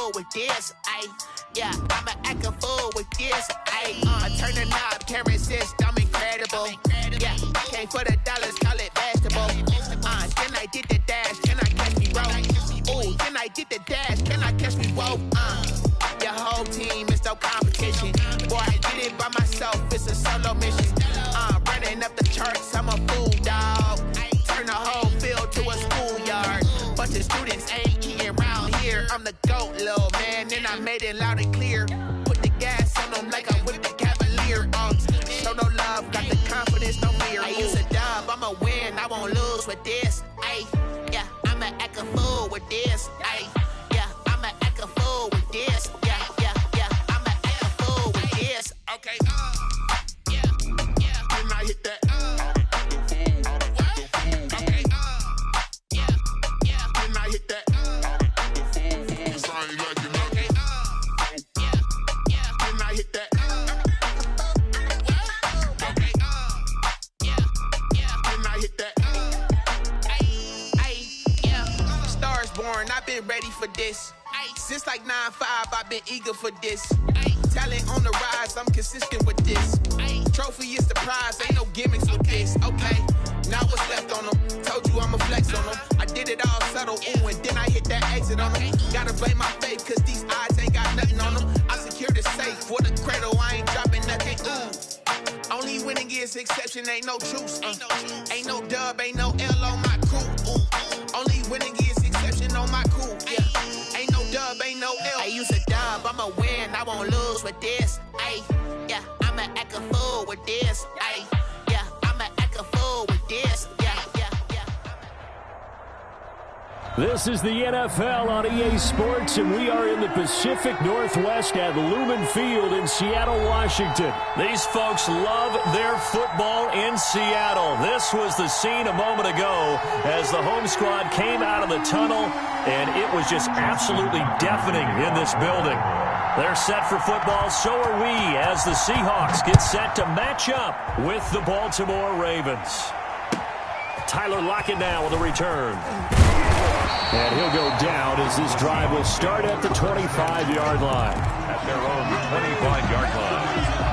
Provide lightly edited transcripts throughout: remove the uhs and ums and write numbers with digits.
fool with this. Yeah, I'ma act a fool with this. I turn the knob, camera assist, I'm incredible. Yeah, came for the dollars, call it vegetable. Then I did the dash, can I catch me roll? Ooh, then I did the dash, can I catch me roll? Your whole team is no competition. Boy, I did it by myself, it's a solo mission. Running up the charts, I'm a fool, dog. Turn the whole field to a schoolyard. Bunch of students ain't eating around here. I'm the GOAT, little man, and I made it loud and clear. Put the gas on them like I'm with the Cavalier. Show no love, got the confidence, no fear. I use a dub, I'ma win, I won't lose with this. Yeah, I'ma act a fool with this. Yeah, I'ma act a fool with this. Yeah, I'ma act a fool with this. Okay, yeah, then I hit that. Okay, yeah, then I hit that. I ain't like it, okay, yeah, then I hit that. Okay, yeah, then I hit that. Yeah, stars born, I've been ready for this. Since like 9-5, I've been eager for this. Talent on the rise, I'm consistent with this. Trophy is the prize, ain't no gimmicks with this. Okay, now what's left on them? Told you I'ma flex on them. I did it all subtle, ooh, and then I hit that exit on them. Gotta blame my faith, cause these odds ain't got nothing on them. I secured the safe for the cradle, I ain't dropping nothing, ooh. Only winning is exception, ain't no truce. Ain't no dub, ain't no L on my crew, ooh. Only winning is exception on my crew, yeah. Ain't no dub, ain't no L. I use a dub, I'ma win, I won't lose with this. Yeah, I'ma act a fool with this. Yeah, I'ma act a fool with this. Yeah. This is the NFL on EA Sports, and we are in the Pacific Northwest at Lumen Field in Seattle, Washington. These folks love their football in Seattle. This was the scene a moment ago as the home squad came out of the tunnel, and it was just absolutely deafening in this building. They're set for football, so are we, as the Seahawks get set to match up with the Baltimore Ravens. Tyler Lockett now with a return. And he'll go down as this drive will start at the 25-yard line. At their own 25-yard line.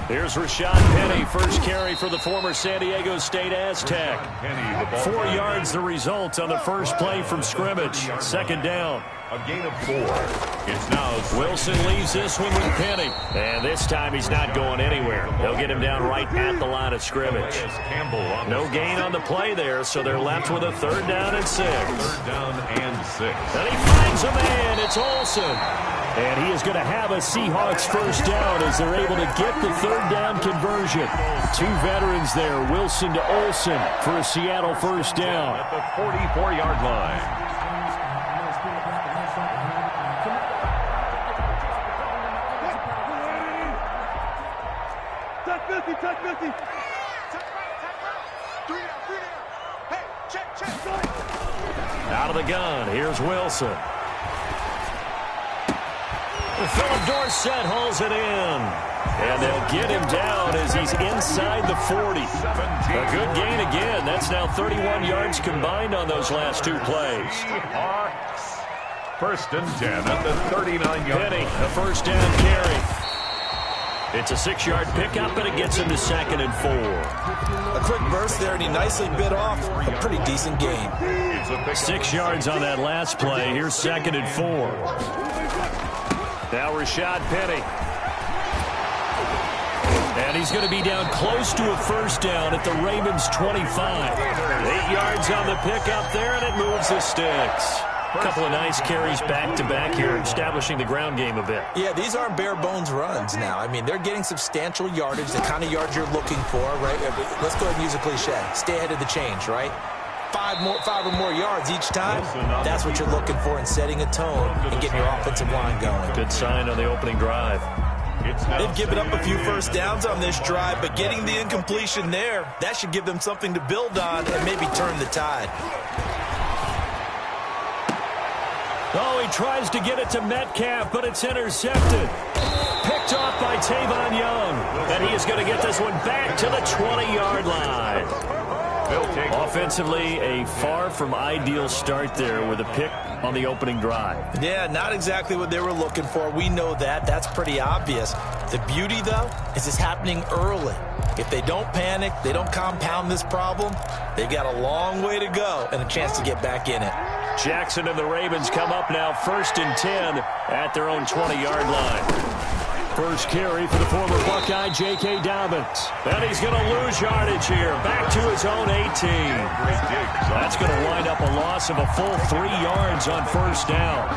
Here's Rashad Penny, first carry for the former San Diego State Aztec. 4 yards the result on the first play from scrimmage. Second down. A gain of 4. It's now Wilson leaves this one with Penny. And this time he's not going anywhere. They'll get him down right at the line of scrimmage. No gain on the play there, so they're left with a 3rd down and 6. 3rd down and 6. And he finds a man. It's Olsen. And he is going to have a Seahawks first down as they're able to get the 3rd down conversion. 2 veterans there, Wilson to Olsen for a Seattle first down. At the 44-yard line. Touch 50. Out of the gun, here's Wilson. Philip Dorsett hauls it in. And they'll get him down as he's inside the 40. A good gain again. That's now 31 yards combined on those last 2 plays. First and 10 at the 39-yard Penny, a first down carry. It's a 6-yard pickup, and it gets him to 2nd and 4. A quick burst there, and he nicely bit off a pretty decent gain. 6 yards on that last play. Here's 2nd and 4. Now Rashad Penny. And he's going to be down close to a first down at the Ravens 25. 8 yards on the pickup there, and it moves the sticks. A couple of nice carries back-to-back here, establishing the ground game a bit. Yeah, these aren't bare-bones runs now. I mean, they're getting substantial yardage, the kind of yards you're looking for, right? Let's go ahead and use a cliche. Stay ahead of the change, right? 5 or more yards each time. That's what you're looking for in setting a tone and getting your offensive line going. Good sign on the opening drive. They've given up a few first downs on this drive, but getting the incompletion there, that should give them something to build on and maybe turn the tide. Oh, he tries to get it to Metcalf, but it's intercepted. Picked off by Tavon Young. And he is going to get this one back to the 20-yard line. Offensively, a far from ideal start there with a pick on the opening drive. Yeah, not exactly what they were looking for. We know that. That's pretty obvious. The beauty, though, is it's happening early. If they don't panic, they don't compound this problem, they've got a long way to go and a chance to get back in it. Jackson and the Ravens come up now 1st and 10 at their own 20-yard line. First carry for the former Buckeye, J.K. Dobbins. And he's going to lose yardage here. Back to his own 18. That's going to wind up a loss of a full 3 yards on first down.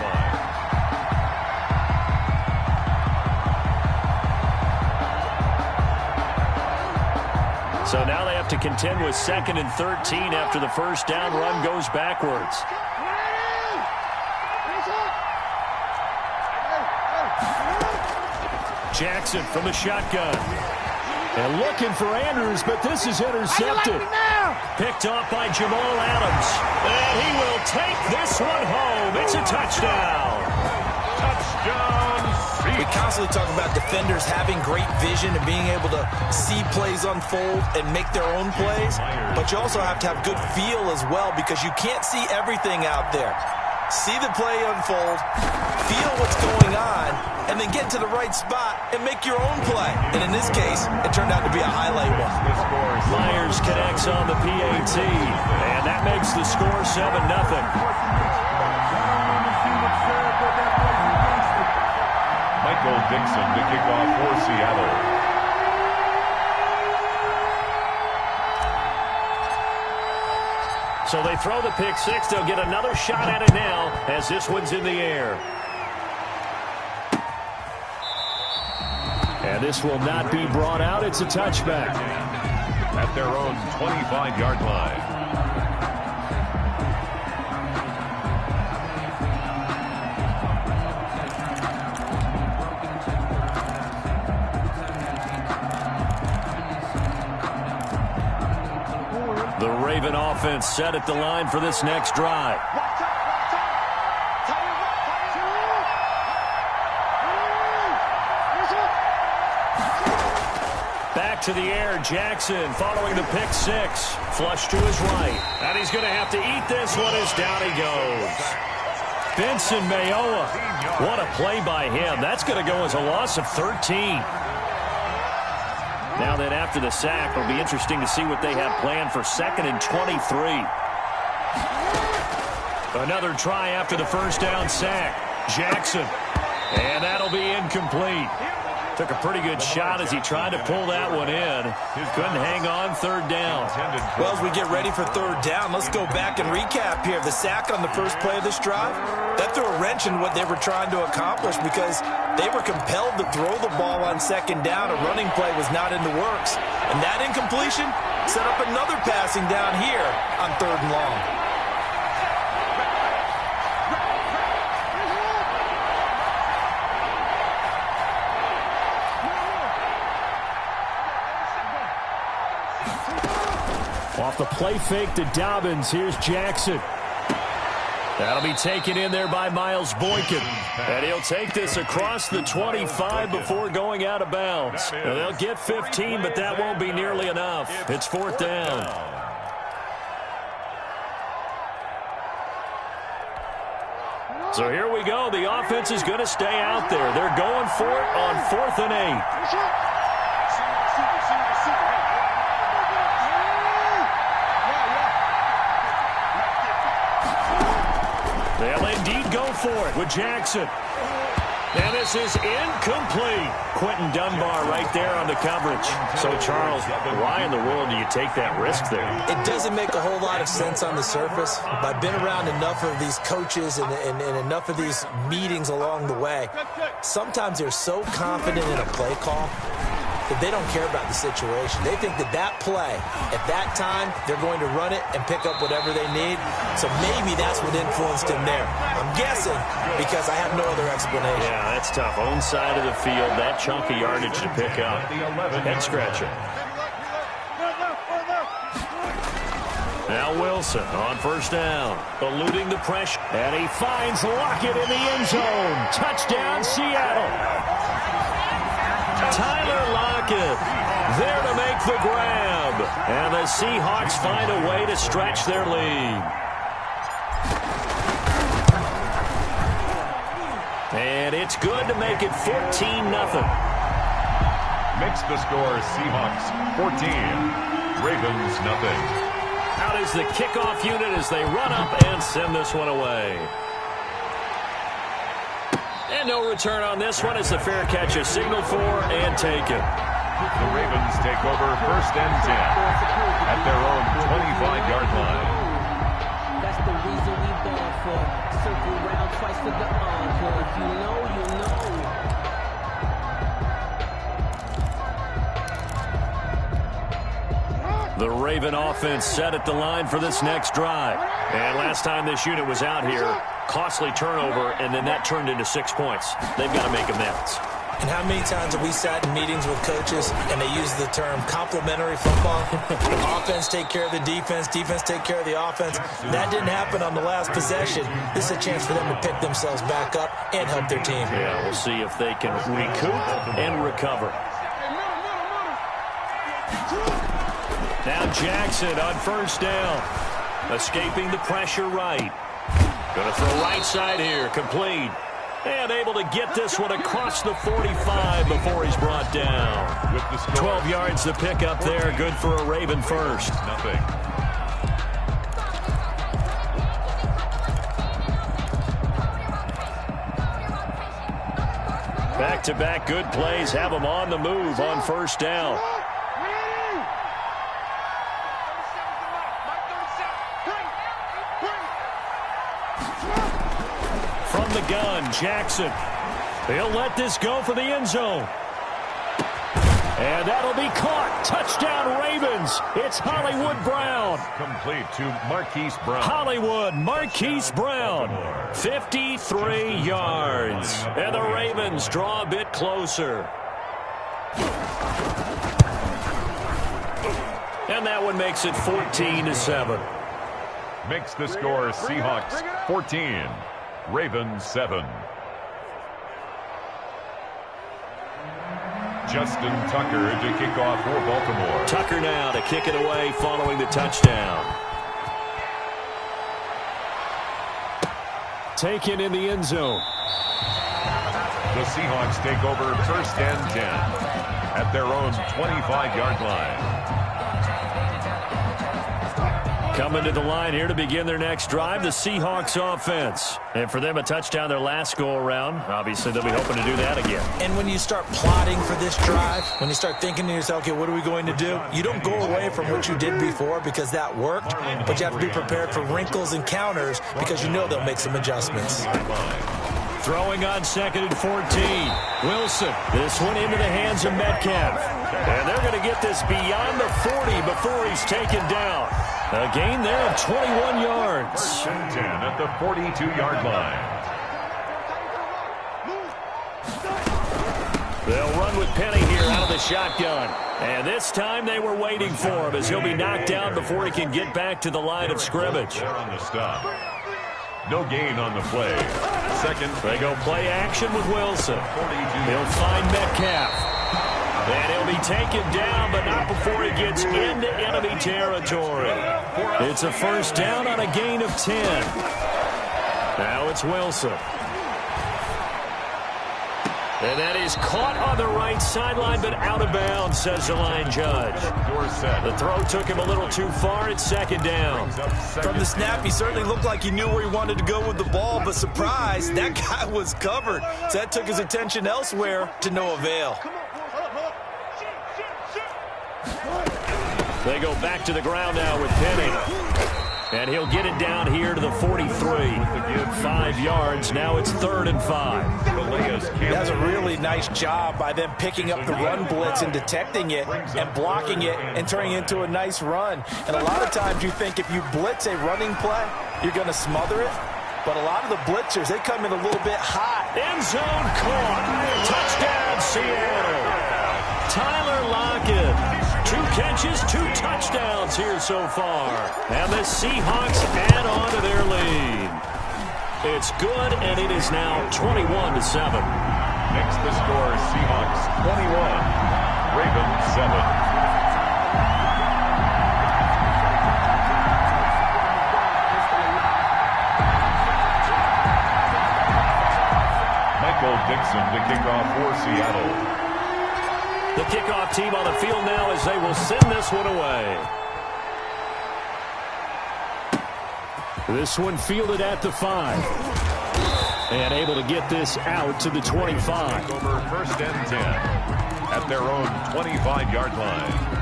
So now they have to contend with 2nd and 13 after the first down run goes backwards. Jackson from the shotgun. And looking for Andrews, but this is intercepted. Picked off by Jamal Adams. And he will take this one home. It's a touchdown. Touchdown. We constantly talk about defenders having great vision and being able to see plays unfold and make their own plays. But you also have to have good feel as well because you can't see everything out there. See the play unfold, feel what's going on, and then get to the right spot and make your own play. And in this case, it turned out to be a highlight one. Myers connects on the PAT, and that makes the score 7-0. Michael Dixon to kick off for Seattle. So they throw the pick six. They'll get another shot at it now as this one's in the air. And this will not be brought out. It's a touchback. At their own 25-yard line. The Raven offense set at the line for this next drive. Back to the air, Jackson following the pick six. Flush to his right. And he's going to have to eat this one as down he goes. Benson Mayowa. What a play by him. That's going to go as a loss of 13. Now then, after the sack, it'll be interesting to see what they have planned for 2nd and 23. Another try after the first down sack. Jackson. And that'll be incomplete. Took a pretty good shot as he tried to pull that one in. Couldn't hang on 3rd down. Well, as we get ready for 3rd down, let's go back and recap here. The sack on the first play of this drive, that threw a wrench in what they were trying to accomplish because they were compelled to throw the ball on 2nd down. A running play was not in the works. And that incompletion set up another passing down here on 3rd and long. Off the play fake to Dobbins, here's Jackson. That'll be taken in there by Miles Boykin. And he'll take this across the 25 before going out of bounds. Now, they'll get 15, but that won't be nearly enough. It's 4th down. So here we go. The offense is going to stay out there. They're going for it on 4th and 8. They'll indeed go for it with Jackson. And this is incomplete. Quentin Dunbar right there on the coverage. So, Charles, why in the world do you take that risk there? It doesn't make a whole lot of sense on the surface. I've been around enough of these coaches and enough of these meetings along the way. Sometimes they're so confident in a play call that they don't care about the situation. They think that that play, at that time, they're going to run it and pick up whatever they need. So maybe that's what influenced him there. I'm guessing because I have no other explanation. Yeah, that's tough. Own side of the field, that chunk of yardage to pick up. Head scratcher. Now Wilson on first down, eluding the pressure, and he finds Lockett in the end zone. Touchdown, Seattle. Tyler Lockett there to make the grab, and the Seahawks find a way to stretch their lead. And it's good to make it 14-0. Makes the score Seahawks 14, Ravens nothing. Out is the kickoff unit as they run up and send this one away. And no return on this one as the fair catch is signaled for and taken. The Ravens take over first and 10 at their own 25-yard line. That's the reason we ball for. Circle round twice for the encore. If you know, you know. The Raven offense set at the line for this next drive. And last time this unit was out here, costly turnover, and then that turned into 6 points. They've got to make amends. And how many times have we sat in meetings with coaches and they use the term complementary football? Offense take care of the defense, defense take care of the offense. That didn't happen on the last possession. This is a chance for them to pick themselves back up and help their team. Yeah, we'll see if they can recoup and recover. Now Jackson on first down. Escaping the pressure right. Going to throw right side here. Complete. And able to get this one across the 45 before he's brought down. With the score, 12 yards to pick up there. Good for a Raven first. Nothing. Back-to-back good plays have them on the move on first down. From the gun, Jackson. He'll let this go for the end zone. And that'll be caught. Touchdown, Ravens. It's Hollywood Brown. Complete to Marquise Brown. Hollywood, Marquise Brown. 53 yards. And the Ravens draw a bit closer. And that one makes it 14-7. Makes the score Seahawks 14, Ravens 7. Justin Tucker to kick off for Baltimore. Tucker now to kick it away following the touchdown. Taken in the end zone. The Seahawks take over first and 10 at their own 25-yard line. Coming to the line here to begin their next drive, the Seahawks offense. And for them, a touchdown their last go-around. Obviously, they'll be hoping to do that again. And when you start plotting for this drive, when you start thinking to yourself, okay, what are we going to do? You don't go away from what you did before because that worked, but you have to be prepared for wrinkles and counters because you know they'll make some adjustments. Throwing on 2nd and 14. Wilson. This one into the hands of Metcalf. And they're going to get this beyond the 40 before he's taken down. A gain there of 21 yards. First and 10 at the 42-yard line. They'll run with Penny here out of the shotgun. And this time they were waiting for him as he'll be knocked down before he can get back to the line of scrimmage. There on the stop. No gain on the play. Second. They go play action with Wilson. He'll find Metcalf. And he'll be taken down, but not before he gets into enemy territory. It's a first down on a gain of 10. Now it's Wilson. And that is caught on the right sideline, but out of bounds, says the line judge. The throw took him a little too far. It's second down. From the snap, he certainly looked like he knew where he wanted to go with the ball, but surprise, that guy was covered. So that took his attention elsewhere to no avail. They go back to the ground now with Penny. And he'll get it down here to the 43. 5 yards. Now it's 3rd and 5. That's a really nice job by them picking up the run blitz and detecting it and blocking it and turning it into a nice run. And a lot of times you think if you blitz a running play, you're going to smother it. But a lot of the blitzers, they come in a little bit hot. End zone caught. Touchdown, Seattle. Tyler Lockett. 2 catches, 2 touchdowns here so far. And the Seahawks add on to their lead. It's good, and it is now 21-7. Next the score, Seahawks 21, Ravens 7. Dixon to kick off for Seattle. The kickoff team on the field now as they will send this one away. This one fielded at the 5. And able to get this out to the 25. Over 1st and 10 at their own 25-yard line.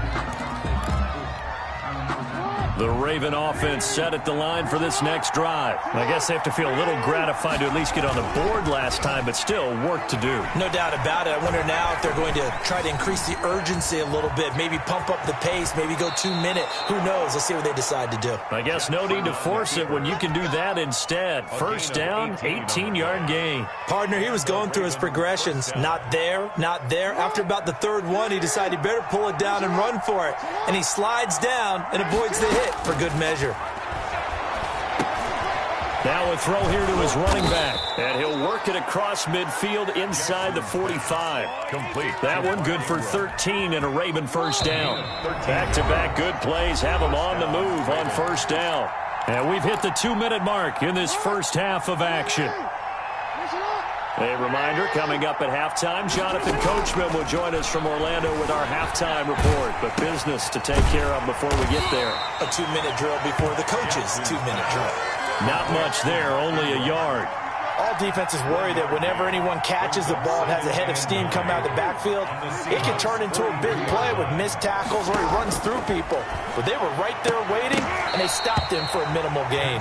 The Raven offense set at the line for this next drive. I guess they have to feel a little gratified to at least get on the board last time, but still work to do. No doubt about it. I wonder now if they're going to try to increase the urgency a little bit, maybe pump up the pace, maybe go 2-minute. Who knows? Let's see what they decide to do. I guess no need to force it when you can do that instead. 1st down, 18-yard gain. Partner, he was going through his progressions. Not there, not there. After about the 3rd one, he decided he better pull it down and run for it. And he slides down and avoids the hit for good measure. Now a throw here to his running back. And he'll work it across midfield inside the 45. Complete. That one good for 13 and a Raven 1st down. Back-to-back good plays have him on the move on 1st down. And we've hit the 2-minute mark in this first half of action. A reminder, coming up at halftime, Jonathan Coachman will join us from Orlando with our halftime report. But business to take care of before we get there. A 2-minute drill before the coach's 2-minute drill. Not much there, only a yard. All defenses worry that whenever anyone catches the ball and has a head of steam come out of the backfield, it can turn into a big play with missed tackles or he runs through people. But they were right there waiting, and they stopped him for a minimal gain.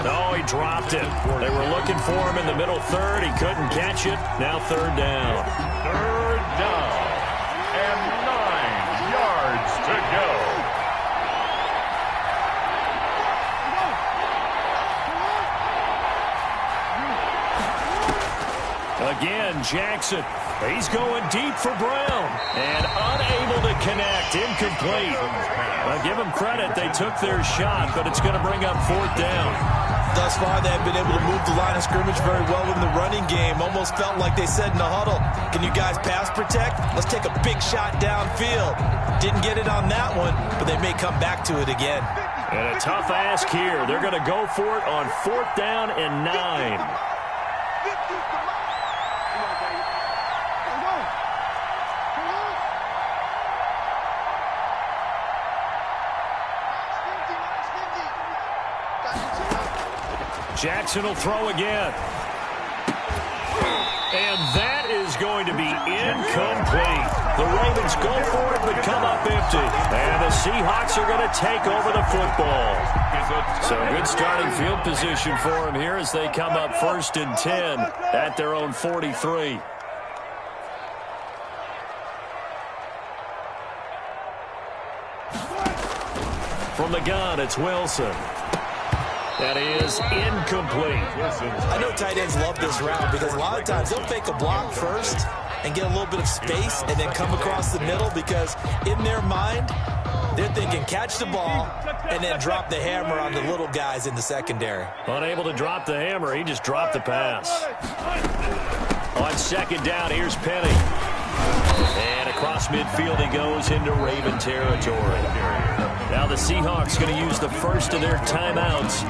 No, he dropped it. They were looking for him in the middle 3rd. He couldn't catch it. Now 3rd down. 3rd down and 9 yards to go. Again, Jackson. He's going deep for Brown. And unable to connect. Incomplete. I'll give them credit. They took their shot, but it's going to bring up 4th down. Thus far, they have been able to move the line of scrimmage very well in the running game. Almost felt like they said in the huddle, can you guys pass protect? Let's take a big shot downfield. Didn't get it on that one, but they may come back to it again. And a tough ask here. They're going to go for it on 4th down and 9. Jackson will throw again. And that is going to be incomplete. The Ravens go for it, but come up empty. And the Seahawks are going to take over the football. So good starting field position for them here as they come up 1st and 10 at their own 43. From the gun, it's Wilson. That is incomplete. I know tight ends love this route because a lot of times they'll fake a block first and get a little bit of space and then come across the middle because in their mind, they're thinking catch the ball and then drop the hammer on the little guys in the secondary. Unable to drop the hammer, he just dropped the pass. On 2nd down, here's Penny. And across midfield he goes into Raven territory. Now the Seahawks going to use the first of their timeouts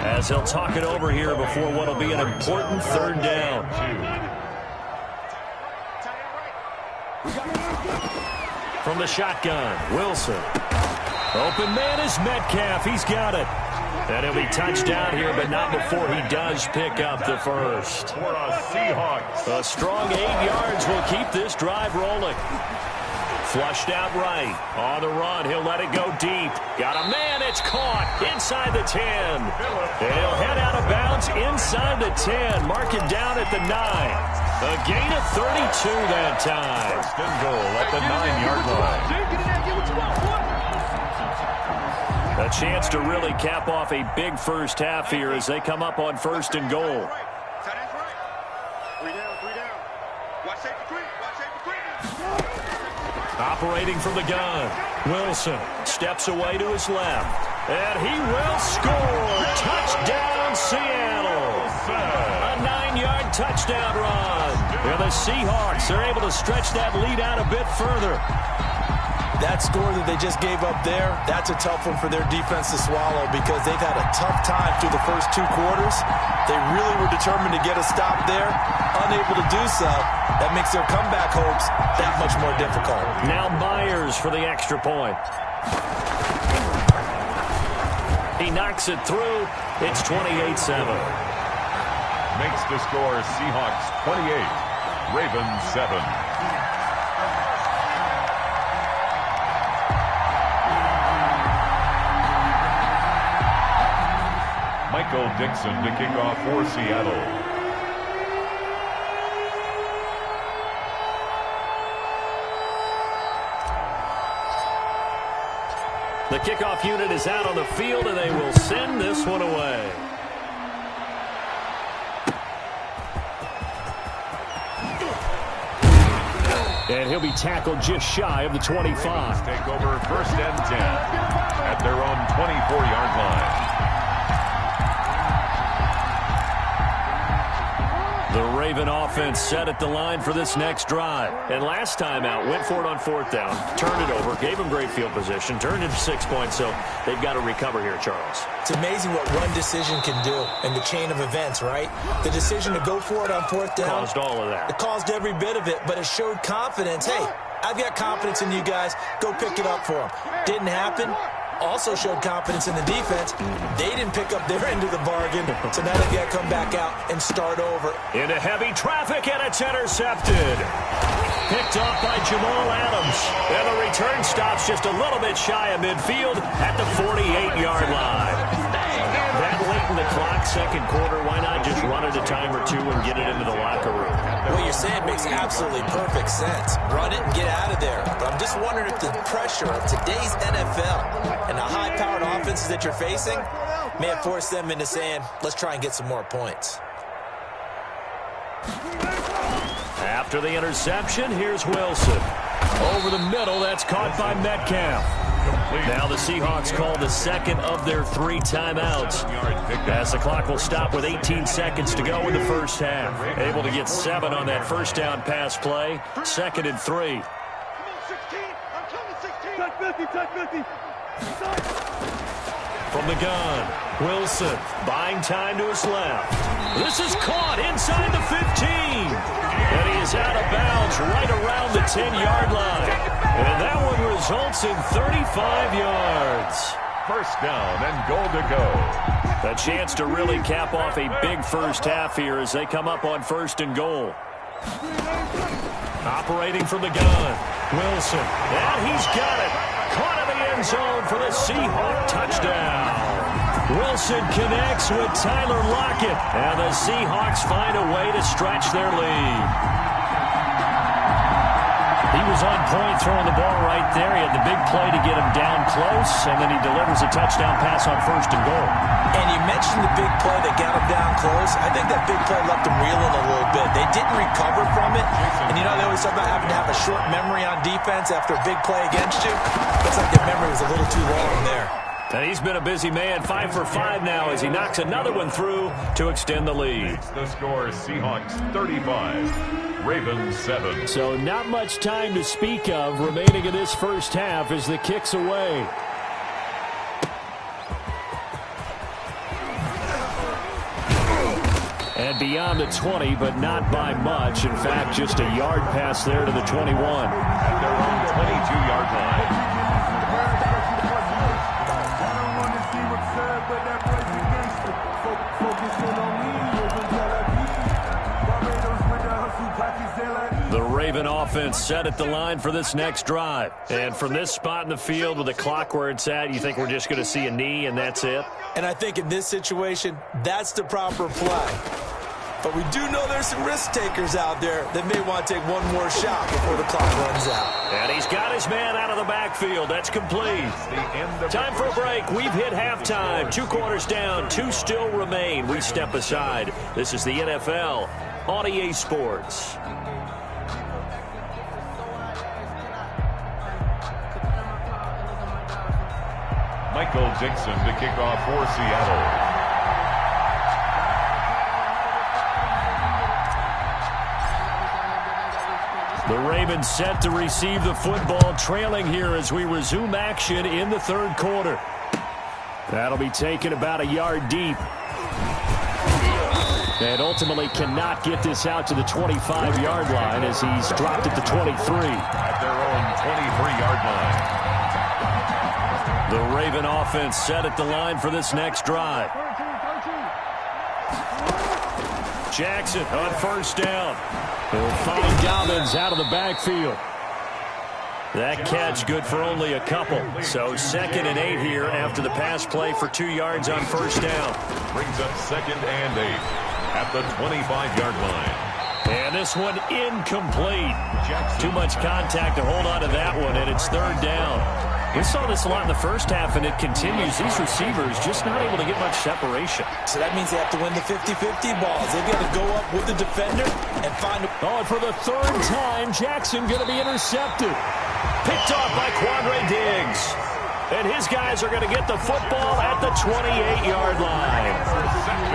as they'll talk it over here before what will be an important 3rd down. From the shotgun, Wilson. Open man is Metcalf. He's got it. And he'll be touched down here, but not before he does pick up the first. For a Seahawks. A strong 8 yards will keep this drive rolling. Flushed out right. On the run, he'll let it go deep. Got a man, it's caught inside the 10. He'll head out of bounds inside the 10. Mark it down at the 9. A gain of 32 that time. First and goal at the 9-yard line. A chance to really cap off a big first half here as they come up on first and goal. Operating from the gun, Wilson steps away to his left, and he will score. Touchdown, Seattle. A 9-yard touchdown run. And the Seahawks are able to stretch that lead out a bit further. That score that they just gave up there, that's a tough one for their defense to swallow because they've had a tough time through the first 2 quarters. They really were determined to get a stop there, unable to do so. That makes their comeback hopes that much more difficult. Now Myers for the extra point. He knocks it through. It's 28-7. Makes the score Seahawks 28, Ravens 7. Michael Dixon to kick off for Seattle. The kickoff unit is out on the field, and they will send this one away. And he'll be tackled just shy of the 25. Take over first and 10 at their own 24-yard line. The Raven offense set at the line for this next drive. And last time out, went for it on 4th down, turned it over, gave them great field position, turned it to 6 points, so they've got to recover here, Charles. It's amazing what one decision can do in the chain of events, right? The decision to go for it on 4th down. Caused all of that. It caused every bit of it, but it showed confidence. Hey, I've got confidence in you guys. Go pick it up for them. Didn't happen. Also showed confidence in the defense. They didn't pick up their end of the bargain, so now they've got to come back out and start over. Into heavy traffic, and it's intercepted. Picked off by Jamal Adams. And the return stops just a little bit shy of midfield at the 48-yard line. That late in the clock, second quarter, why not just run it a time or two and get it into the locker room? What you're saying makes absolutely perfect sense. Run it and get out of there. But I'm just wondering if the pressure of today's NFL and the high-powered offenses that you're facing may have forced them into saying, let's try and get some more points. After the interception, here's Wilson. Over the middle, that's caught by Metcalf. Now the Seahawks call the second of their 3 timeouts, as the clock will stop with 18 seconds to go in the first half. Able to get 7 on that first down pass play. 2nd and 3. From the gun, Wilson buying time to his left. This is caught inside the 15. And he is out of bounds right around the 10-yard line. And that one results in 35 yards. First down and goal to go. A chance to really cap off a big first half here as they come up on first and goal. Operating from the gun, Wilson. And he's got it. Caught in the end zone for the Seahawk touchdown. Wilson connects with Tyler Lockett. And the Seahawks find a way to stretch their lead. He was on point throwing the ball right there. He had the big play to get him down close, and then he delivers a touchdown pass on first and goal. And you mentioned the big play that got him down close. I think that big play left him reeling a little bit. They didn't recover from it. And you know, they always talk about having to have a short memory on defense after a big play against you. Looks like their memory was a little too long there. And he's been a busy man, 5 for 5 now as he knocks another one through to extend the lead. The score, Seahawks 35, Ravens 7. So not much time to speak of remaining in this first half as the kick's away. And beyond the 20, but not by much. In fact, just a yard pass there to the 21. At their own 22-yard line. Raven offense set at the line for this next drive. And from this spot in the field with the clock where it's at, you think we're just going to see a knee and that's it? And I think in this situation, that's the proper play. But we do know there's some risk takers out there that may want to take one more shot before the clock runs out. And he's got his man out of the backfield. That's complete. Time for a break. We've hit halftime. 2 quarters down. 2 still remain. We step aside. This is the NFL on EA Sports. Michael Dixon to kick off for Seattle. The Ravens set to receive the football, trailing here as we resume action in the third quarter. That'll be taken about a yard deep. And ultimately cannot get this out to the 25-yard line as he's dropped it to 23. At their own 23-yard line. The Raven offense set at the line for this next drive. Jackson on first down. He'll find Dobbins out of the backfield. That catch good for only a couple. So 2nd and 8 here after the pass play for 2 yards on first down. Brings up 2nd and 8 at the 25-yard line. And this one incomplete. Too much contact to hold on to that one, and it's 3rd down. We saw this a lot in the first half, and it continues. These receivers just not able to get much separation. So that means they have to win the 50-50 balls. They've got to go up with the defender and find a... Oh, and for the 3rd time, Jackson going to be intercepted. Picked off by Quandre Diggs. And his guys are going to get the football at the 28-yard line.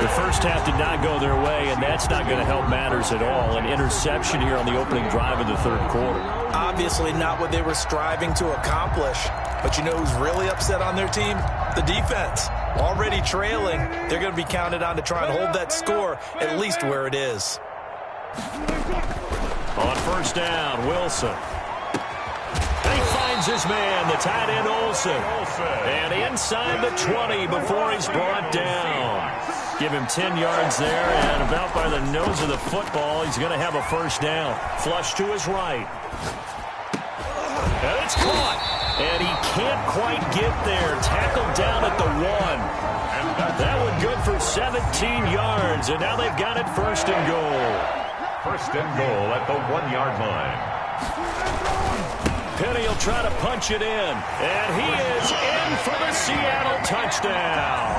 The first half did not go their way, and that's not going to help matters at all. An interception here on the opening drive of the third quarter. Obviously not what they were striving to accomplish. But you know who's really upset on their team? The defense. Already trailing, they're going to be counted on to try and hold that score at least where it is. On first down, Wilson. And he finds his man, the tight end Olsen. And inside the 20 before he's brought down. Give him 10 yards there, and about by the nose of the football, he's going to have a first down. Flush to his right. And it's caught. And he can't quite get there. Tackled down at the 1. And that one good for 17 yards. And now they've got it 1st and goal. 1st and goal at the 1-yard line. Penny will try to punch it in. And he is in for the Seattle touchdown.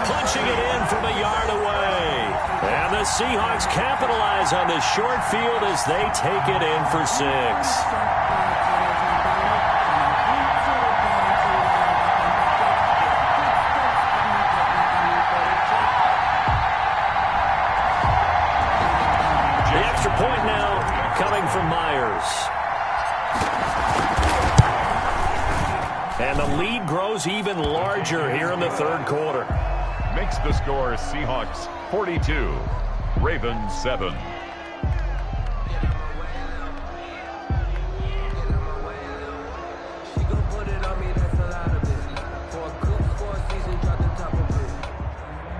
Punching it in from a yard away. And the Seahawks capitalize on this short field as they take it in for 6. Point now coming from Myers. And the lead grows even larger here in the third quarter. Makes the score Seahawks 42, Ravens 7.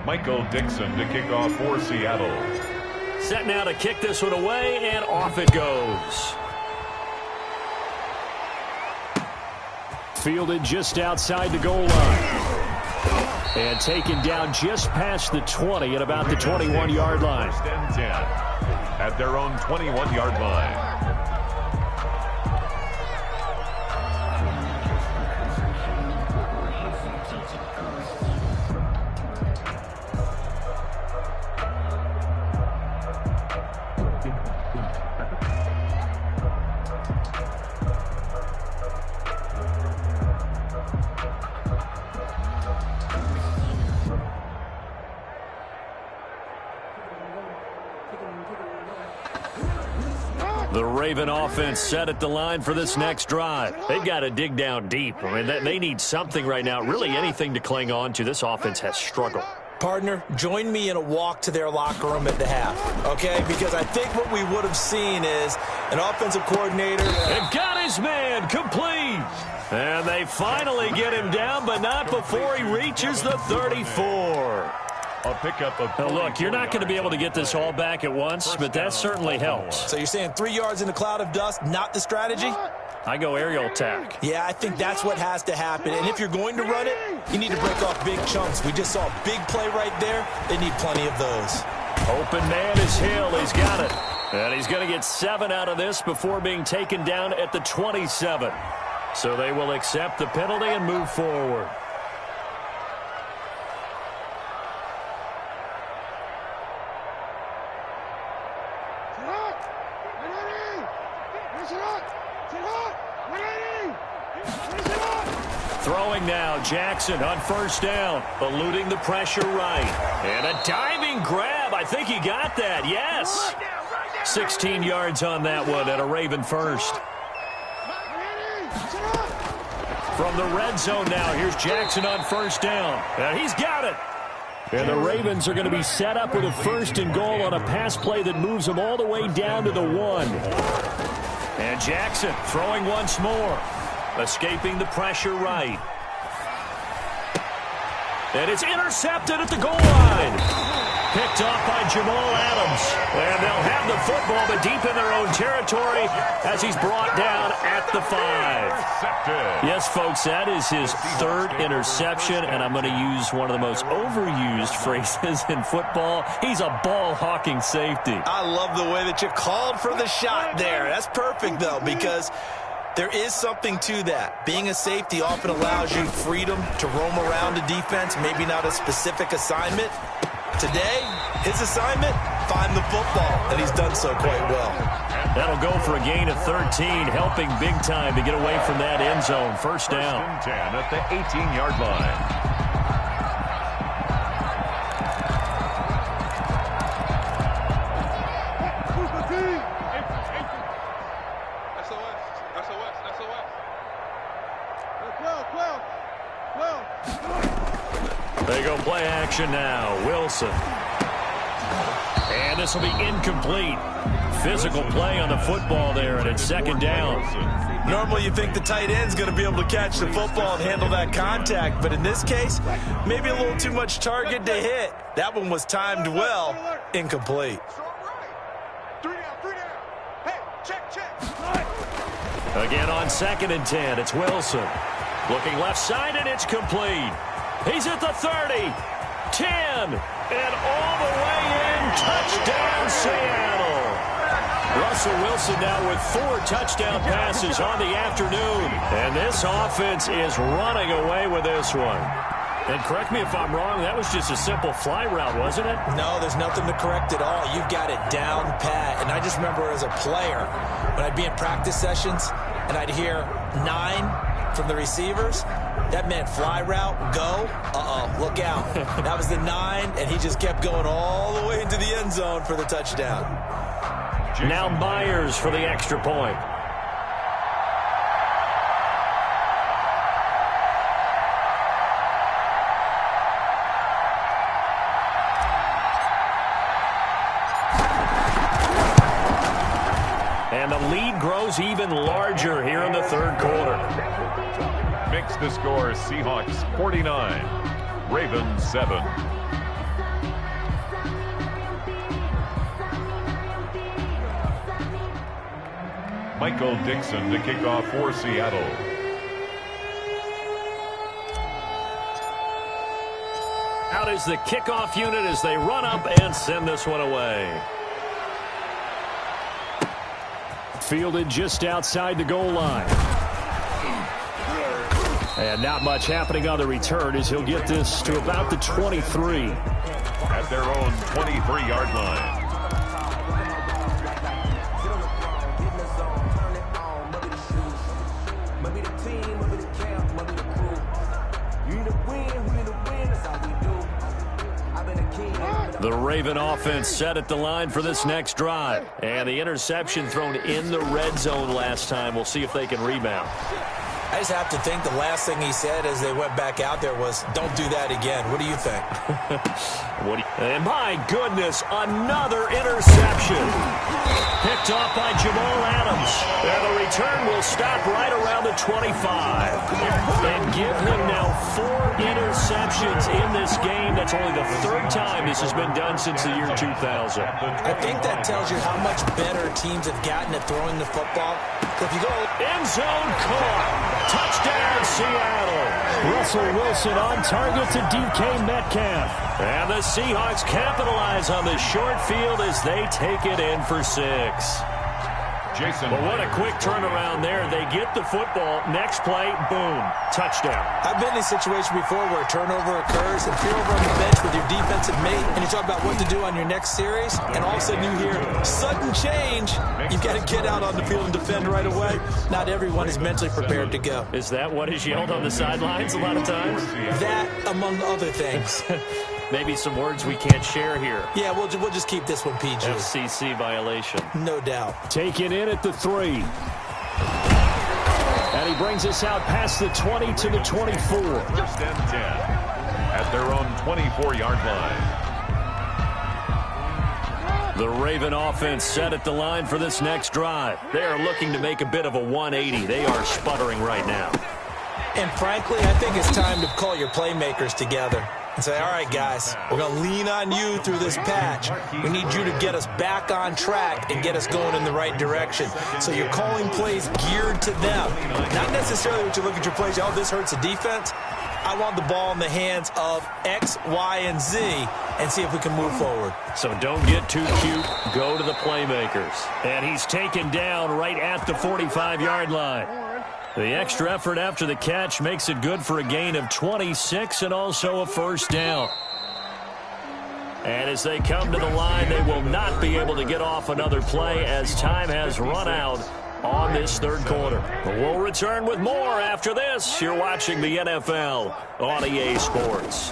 Michael Dixon to kick off for Seattle. Set now to kick this one away, and off it goes. Fielded just outside the goal line. And taken down just past the 20 at about the 21-yard line. 1st and 10 at their own 21-yard line. The Raven offense set at the line for this next drive. They've got to dig down deep. I mean, they need something right now, really anything to cling on to. This offense has struggled. Partner, join me in a walk to their locker room at the half, okay? Because I think what we would have seen is an offensive coordinator. And got his man complete. And they finally get him down, but not before he reaches the 34. A pickup of Now look, you're not going to be able to get this all back at once, but that certainly helps. So you're saying 3 yards in a cloud of dust, not the strategy? I go aerial attack. Yeah, I think that's what has to happen. And if you're going to run it, you need to break off big chunks. We just saw a big play right there. They need plenty of those. Open man is Hill. He's got it. And he's going to get 7 out of this before being taken down at the 27. So they will accept the penalty and move forward. Throwing now, Jackson on first down, eluding the pressure right. And a diving grab. I think he got that, yes. 16 yards on that one and a Raven first. From the red zone now, here's Jackson on first down. And he's got it. And the Ravens are going to be set up with a first and goal on a pass play that moves them all the way down to the 1. And Jackson throwing once more. Escaping the pressure right. And it's intercepted at the goal line. Picked off by Jamal Adams. And they'll have the football, but deep in their own territory as he's brought down at the 5. Yes, folks, that is his 3rd interception, and I'm going to use one of the most overused phrases in football. He's a ball-hawking safety. I love the way that you called for the shot there. That's perfect, though, because there is something to that. Being a safety often allows you freedom to roam around a defense, maybe not a specific assignment. Today, his assignment, find the football, and he's done so quite well. That'll go for a gain of 13, helping big time to get away from that end zone. First down. 10 at the 18-yard line. They go play action now. Wilson. And this will be incomplete. Physical play on the football there, and it's second down. Normally you think the tight end's going to be able to catch the football and handle that contact, but in this case, maybe a little too much target to hit. That one was timed well. Incomplete. Again on 2nd and 10, it's Wilson. Looking left side, and it's complete. He's at the 30, 10, and all the way in. Touchdown, Seattle. Russell Wilson now with 4 touchdown passes on the afternoon. And this offense is running away with this one. And correct me if I'm wrong, that was just a simple fly route, wasn't it? No, there's nothing to correct at all. You've got it down pat. And I just remember as a player, when I'd be in practice sessions and I'd hear 9 from the receivers, that meant fly route, go, look out. That was the 9, and he just kept going all the way into the end zone for the touchdown. Now Myers for the extra point. And the lead grows even larger here in the 3rd quarter. Mix the score, Seahawks 49, Ravens 7. Michael Dixon to kick off for Seattle. Out is the kickoff unit as they run up and send this one away. Fielded just outside the goal line. And not much happening on the return as he'll get this to about the 23. At their own 23-yard line. The Raven offense set at the line for this next drive. And the interception thrown in the red zone last time. We'll see if they can rebound. I just have to think the last thing he said as they went back out there was, don't do that again. What do you think? And my goodness, another interception. Picked off by Jamal Adams. And the return will stop right around the 25. And give him now 4 interceptions in this game. That's only the 3rd time this has been done since the year 2000. I think that tells you how much better teams have gotten at throwing the football. If you go end zone caught. Touchdown, Seattle. Russell Wilson on target to DK Metcalf. And the Seahawks capitalize on the short field as they take it in for 6. Jason. Well, what a quick turnaround there. They get the football. Next play, boom, touchdown. I've been in a situation before where a turnover occurs, and if you're over on the bench with your defensive mate, and you talk about what to do on your next series, and all of a sudden you hear sudden change, you've got to get out on the field and defend right away. Not everyone is mentally prepared to go. Is that what is yelled on the sidelines a lot of times? That, among other things. Maybe some words we can't share here. Yeah, we'll just keep this one PG. FCC violation. No doubt. Taken in at the 3. And he brings us out past the 20 to the 24. First and 10 at their own 24-yard line. The Raven offense set at the line for this next drive. They are looking to make a bit of a 180. They are sputtering right now. And frankly, I think it's time to call your playmakers together and say, all right, guys, we're going to lean on you through this patch. We need you to get us back on track and get us going in the right direction. So you're calling plays geared to them. Not necessarily what you look at your plays, oh, this hurts the defense. I want the ball in the hands of X, Y, and Z and see if we can move forward. So don't get too cute. Go to the playmakers. And he's taken down right at the 45-yard line. The extra effort after the catch makes it good for a gain of 26 and also a first down. And as they come to the line, they will not be able to get off another play as time has run out on this 3rd quarter. But we'll return with more after this. You're watching the NFL on EA Sports.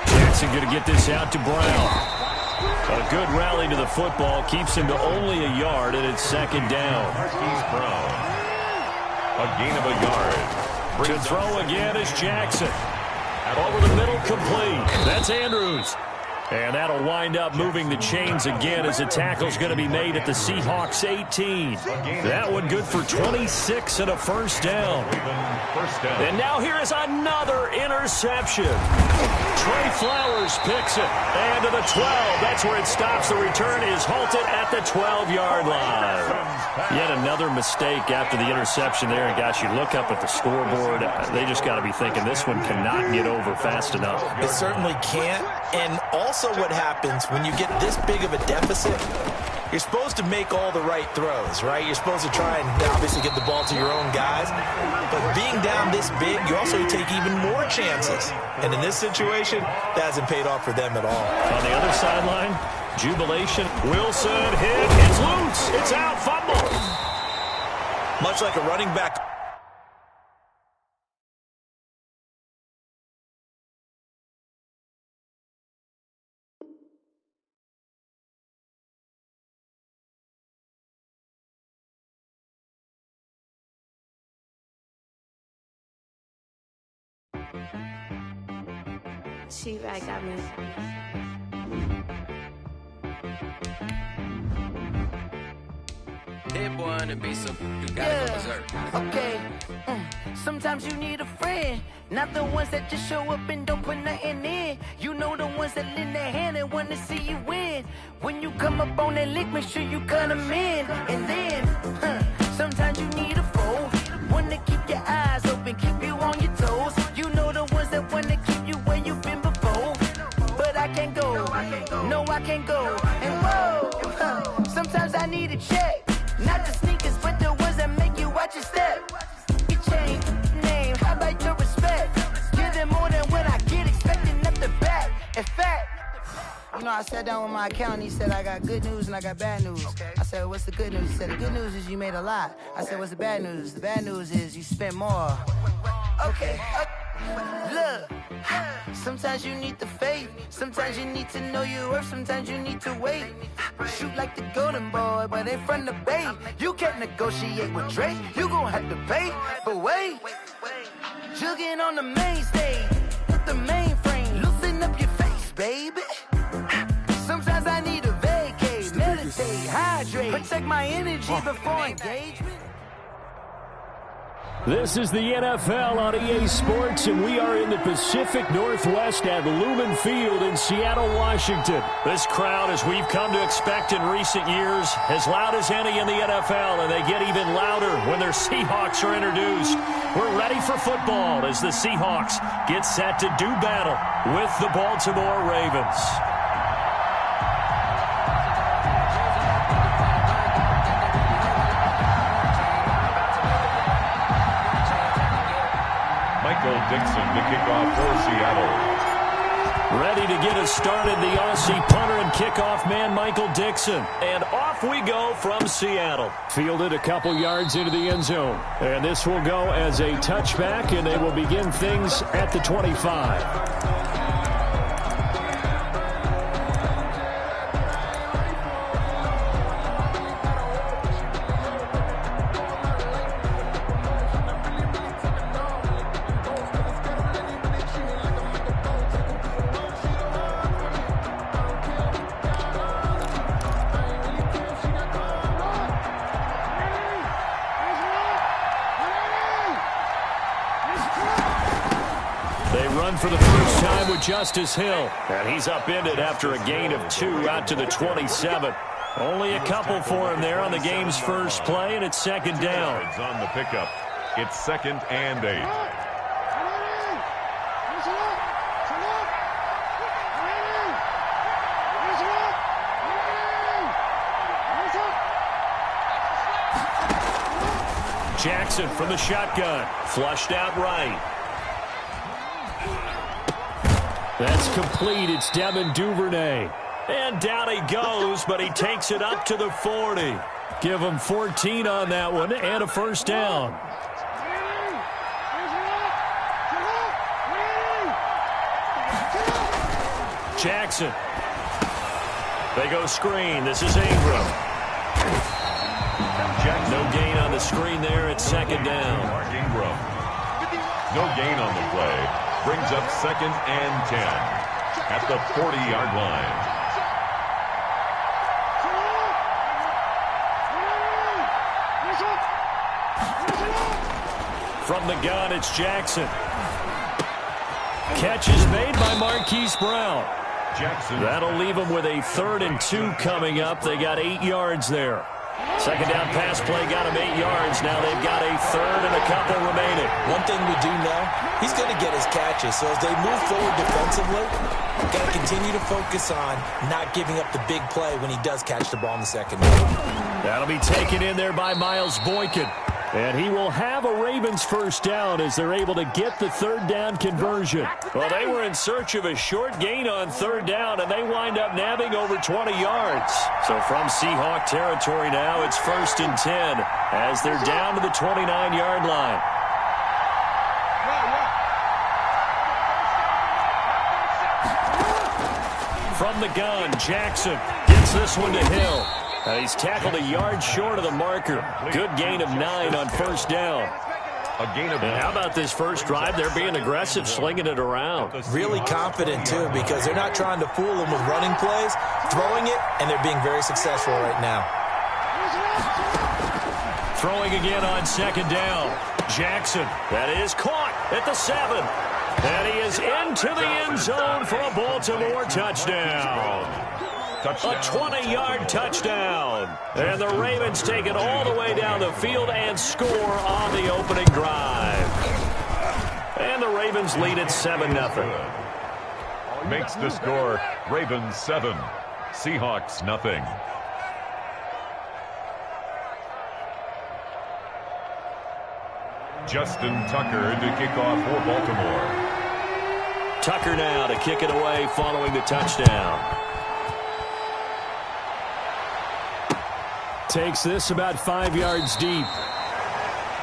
Jackson going to get this out to Brown. A good rally to the football keeps him to only a yard, and it's 2nd down. Marquise Brown. A gain of a yard. To throw again is Jackson. Over the middle, complete. That's Andrews. And that'll wind up moving the chains again as a tackle's going to be made at the Seahawks 18. That one good for 26 and a first down. And now here is another interception. Trey Flowers picks it. And to the 12. That's where it stops. The return is halted at the 12-yard line. Yet another mistake after the interception there. And gosh, you look up at the scoreboard. They just got to be thinking this one cannot get over fast enough. It certainly can't. And also what happens when you get this big of a deficit, you're supposed to make all the right throws, right? You're supposed to try and obviously get the ball to your own guys. But being down this big, you also take even more chances. And in this situation, that hasn't paid off for them at all. On the other sideline, jubilation. Wilson hit. It's loose. It's out. Fumble. Much like a running back. She-Rag got me. Dead boy on the beat, so you gotta go berserk. Okay. Sometimes you need a friend, not the ones that just show up and don't put nothing in. You know the ones that lend their hand and want to see you win. When you come up on that lick, make sure you cut them in. And then, sometimes you need a foe, one to keep your eyes open, keep you on your toes. You know the ones that want to keep you where you've been before. But I can't go, no I can't go. And whoa, sometimes I need a check. Not the sneakers, but the ones that make you watch your step. Your chain, name, how about your respect? Give them more than what I get, expecting nothing back. In fact, you know, I sat down with my accountant. He said, I got good news and I got bad news. I said, what's the good news? He said, the good news is you made a lot. I said, what's the bad news? The bad news is you spent more. Okay. Look, Sometimes you need the faith. Sometimes you need to know your worth. Sometimes you need to wait. Shoot like the golden boy, but in front of Bay. You can't negotiate with Drake. You gon' have to pay. But wait, jugging on the main stage. Hit the mainframe. Loosen up your face, baby. Sometimes I need a vacate. Meditate, hydrate. Protect my energy before engagement. This is the NFL on EA Sports, and we are in the Pacific Northwest at Lumen Field in Seattle, Washington. This crowd, as we've come to expect in recent years, as loud as any in the NFL, and they get even louder when their Seahawks are introduced. We're ready for football as the Seahawks get set to do battle with the Baltimore Ravens. Michael Dixon to kick off for Seattle. Ready to get us started, the Aussie punter and kickoff man, Michael Dixon. And off we go from Seattle. Fielded a couple yards into the end zone. And this will go as a touchback, and they will begin things at the 25. For the first time with Justice Hill. And he's upended after a gain of 2 out to the 27. Only a couple for him there on the game's first play, and it's second down. It's on the pickup. It's 2nd and 8. Jackson from the shotgun. Flushed out right. That's complete. It's Devin Duvernay. And down he goes, but he takes it up to the 40. Give him 14 on that one and a first down. Jackson. They go screen. This is Ingram. No gain on the screen there. It's second down. Mark Ingram. No gain on the play. Brings up 2nd and 10 at the 40-yard line. From the gun, it's Jackson. Catch is made by Marquise Brown. Jackson. That'll leave them with a 3rd and 2 coming up. They got 8 yards there. Second down pass play got him 8 yards. Now they've got a 3rd and a couple remaining. One thing we do know, he's going to get his catches. So as they move forward defensively, got to continue to focus on not giving up the big play when he does catch the ball in the secondary. That'll be taken in there by Miles Boykin. And he will have a Ravens first down as they're able to get the 3rd down conversion. Well, they were in search of a short gain on 3rd down, and they wind up nabbing over 20 yards. So from Seahawk territory now, it's 1st and 10 as they're down to the 29-yard line. From the gun, Jackson gets this one to Hill. He's tackled a yard short of the marker. Good gain of 9 on first down. A gain of 9. How about this first drive? They're being aggressive, slinging it around. Really confident, too, because they're not trying to fool them with running plays, throwing it, and they're being very successful right now. Throwing again on second down. Jackson, that is caught at the 7. And he is into the end zone for a Baltimore touchdown. A 20-yard touchdown. And the Ravens take it all the way down the field and score on the opening drive. And the Ravens lead it 7-0. Makes the score Ravens 7, Seahawks nothing. Justin Tucker to kick off for Baltimore. Tucker now to kick it away following the touchdown. Takes this about 5 yards deep.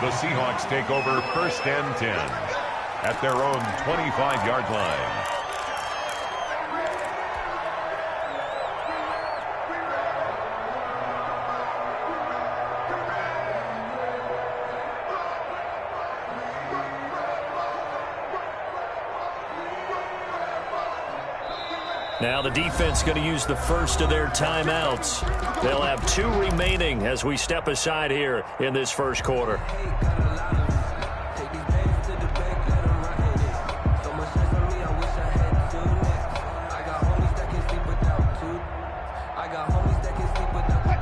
The Seahawks take over 1st and 10 at their own 25-yard line. Now the defense going to use the first of their timeouts. They'll have 2 remaining as we step aside here in this first quarter.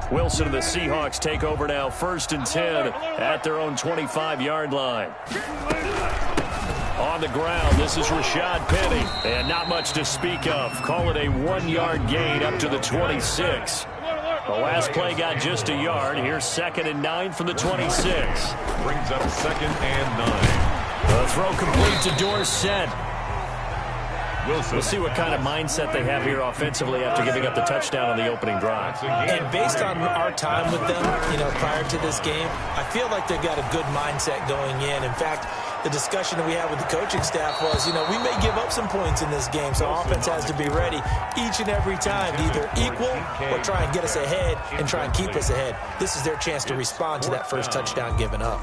Wilson and the Seahawks take over now, 1st and 10 at their own 25-yard line. On the ground, this is Rashad Penny, and not much to speak of. Call it a 1-yard gain up to the 26. The last play got just a yard. Here's 2nd and 9 from the 26. Brings up 2nd and 9. The throw complete to Dorsett. Wilson. We'll see what kind of mindset they have here offensively after giving up the touchdown on the opening drive. And based on our time with them, prior to this game, I feel like they've got a good mindset going in. In fact, the discussion that we had with the coaching staff was, we may give up some points in this game, so offense has to be ready each and every time to either equal or try and get us ahead and try and keep us ahead. This is their chance to respond to that first touchdown given up.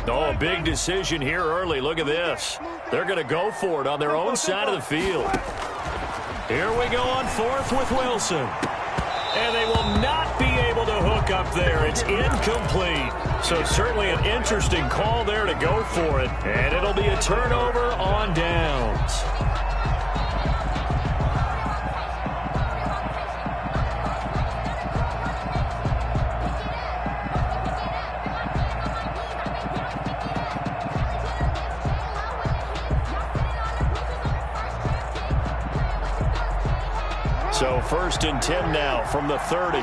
Oh, a big decision here early. Look at this. They're going to go for it on their own side of the field. Here we go on 4th with Wilson. And they will not be able to hook up there. It's incomplete. So certainly an interesting call there to go for it. And it'll be a turnover on downs. So 1st and 10 now from the 30.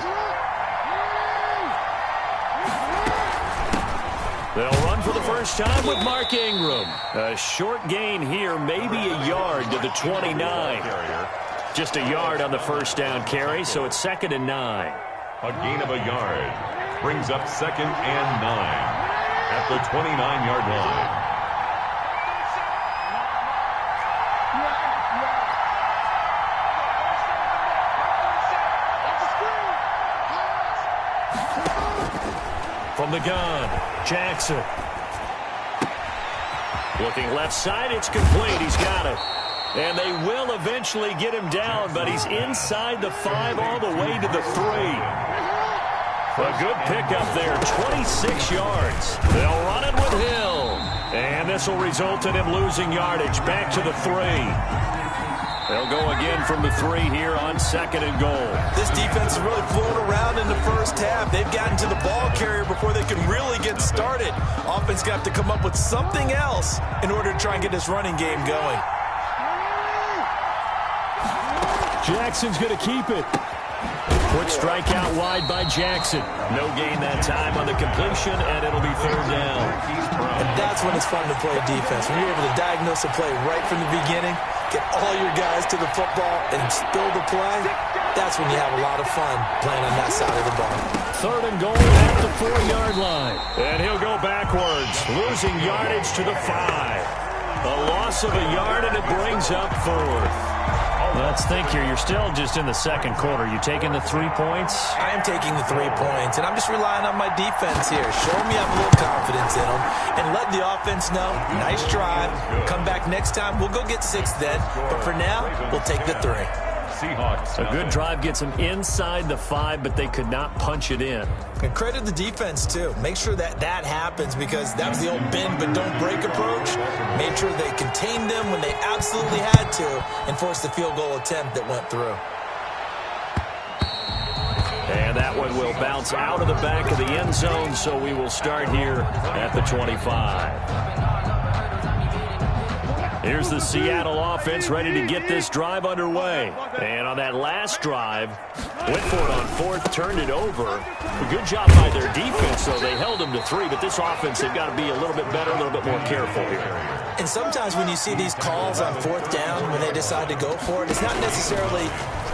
They'll run for the first time with Mark Ingram. A short gain here, maybe a yard to the 29. Just a yard on the first down carry, so it's 2nd and 9. A gain of a yard. Brings up 2nd and 9 at the 29-yard line. From the gun, Jackson. Looking left side, it's complete. He's got it. And they will eventually get him down, but he's inside the 5 all the way to the 3. A good pickup there, 26 yards. They'll run it with Hill. And this will result in him losing yardage back to the 3. They'll go again from the 3 here on 2nd and goal. This defense is really flown around in the first half. They've gotten to the ball carrier before they can really get started. Offense got to come up with something else in order to try and get this running game going. Jackson's going to keep it. Quick strike out wide by Jackson. No gain that time on the completion, and it'll be 3rd down. And that's when it's fun to play defense. When you're able to diagnose a play right from the beginning, get all your guys to the football, and spill the play, that's when you have a lot of fun playing on that side of the ball. 3rd and goal at the 4-yard line. And he'll go backwards, losing yardage to the 5. A loss of a yard, and it brings up 4th. Let's think here. You're still just in the second quarter. You taking the 3 points? I am taking the 3 points, and I'm just relying on my defense here. Show me I have a little confidence in them, and let the offense know, nice drive. Come back next time. We'll go get 6 then, but for now, we'll take the 3. Seahawks. A good drive gets them inside the 5, but they could not punch it in. And credit the defense, too. Make sure that that happens, because that was the old bend but don't break approach. Made sure they contained them when they absolutely had to and forced the field goal attempt that went through. And that one will bounce out of the back of the end zone, so we will start here at the 25. Here's the Seattle offense ready to get this drive underway. And on that last drive, went for it on 4th, turned it over. A good job by their defense, though. They held them to 3, but this offense, they've got to be a little bit better, a little bit more careful here. And sometimes when you see these calls on 4th down, when they decide to go for it, it's not necessarily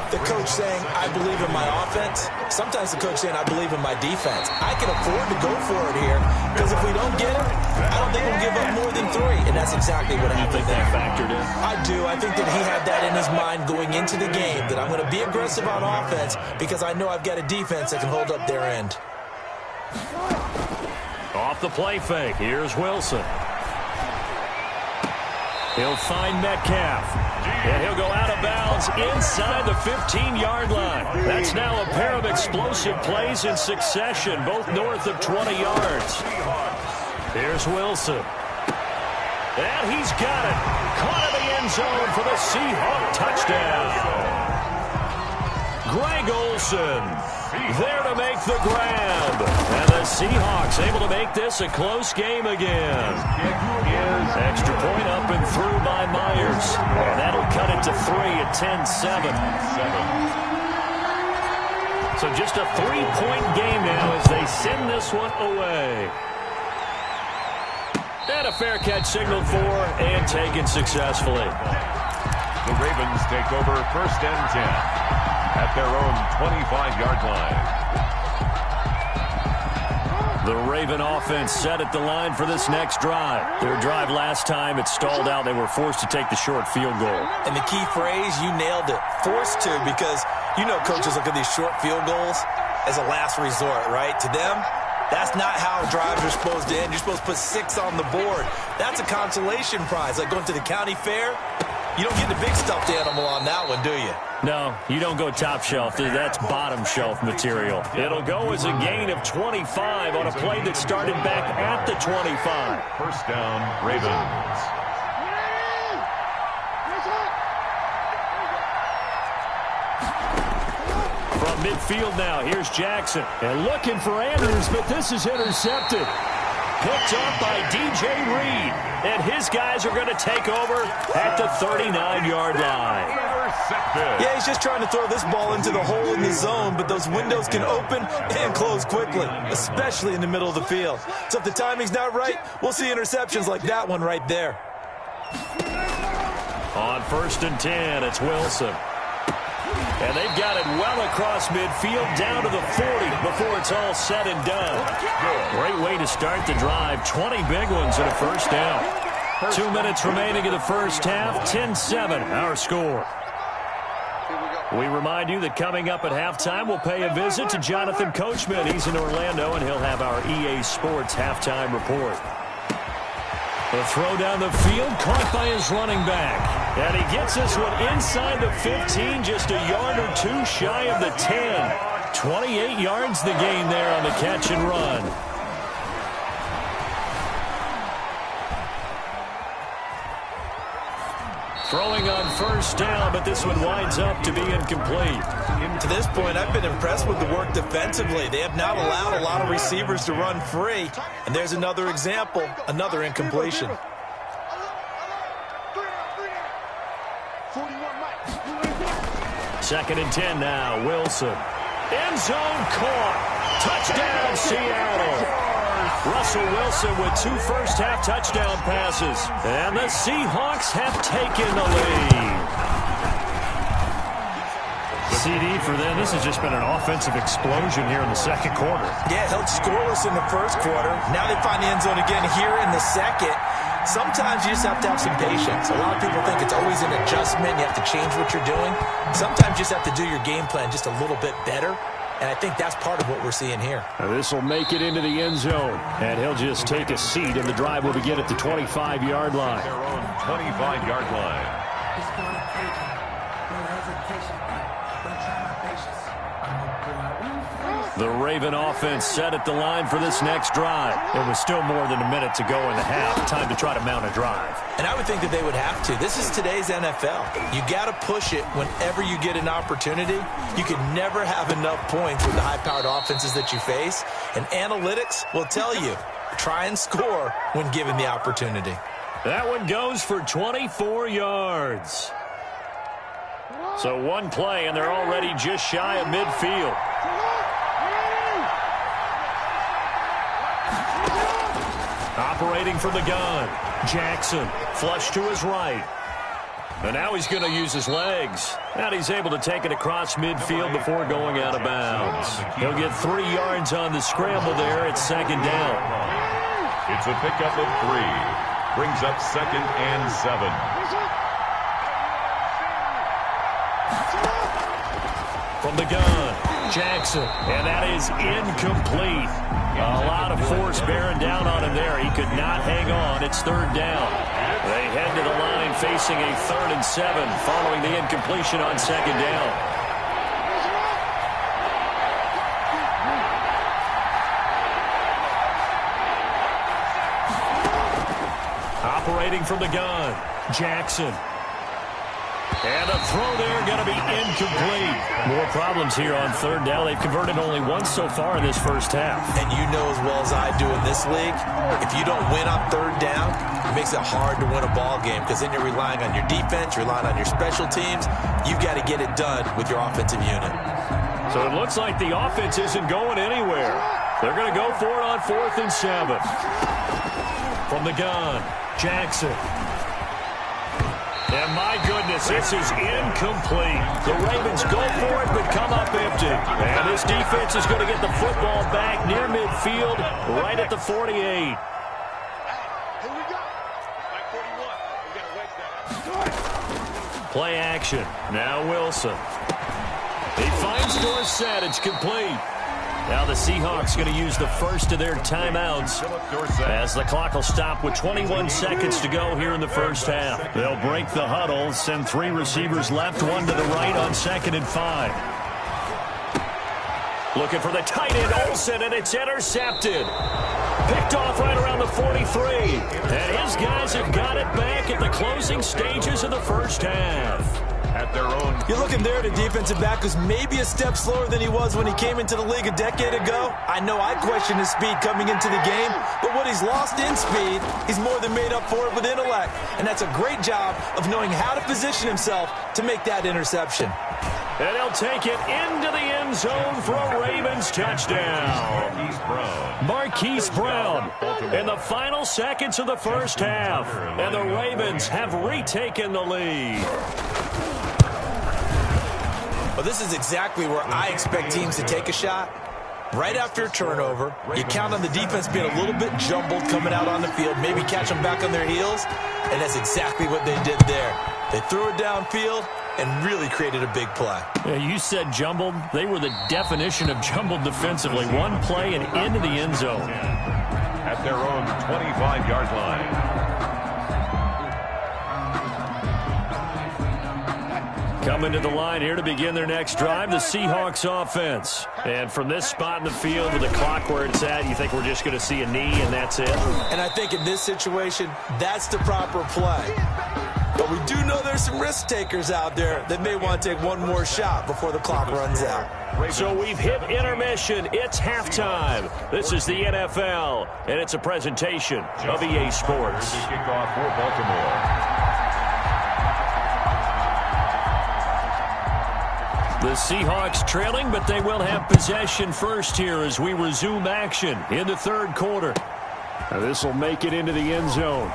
the coach saying, I believe in my offense. Sometimes the coach saying, I believe in my defense. I can afford to go for it here, because if we don't get it, I don't think we'll give up more than 3. And that's exactly what happened there. Factored in? I do. I think that he had that in his mind going into the game, that I'm going to be aggressive on offense because I know I've got a defense that can hold up their end. Off the play fake, here's Wilson. He'll find Metcalf. And he'll go out of bounds inside the 15-yard line. That's now a pair of explosive plays in succession, both north of 20 yards. Here's Wilson. And he's got it. Caught in the end zone for the Seahawk touchdown. Greg Olsen there to make the grab. And the Seahawks able to make this a close game again. Extra point up and through by Myers. And that'll cut it to 3 at 10-7. So just a 3-point game now as they send this one away. And a fair catch signaled for and taken successfully. The Ravens take over 1st and 10 at their own 25-yard line. The Raven offense set at the line for this next drive. Their drive last time, it stalled out. They were forced to take the short field goal. And the key phrase, you nailed it. Forced to, because you know coaches look at these short field goals as a last resort, right? To them, that's not how drives are supposed to end. You're supposed to put 6 on the board. That's a consolation prize. Like going to the county fair, you don't get the big stuffed animal on that one, do you? No, you don't go top shelf. That's bottom shelf material. It'll go as a gain of 25 on a play that started back at the 25. 1st down, Ravens. From midfield now, here's Jackson. And looking for Andrews, but this is intercepted. Picked up by DJ Reed. And his guys are going to take over at the 39-yard line. Yeah, he's just trying to throw this ball into the hole in the zone, but those windows can open and close quickly, especially in the middle of the field. So if the timing's not right, we'll see interceptions like that one right there. On 1st and 10, it's Wilson. And they've got it well across midfield down to the 40 before it's all said and done. Great way to start the drive. 20 big ones and a 1st down. 2 minutes remaining in the first half. 10-7, our score. We remind you that coming up at halftime, we'll pay a visit to Jonathan Coachman. He's in Orlando, and he'll have our EA Sports halftime report. The throw down the field, caught by his running back. And he gets this one inside the 15, just a yard or 2 shy of the 10. 28 yards the gain there on the catch and run. Throwing on 1st down, but this one winds up to be incomplete. To this point, I've been impressed with the work defensively. They have not allowed a lot of receivers to run free. And there's another example, another incompletion. 2nd and 10 now, Wilson. End zone caught. Touchdown, Seattle. Russell Wilson with 2 first-half touchdown passes. And the Seahawks have taken the lead. CD for them, this has just been an offensive explosion here in the 2nd quarter. Yeah, held scoreless in the 1st quarter. Now they find the end zone again here in the 2nd. Sometimes you just have to have some patience. A lot of people think it's always an adjustment. You have to change what you're doing. Sometimes you just have to do your game plan just a little bit better. And I think that's part of what we're seeing here. This will make it into the end zone. And he'll just take a seat, and the drive will begin at the 25-yard line. Their own 25-yard line. The Raven offense set at the line for this next drive. There was still more than a minute to go in the half. Time to try to mount a drive. And I would think that they would have to. This is today's NFL. You got to push it whenever you get an opportunity. You can never have enough points with the high-powered offenses that you face. And analytics will tell you, try and score when given the opportunity. That one goes for 24 yards. So one play, and they're already just shy of midfield. Operating from the gun, Jackson, flush to his right. And now he's going to use his legs. And he's able to take it across midfield before going out of bounds. He'll get 3 yards on the scramble there at 2nd down. It's a pickup of 3. Brings up 2nd and 7. From the gun, Jackson. And that is incomplete. A lot of force bearing down on him there. He could not hang on. It's 3rd down. They head to the line facing a 3rd and 7 following the incompletion on 2nd down. Operating from the gun, Jackson. And a throw there going to be incomplete. More problems here on 3rd down. They've converted only once so far in this first half. And you know as well as I do in this league, if you don't win on 3rd down, it makes it hard to win a ball game because then you're relying on your defense, you're relying on your special teams. You've got to get it done with your offensive unit. So it looks like the offense isn't going anywhere. They're going to go for it on 4th and 7. From the gun, Jackson. And my goodness, this is incomplete. The Ravens go for it, but come up empty. And this defense is going to get the football back near midfield, right at the 48. Here we go. Back 41. We got to waste that. Play action. Now Wilson. He finds Dorsett. It's complete. Now the Seahawks going to use the first of their timeouts as the clock will stop with 21 seconds to go here in the first half. They'll break the huddle, send 3 receivers left, 1 to the right on 2nd and 5. Looking for the tight end, Olsen, and it's intercepted. Picked off right around the 43. And his guys have got it back at the closing stages of the first half. At their own. You're looking there at a defensive back who's maybe a step slower than he was when he came into the league a decade ago. I know I questioned his speed coming into the game, but what he's lost in speed, he's more than made up for it with intellect. And that's a great job of knowing how to position himself to make that interception. And he'll take it into the end zone for a Ravens touchdown. Marquise Brown in the final seconds of the first half. And the Ravens have retaken the lead. Well, this is exactly where I expect teams to take a shot. Right after a turnover, you count on the defense being a little bit jumbled coming out on the field, maybe catch them back on their heels, and that's exactly what they did there. They threw it downfield and really created a big play. Yeah, you said jumbled. They were the definition of jumbled defensively. One play and into the end zone. At their own 25-yard line. Coming to the line here to begin their next drive, the Seahawks offense. And from this spot in the field with the clock where it's at, you think we're just going to see a knee and that's it? And I think in this situation, that's the proper play. But we do know there's some risk takers out there that may want to take one more shot before the clock runs out. So we've hit intermission. It's halftime. This is the NFL, and it's a presentation of EA Sports. Kickoff for Baltimore. The Seahawks trailing, but they will have possession first here as we resume action in the 3rd quarter. Now this will make it into the end zone.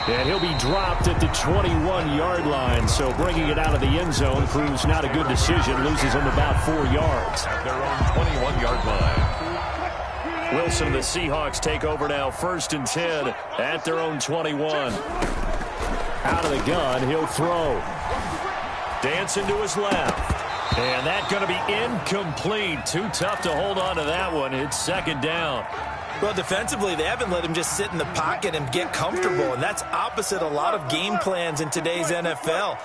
And he'll be dropped at the 21-yard line, so bringing it out of the end zone proves not a good decision. Loses him about 4 yards. At their own 21-yard line. Wilson and the Seahawks take over now, 1st and 10 at their own 21. Out of the gun, he'll throw. Dancing to his left. And that's going to be incomplete. Too tough to hold on to that one. It's 2nd down. Well, defensively, they haven't let him just sit in the pocket and get comfortable, and that's opposite a lot of game plans in today's NFL.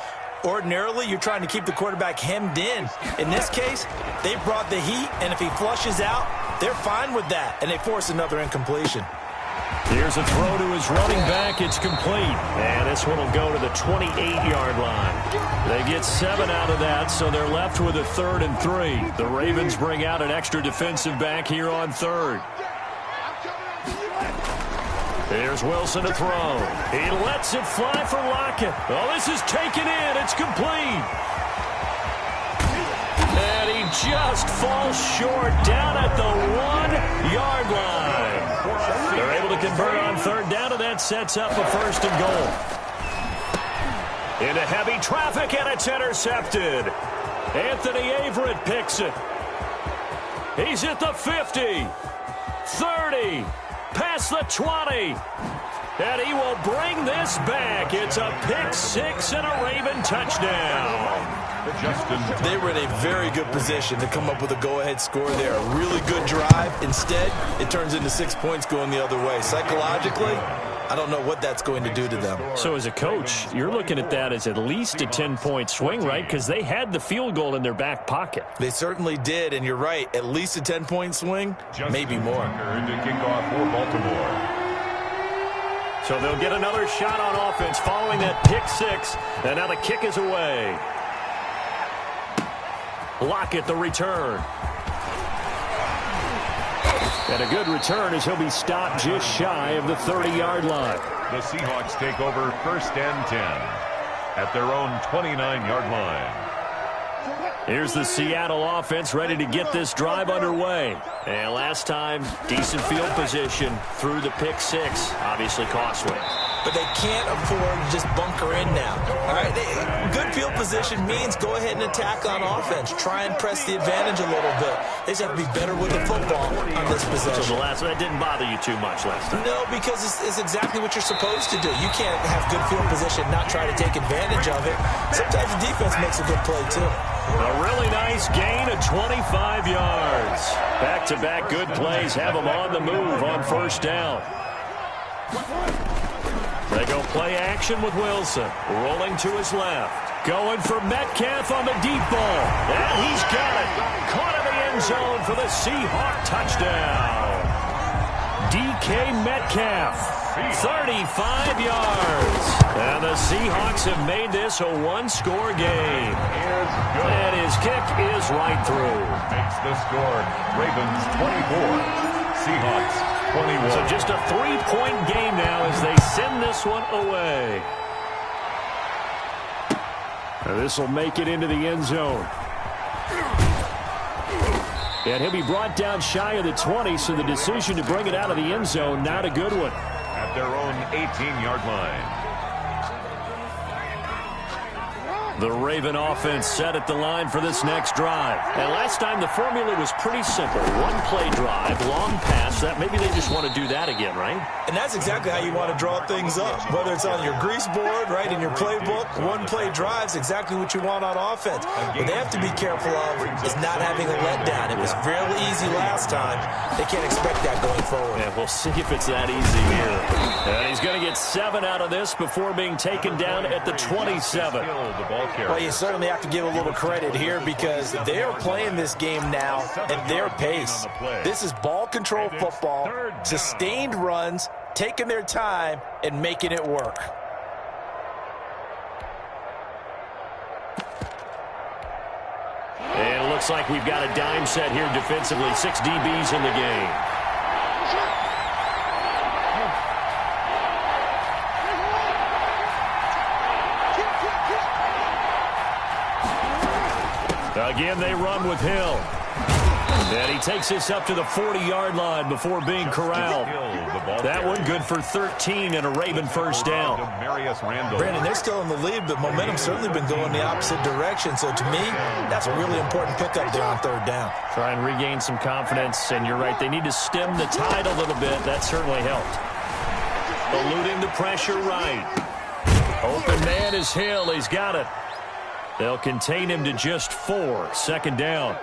Ordinarily, you're trying to keep the quarterback hemmed in. In this case, they brought the heat, and if he flushes out, they're fine with that, and they force another incompletion. Here's a throw to his running back. It's complete. And this one will go to the 28-yard line. They get 7 out of that, so they're left with a 3rd and 3. The Ravens bring out an extra defensive back here on 3rd. Here's Wilson to throw. He lets it fly for Lockett. Oh, this is taken in. It's complete. And he just falls short down at the 1-yard line. They're able to convert on 3rd down, and that sets up a 1st and goal. Into heavy traffic, and it's intercepted. Anthony Averett picks it. He's at the 50, 30, past the 20. And he will bring this back. It's a pick 6 and a Raven touchdown. They were in a very good position to come up with a go-ahead score there. A really good drive. Instead, it turns into 6 points going the other way. Psychologically, I don't know what that's going to do to them. So as a coach, you're looking at that as at least a 10-point swing, right? Because they had the field goal in their back pocket. They certainly did, and you're right. At least a 10-point swing, maybe more. To kick off for Baltimore. So they'll get another shot on offense following that pick six. And now the kick is away. Lockett the return. And a good return as he'll be stopped just shy of the 30-yard line. The Seahawks take over 1st and 10 at their own 29-yard line. Here's the Seattle offense ready to get this drive underway. And last time, decent field position through the pick six. Obviously costly. But they can't afford to just bunker in now. All right, good field position means go ahead and attack on offense. Try and press the advantage a little bit. They just have to be better with the football on this possession. So the last one, that didn't bother you too much last time? No, because it's exactly what you're supposed to do. You can't have good field position, not try to take advantage of it. Sometimes the defense makes a good play, too. A really nice gain of 25 yards. Back-to-back good plays have them on the move on 1st down. They go play action with Wilson. Rolling to his left. Going for Metcalf on the deep ball. And he's got it. Caught in the end zone for the Seahawk touchdown. DK Metcalf, 35 yards. And the Seahawks have made this a one-score game. And his kick is right through. Makes the score. Ravens 24. Seahawks 21. So just a 3-point game now as they send this one away. This will make it into the end zone. And he'll be brought down shy of the 20, so the decision to bring it out of the end zone, not a good one. At their own 18-yard line. The Raven offense set at the line for this next drive. And last time the formula was pretty simple. One-play drive, long pass. That maybe they just want to do that again, right? And that's exactly how you want to draw things up. Whether it's on your grease board, right, in your playbook, one-play drives exactly what you want on offense. What they have to be careful of is not having a letdown. It was real easy last time. They can't expect that going forward. Yeah, we'll see if it's that easy here. And he's going to get 7 out of this before being taken down at the 27. Well, you certainly have to give a little credit here because they are playing this game now at their pace. This is ball control football, sustained runs, taking their time, and making it work. And it looks like we've got a dime set here defensively. 6 DBs in the game. Again, they run with Hill. And he takes this up to the 40-yard line before being corralled. That one good for 13 and a Raven 1st down. Brandon, they're still in the lead, but momentum's certainly been going the opposite direction. So to me, that's a really important pickup there on 3rd down. Try and regain some confidence, and you're right, they need to stem the tide a little bit. That certainly helped. Eluding the pressure right. Open man is Hill. He's got it. They'll contain him to just 4. 2nd down.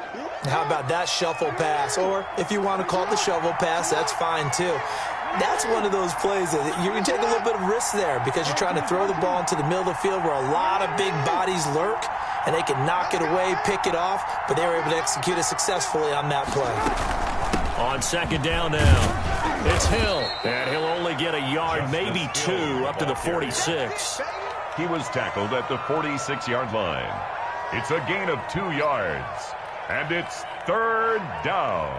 How about that shuffle pass? Or if you want to call it the shovel pass, that's fine too. That's one of those plays that you can take a little bit of risk there because you're trying to throw the ball into the middle of the field where a lot of big bodies lurk, and they can knock it away, pick it off, but they were able to execute it successfully on that play. On 2nd down now, it's Hill. And he'll only get a yard, maybe 2, up to the 46. He was tackled at the 46-yard line. It's a gain of 2 yards. And it's 3rd down.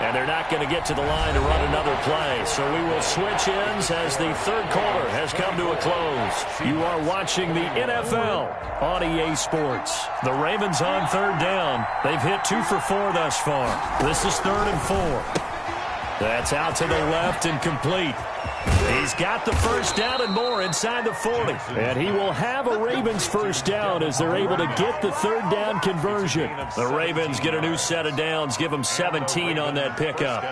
And they're not going to get to the line to run another play. So we will switch ends as the 3rd quarter has come to a close. You are watching the NFL on EA Sports. The Ravens on 3rd down. They've hit 2 for 4 thus far. This is 3rd and 4. That's out to the left and complete. He's got the 1st down and more inside the 40. And he will have a Ravens 1st down as they're able to get the 3rd down conversion. The Ravens get a new set of downs, give them 17 on that pickup.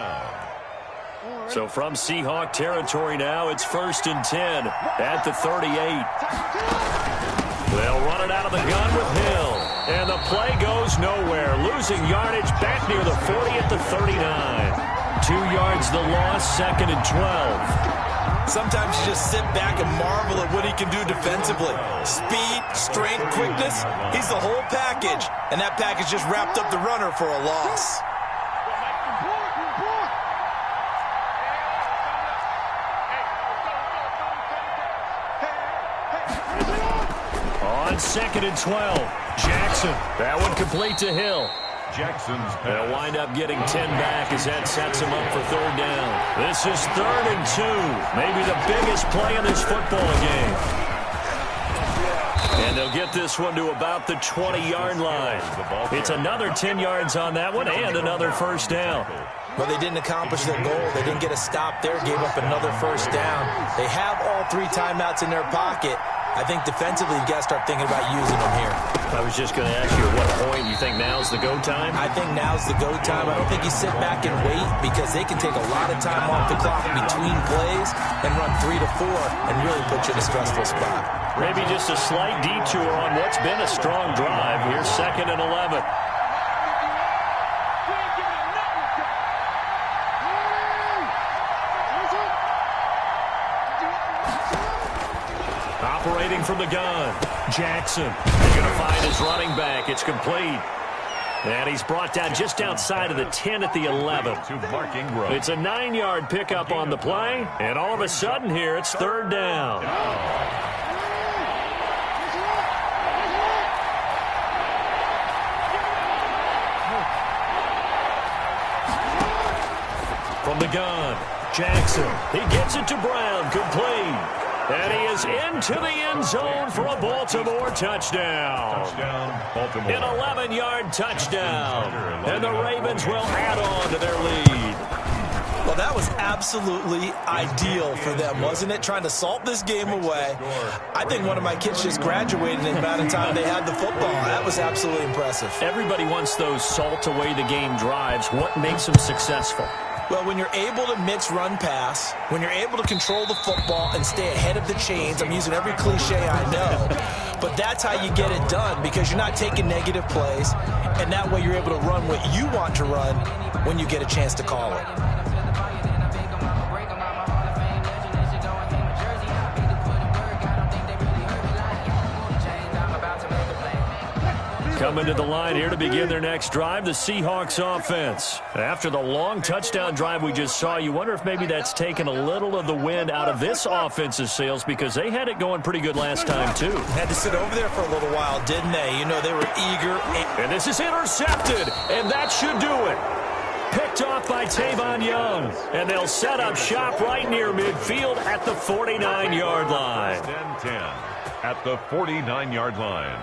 So from Seahawk territory now, it's 1st and 10 at the 38. They'll run it out of the gun with Hill. And the play goes nowhere. Losing yardage back near the 40 at the 39. 2 yards the loss, 2nd and 12. Sometimes you just sit back and marvel at what he can do defensively. Speed, strength, quickness. He's the whole package. And that package just wrapped up the runner for a loss. On 2nd and 12, Jackson. That one complete to Hill. Jackson's pass. They'll wind up getting 10 back as that sets him up for 3rd down. This is 3rd and 2. Maybe the biggest play in this football game. And they'll get this one to about the 20-yard line. It's another 10 yards on that one and another 1st down. But they didn't accomplish their goal. They didn't get a stop there, gave up another 1st down. They have all 3 timeouts in their pocket. I think defensively, you've got to start thinking about using them here. I was just going to ask you, at what point you think now's the go time? I think now's the go time. I don't think you sit back and wait because they can take a lot of time off the clock between plays and run 3 to 4 and really put you in a stressful spot. Maybe just a slight detour on what's been a strong drive. Here's 2nd and 11. Operating from the gun, Jackson. He's going to find his running back. It's complete. And he's brought down just outside of the 10 at the 11. It's a 9-yard pickup on the play. And all of a sudden here, it's 3rd down. From the gun, Jackson. He gets it to Brown, complete. And he is into the end zone for a Baltimore touchdown. Baltimore. An 11-yard touchdown. And the Ravens will add on to their lead. Well, that was absolutely ideal for them, wasn't it? Trying to salt this game away. I think one of my kids just graduated in the amount of time they had the football. That was absolutely impressive. Everybody wants those salt away the game drives. What makes them successful? Well, when you're able to mix run-pass, when you're able to control the football and stay ahead of the chains, I'm using every cliche I know, but that's how you get it done because you're not taking negative plays, and that way you're able to run what you want to run when you get a chance to call it. Coming to the line here to begin their next drive, the Seahawks offense. After the long touchdown drive we just saw, you wonder if maybe that's taken a little of the wind out of this offense's sails because they had it going pretty good last time, too. Had to sit over there for a little while, didn't they? You know, they were eager. And this is intercepted, and that should do it. Picked off by Tavon Young, and they'll set up shop right near midfield at the 49-yard line. 10-10 at the 49-yard line.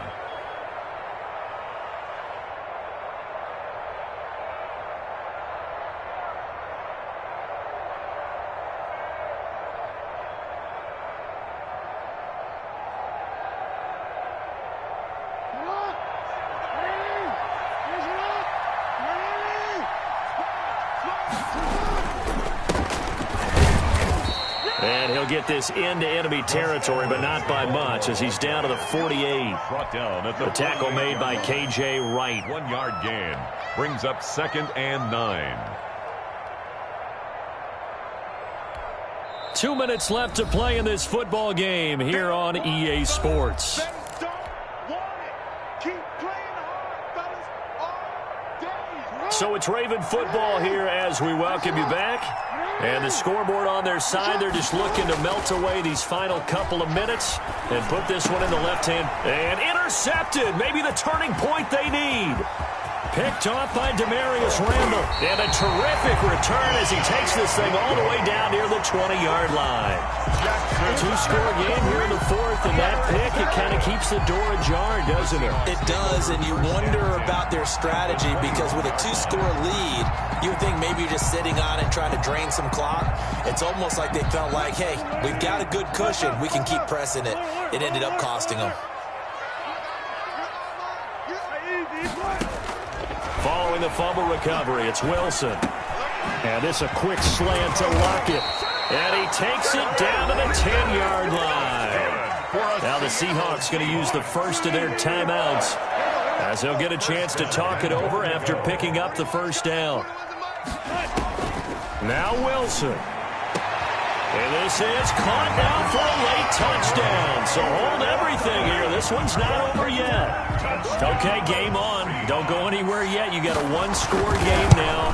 And he'll get this into enemy territory, but not by much, as he's down to the 48. Brought down at the tackle made by K.J. Wright. 1-yard gain. Brings up 2nd and 9. 2 minutes left to play in this football game here on EA Sports. So it's Raven football here as we welcome you back. And the scoreboard on their side, they're just looking to melt away these final couple of minutes and put this one in the left hand. And intercepted, maybe the turning point they need. Picked off by Demarius Randall. And a terrific return as he takes this thing all the way down near the 20-yard line. Two-score game here in the 4th, and that pick, it kind of keeps the door ajar, doesn't it? It does, and you wonder about their strategy because with a 2-score lead, you would think maybe you're just sitting on it trying to drain some clock. It's almost like they felt like, hey, we've got a good cushion. We can keep pressing it. It ended up costing them. Following the fumble recovery, it's Wilson. And this a quick slant to Lockett. And he takes it down to the 10-yard line. Now the Seahawks going to use the first of their timeouts. As he'll get a chance to talk it over after picking up the first down. Now Wilson. And this is caught now for a late touchdown. So hold everything here. This one's not over yet. Okay, game on. Don't go anywhere yet. You got a one-score game now.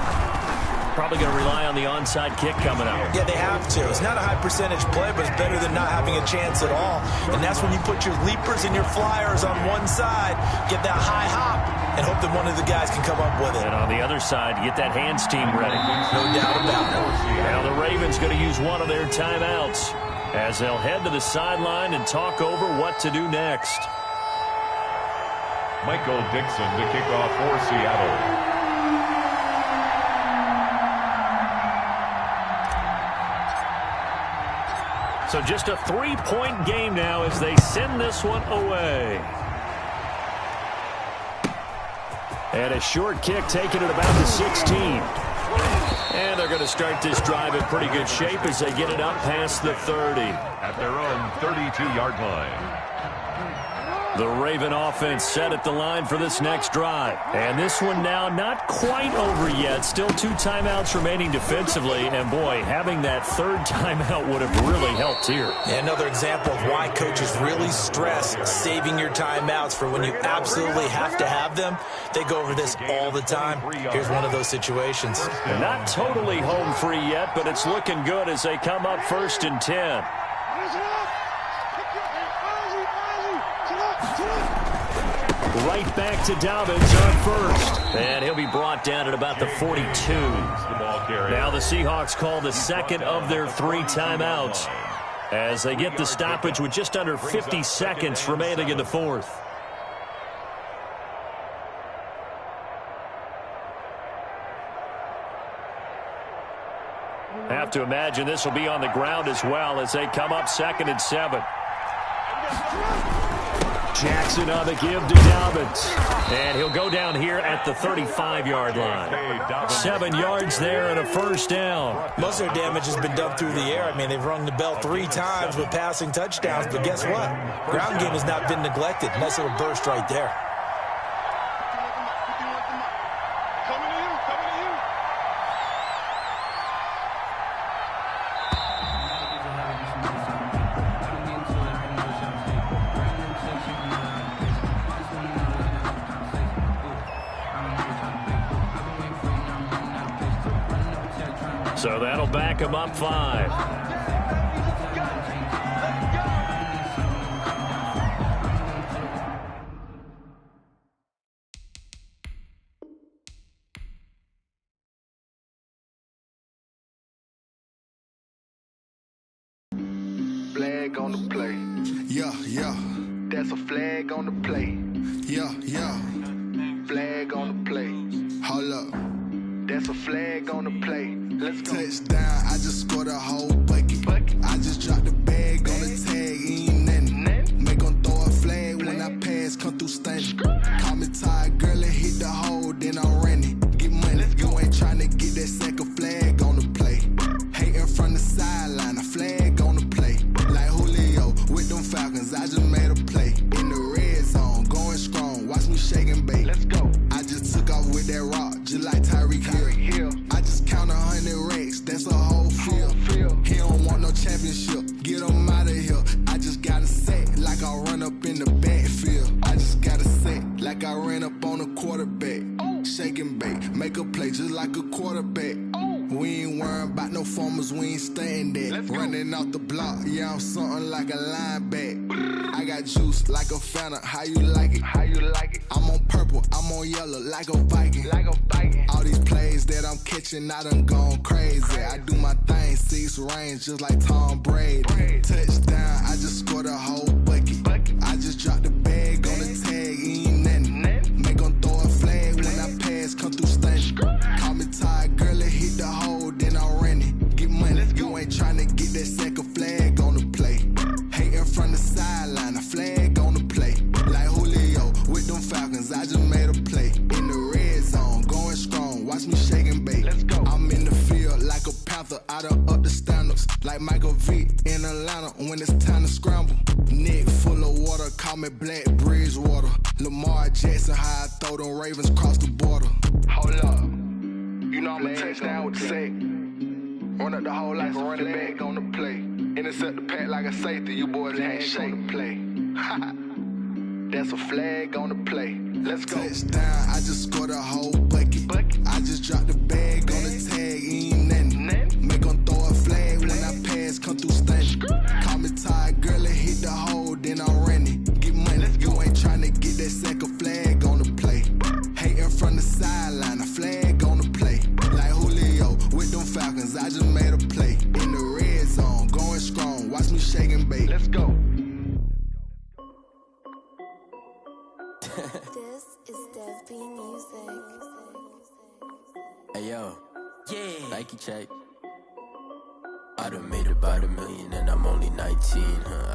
Probably going to rely on the onside kick coming up. Yeah, they have to. It's not a high percentage play, but it's better than not having a chance at all. And that's when you put your leapers and your flyers on one side, get that high hop, and hope that one of the guys can come up with it. And on the other side, get that hands team ready. No doubt about it. Now the Ravens going to use one of their timeouts as they'll head to the sideline and talk over what to do next. Michael Dixon to kick off for Seattle. So just a 3-point game now as they send this one away. And a short kick taken at about the 16. And they're going to start this drive in pretty good shape as they get it up past the 30. At their own 32-yard line. The Raven offense set at the line for this next drive. And this one now not quite over yet. Still 2 timeouts remaining defensively. And, boy, having that third timeout would have really helped here. And another example of why coaches really stress saving your timeouts for when you absolutely have to have them. They go over this all the time. Here's one of those situations. And not totally home free yet, but it's looking good as they come up 1st and 10. Right back to Dobbins on first. And he'll be brought down at about the 42. Now the Seahawks call the second of their 3 timeouts as they get the stoppage with just under 50 seconds remaining in the 4th. Have to imagine this will be on the ground as well as they come up 2nd and 7. Jackson on the give to Dobbins. And he'll go down here at the 35-yard line. 7 yards there and a first down. Most of their damage has been done through the air. I mean, they've rung the bell 3 times with passing touchdowns. But guess what? Ground game has not been neglected. Nice little burst right there. So that'll back him up 5. Flag on the play. Yeah, yeah. That's a flag on the play. Yeah, yeah. Flag on the play. Hold up. That's a flag on the play. Let's go. Touchdown, I just scored a whole bucket. I just dropped the bag on the tag, ain't nothing. Make them throw a flag when I pass, come through stunning. Call me tired, girl, and hit the hole, then I'm running. Get money, you ain't trying to get that second flag on the play. Hating from the sideline, a flag on the play. Like Julio with them Falcons, I just made a play. In the red zone, going strong, watch me shake and bake. Let's go. I just took off with that rock, just like Tyreek Hill. I just count 100 racks, that's a whole field. He don't want no championship, get him out of here. I just gotta set like I run up in the backfield. I just gotta set like I ran up on a quarterback. Shake and bake, make a play just like a quarterback. We ain't worrying about no formers, we ain't staying there. Running off the block, yeah, I'm something like a linebacker. I got juice like a Fanta, how you like it? How you like it? I'm on purple, I'm on yellow, like a Viking. Like a Viking. All these plays that I'm catching, I done gone crazy. I do my thing, 6 range, just like Tom Brady. Touchdown, I just scored a whole bucket. I just dropped the bag on the tag, ain't nothing. Make them throw a flag when I pass, come through stunning. Call me tired, girl, and hit the hole, then I'm running. Get money, you ain't trying to get that second flag on the play. Hating from the sideline, a flag on the play. Like Julio with them Falcons, I just made a play. In the red zone, going strong, watch me shake and bake. Let's go. I'm in the field like a Panther, I done up the standards. Like Michael Vick in Atlanta when it's time to scramble. Neck full of water, call me Black Bridgewater. Lamar Jackson, how Ravens cross the border. Hold up. You know I'm a touchdown with the sack. Run up the whole life and running back on the play. Intercept the pack like a safety. You boys ain't shake the play. That's a flag on the play. Let's go. Touchdown, I just scored a whole bucket. I just dropped the bag on the tag, ain't nothing. Make them throw a flag when I pass, come through stunning. Call me tired, girl, and hit the hole, then I'm running. Get money, you ain't tryna get that second flag on the play. Hating from the sideline, a flag on the play. Like Julio with them Falcons, I just made a play. In the red zone, going strong, watch me shake and bake. Let's go. This is Dev B Music. Hey yo, Nike check. I done made about $1 million and I'm only 19.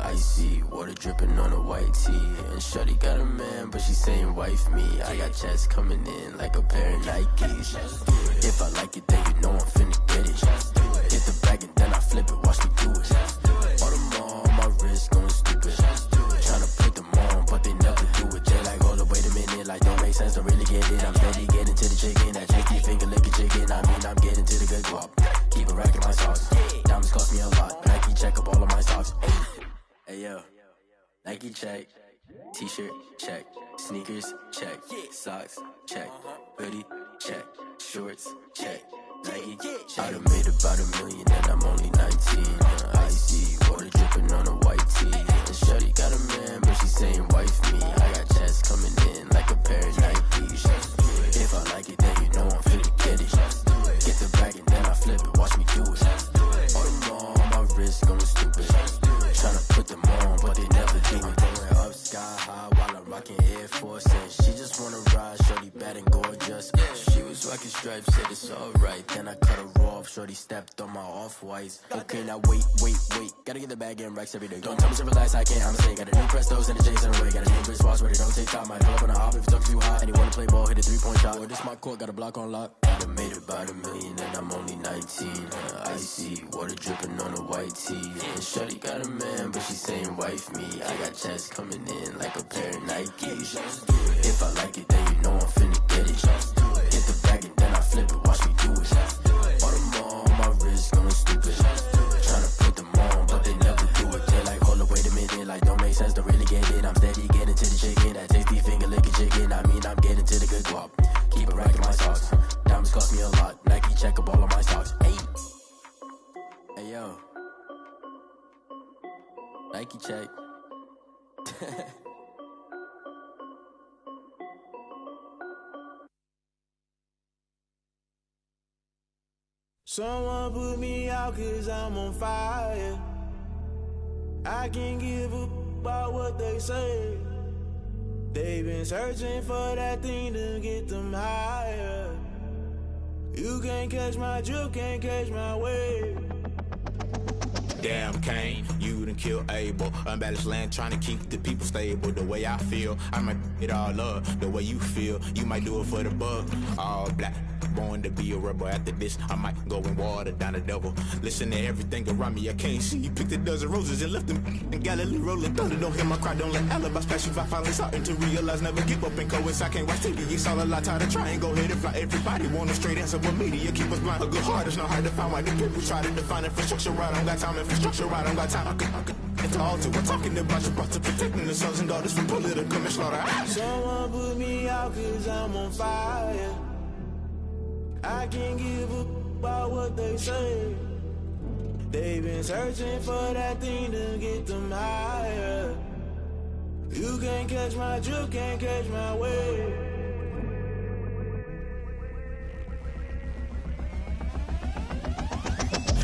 Icy water dripping on a white tee. And shorty got a man, but she saying wife me. I got checks coming in like a pair of Nikes. If I like it, then you know I'm finna get it. Hit the bag and then I flip it, watch me do it. All them on my wrist going stupid. Tryna put them on, but they never do it. They like, hold up, wait a minute, like don't make sense, don't really get it. I'm steady getting to the chicken, that tricky finger licking chicken. I mean, I'm getting to the good guap. Keep a rack in my socks. Diamonds cost me a lot. Nike check up all of my socks. Hey yo, Nike check. T-shirt check. Sneakers check. Socks check. Hoodie check. Shorts check. Nike I done made about $1 million and I'm only 19. Icy water dripping on a white tee. And shorty got a man, but she saying wife me. I got checks coming in like a pair of Nikes. If I like it, then you know I'm finna get it. Get the bag and then I flip it, watch me do it. All them on my wrist going stupid. Tryna put them on, but they never do it. Going up sky high while I'm rocking Air Force. And she just wanna ride, shorty bad and gorgeous. She was rocking stripes, said it's alright. Then I cut her off, shorty stepped on my off-whites. Okay, now wait. Gotta get the bag and racks every day. Don't tell me to relax, I can't, I'm saying. Got a new Prestos and a J's in the way. Got a new Chris Ross, where they don't take time. Might pull up on a hop if it's up too high. And you wanna play ball, hit a 3-point shot. Or this my court, got a block on lock. I done made about $1 million and I'm only 19. Icy water dripping on a white tee. And shorty got a man, but she saying wife me. I got checks coming in like a pair of Nikes. If I like it, then you know I'm finna get it. Hit the bag and then I flip it, watch me do it. All them on my wrist going stupid. Tryna put them on, but they never do it. They like, hold up, wait a minute, like don't make sense, don't really get it. I'm steady getting to the chicken, that tasty finger licking chicken. I mean, I'm getting to the good guap. Keep a rack in my socks. Diamonds cost me a lot. Nike check up all of my socks. Hey yo, Nike check. Someone put me out 'cause I'm on fire. I can't give up about what they say. They've been searching for that thing to get them higher. You can't catch my drift, can't catch my wave. Damn Kane, you done killed Abel. Unbalanced land trying to keep the people stable. The way I feel, I might it all up. The way you feel, you might do it for the buck. All black, born to be a rebel. After this, I might go and water down the devil. Listen to everything around me, I can't see. You picked a dozen roses and left them in Galilee rolling thunder. Don't hear my cry, don't let alibis pass you. I finally starting to realize, never give up and coincide. Can't watch TV, it's all a lot. Tired of trying, go ahead and fly. Everybody want a straight answer with media, keep us blind. A good heart is not hard to find. Why the people try to define infrastructure right? I don't got time, infrastructure right, I don't got time. It's all to we're talking about you, brought to protecting the sons and daughters from political manslaughter. Someone put me out 'cause I'm on fire. I can't give up about what they say. They've been searching for that thing to get them higher. You can't catch my drift, can't catch my wave.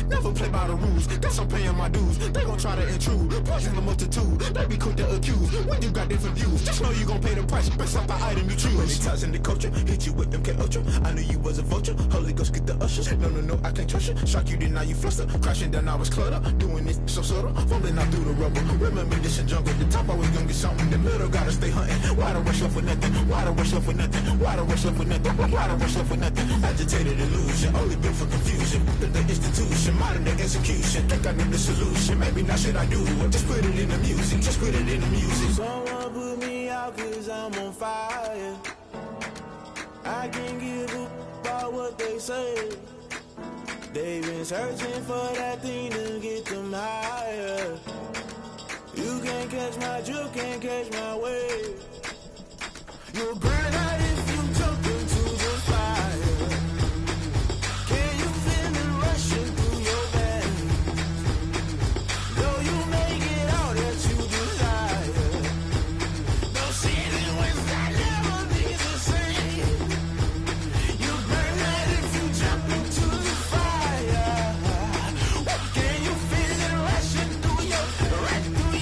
Never play by the rules, guess I'm paying my dues. They gon' try to intrude, poison the multitude. They be quick to accuse, when you got different views. Just know you gon' pay the price, based off the item you choose. Many times in the culture, hit you with them K-Ultra. I knew you was a vulture, Holy Ghost get the ushers. No, I can't trust you. Shock you, then now you fluster. Crashing down, I was cluttered. Doing this so subtle, fumbling out through the rubble. Remember this in jungle, the top always gonna get something. The middle gotta stay hunting. Why the rush left with nothing? Why the rush left with nothing? Why the rush left with nothing? Why the rush left with nothing? Agitated illusion, only built for confusion. The institution, modern day execution. Think I know the solution, maybe not should I do it. Just put it in the music, just put it in the music. Someone put me out 'cause I'm on fire. I can't give a about what they say. They've been searching for that thing to get them higher. You can't catch my drift, can't catch my wave. You'll burn out if you jump into the fire. Can you feel it rushing through your veins? Though you make it all that you desire. No ceiling when that never be the same. You burn out if you jump into the fire. Can you feel it rushing through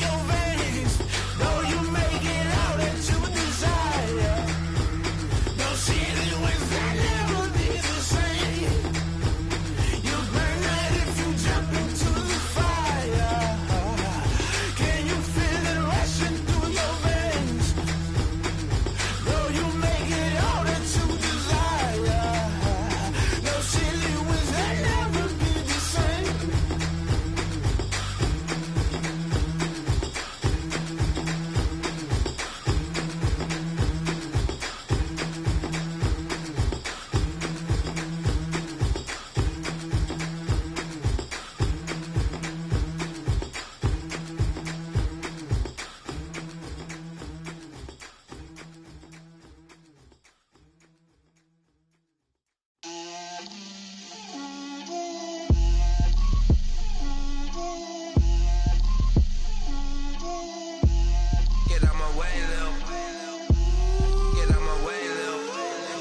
your veins? Though you make it all that you desire. No ceiling when that never be the same. You burn out if you jump into the fire. Can you feel it rushing through your veins? Though you make it all that you desire. No ceiling when that never be the same. Get out my way, Lil. Get out my way, Lil.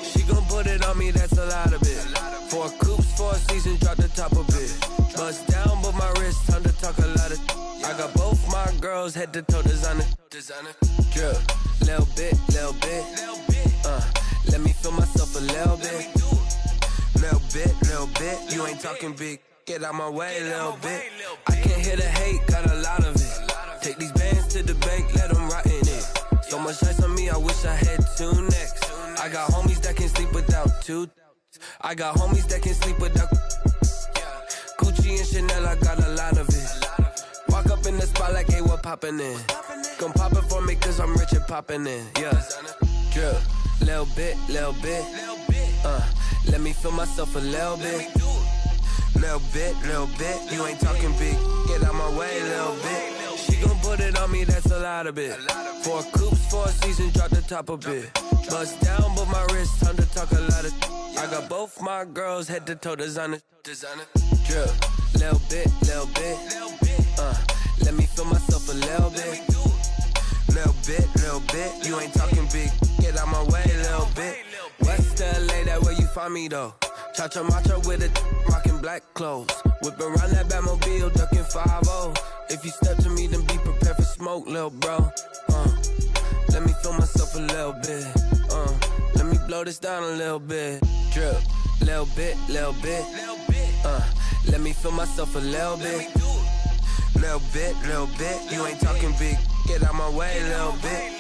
She gon' put it on me, that's a lot of it. 4 coops, 4 seasons, drop the top a bit. Bust down, but my wrist, time to talk a lot of. I got both my girls, head to toe designer. Drip, little bit, little bit. Let me feel myself a little bit. Little bit, you ain't talking big. Get out my way, little bit. I can't hear the hate, got a lot of it. Take these bands to the bank, let them rot in it. So much ice on me, I wish I had 2 necks. I got homies that can sleep without 2. I got homies that can sleep without. Gucci and Chanel, I got a lot of it. Walk up in the spot like, hey, what poppin' in? Come pop it for me, cause I'm rich and poppin' in. Yeah, drip, little bit. Let me feel myself a little bit. Little bit, you ain't talking big. Get out my way, little bit. She gon' put it on me, that's a lot of it. 4 coops, 4 seasons, drop the top a bit. Bust down, but my wrist, time to talk a lot of. I got both my girls, head to toe designer. Drip, little bit. Let me feel myself a little bit. Little bit, you ain't talking big. Get out my way, little bit. West LA, that where you find me though. Cha-cha matcha with it, rockin' black clothes. Whippin' around that Batmobile, duckin' 5-0. If you step to me, then be prepared for smoke, lil' bro. Let me feel myself a little bit. Let me blow this down a little bit. Drip, little bit. Let me feel myself a little bit. Little bit, you ain't talking big. Get out my way, little bit.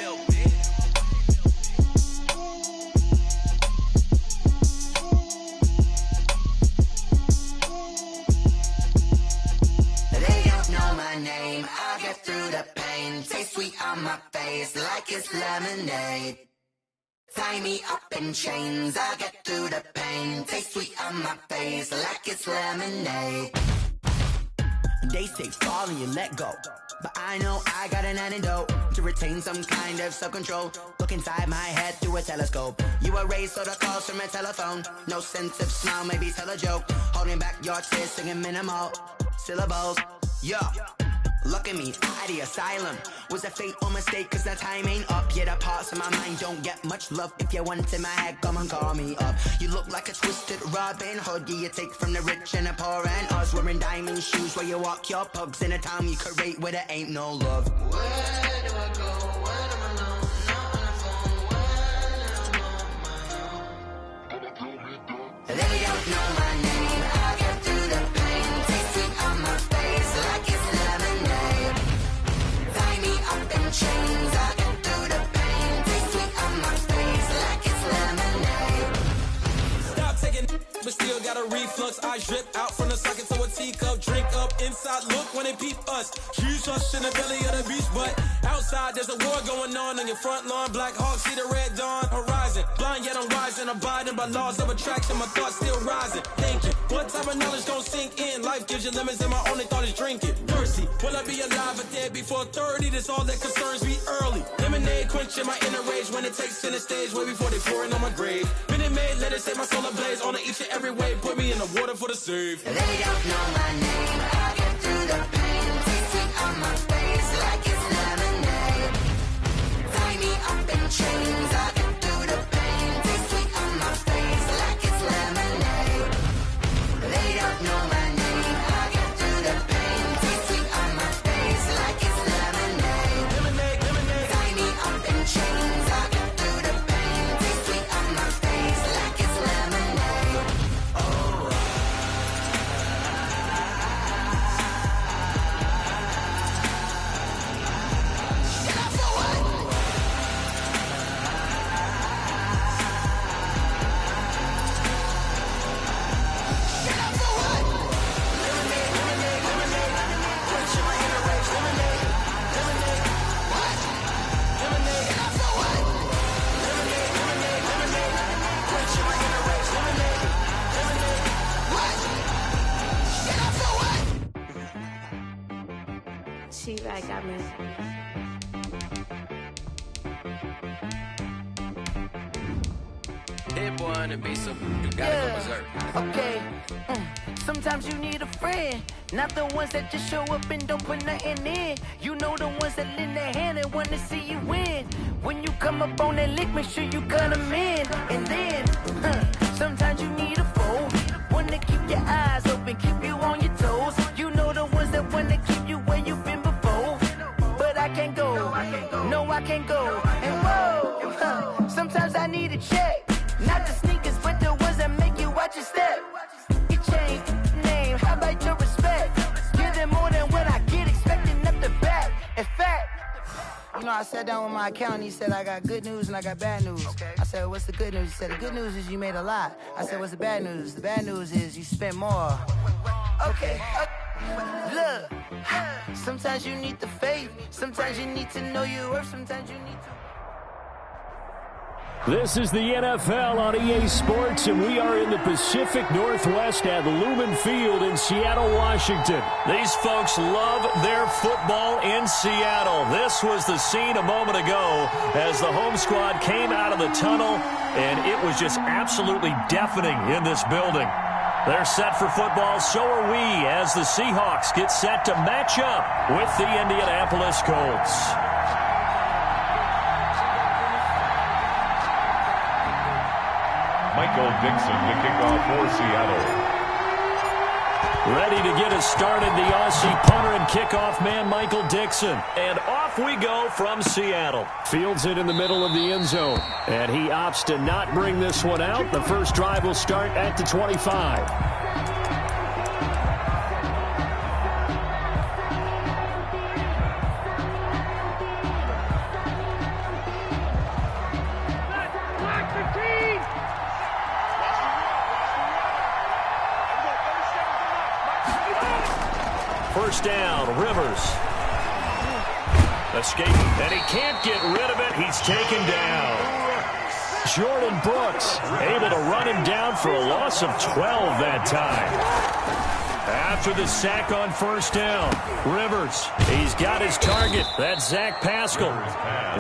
They don't know my name, I'll get through the pain. Taste sweet on my face like it's lemonade. Tie me up in chains, I'll get through the pain. Taste sweet on my face like it's lemonade. They say fall and you let go, but I know I got an antidote to retain some kind of self-control. Look inside my head through a telescope. You erase all the calls from a telephone. No sense of smile, maybe tell a joke. Holding back your tears, singing minimal syllables. Yo, look at me, at the asylum. Was a fate or mistake, cause the time ain't up. Yet the parts of my mind don't get much love. If you want in my head, come and call me up. You look like a twisted Robin Hood. You take from the rich and the poor and us. Wearing diamond shoes where you walk your pugs in a town you create where there ain't no love. Where do I go? When I'm alone, not on the phone, when I'm on my own. They don't know my name, I'll get through the pain. Taste it on my face like it's lemonade. Tie me up in chains, I'll get through the pain. Taste it on my face like it's lemonade. Stop taking but still got a reflux. I drip out from the socket to a teacup. Drink up inside, look when they peep us. Huge us in the belly of the beach, but outside there's a war going on your front lawn. Black Hawk, see the red dawn horizon. blind yet I'm wise and abiding by laws of attraction. My thoughts still rising, thinking, what type of knowledge gon' sink in? Life gives you lemons and my only thought is drinking. Mercy, will I be alive or dead before 30? That's all that concerns me early. Lemonade quenching my inner rage when it takes center stage way before they pour it on my grave. Minute Maid, let it set my soul ablaze on each and every way. Put me in the water for the save. They don't know my name. I get through the pain. Taste it on my face like it's lemonade. Tie me up in chains. I get through the pain. Taste it on my face like it's lemonade. They don't know my name. I get through the pain. Taste it on my face like it's lemonade. Tie me up in chains. I get through the pain. Taste it on my face like it's lemonade. She like got me. Hit boy on the beat, so you gotta go berserk. Okay. Sometimes you need a friend, not the ones that just show up and don't put nothing in. You know the ones that lend their hand and want to see you win. When you come up on that lick, make sure you cut them in. And then, sometimes you need a foe, one to keep your eyes open, keep you on your toes. You know the ones that want to keep you where you've been before. But I can't go, no I can't go. And whoa, sometimes I need a check. Not the sneakers, but the ones that make you watch your step. You change name, how about your respect? Give them more than what I get, expecting up the back. In fact, you know, I sat down with my accountant, he said, I got good news and I got bad news. I said, what's the good news? He said, the good news is you made a lot. I said, what's the bad news? The bad news is you spent more. Okay. Look, sometimes you need the faith, sometimes you need to know your worth, sometimes you need to. This is the NFL on EA Sports, and we are in the Pacific Northwest at Lumen Field in Seattle, Washington. These folks love their football in Seattle. This was the scene a moment ago as the home squad came out of the tunnel, and it was just absolutely deafening in this building. They're set for football, so are we, as the Seahawks get set to match up with the Indianapolis Colts. Michael Dixon to kick off for Seattle. Ready to get us started, the Aussie punter and kickoff man, Michael Dixon. And off we go from Seattle. Fields it in the middle of the end zone. And he opts to not bring this one out. The first drive will start at the 25. First down, Rivers. Escape, and he can't get rid of it. He's taken down. Jordan Brooks able to run him down for a loss of 12 that time. After the sack on first down, Rivers, he's got his target. That's Zach Pascal.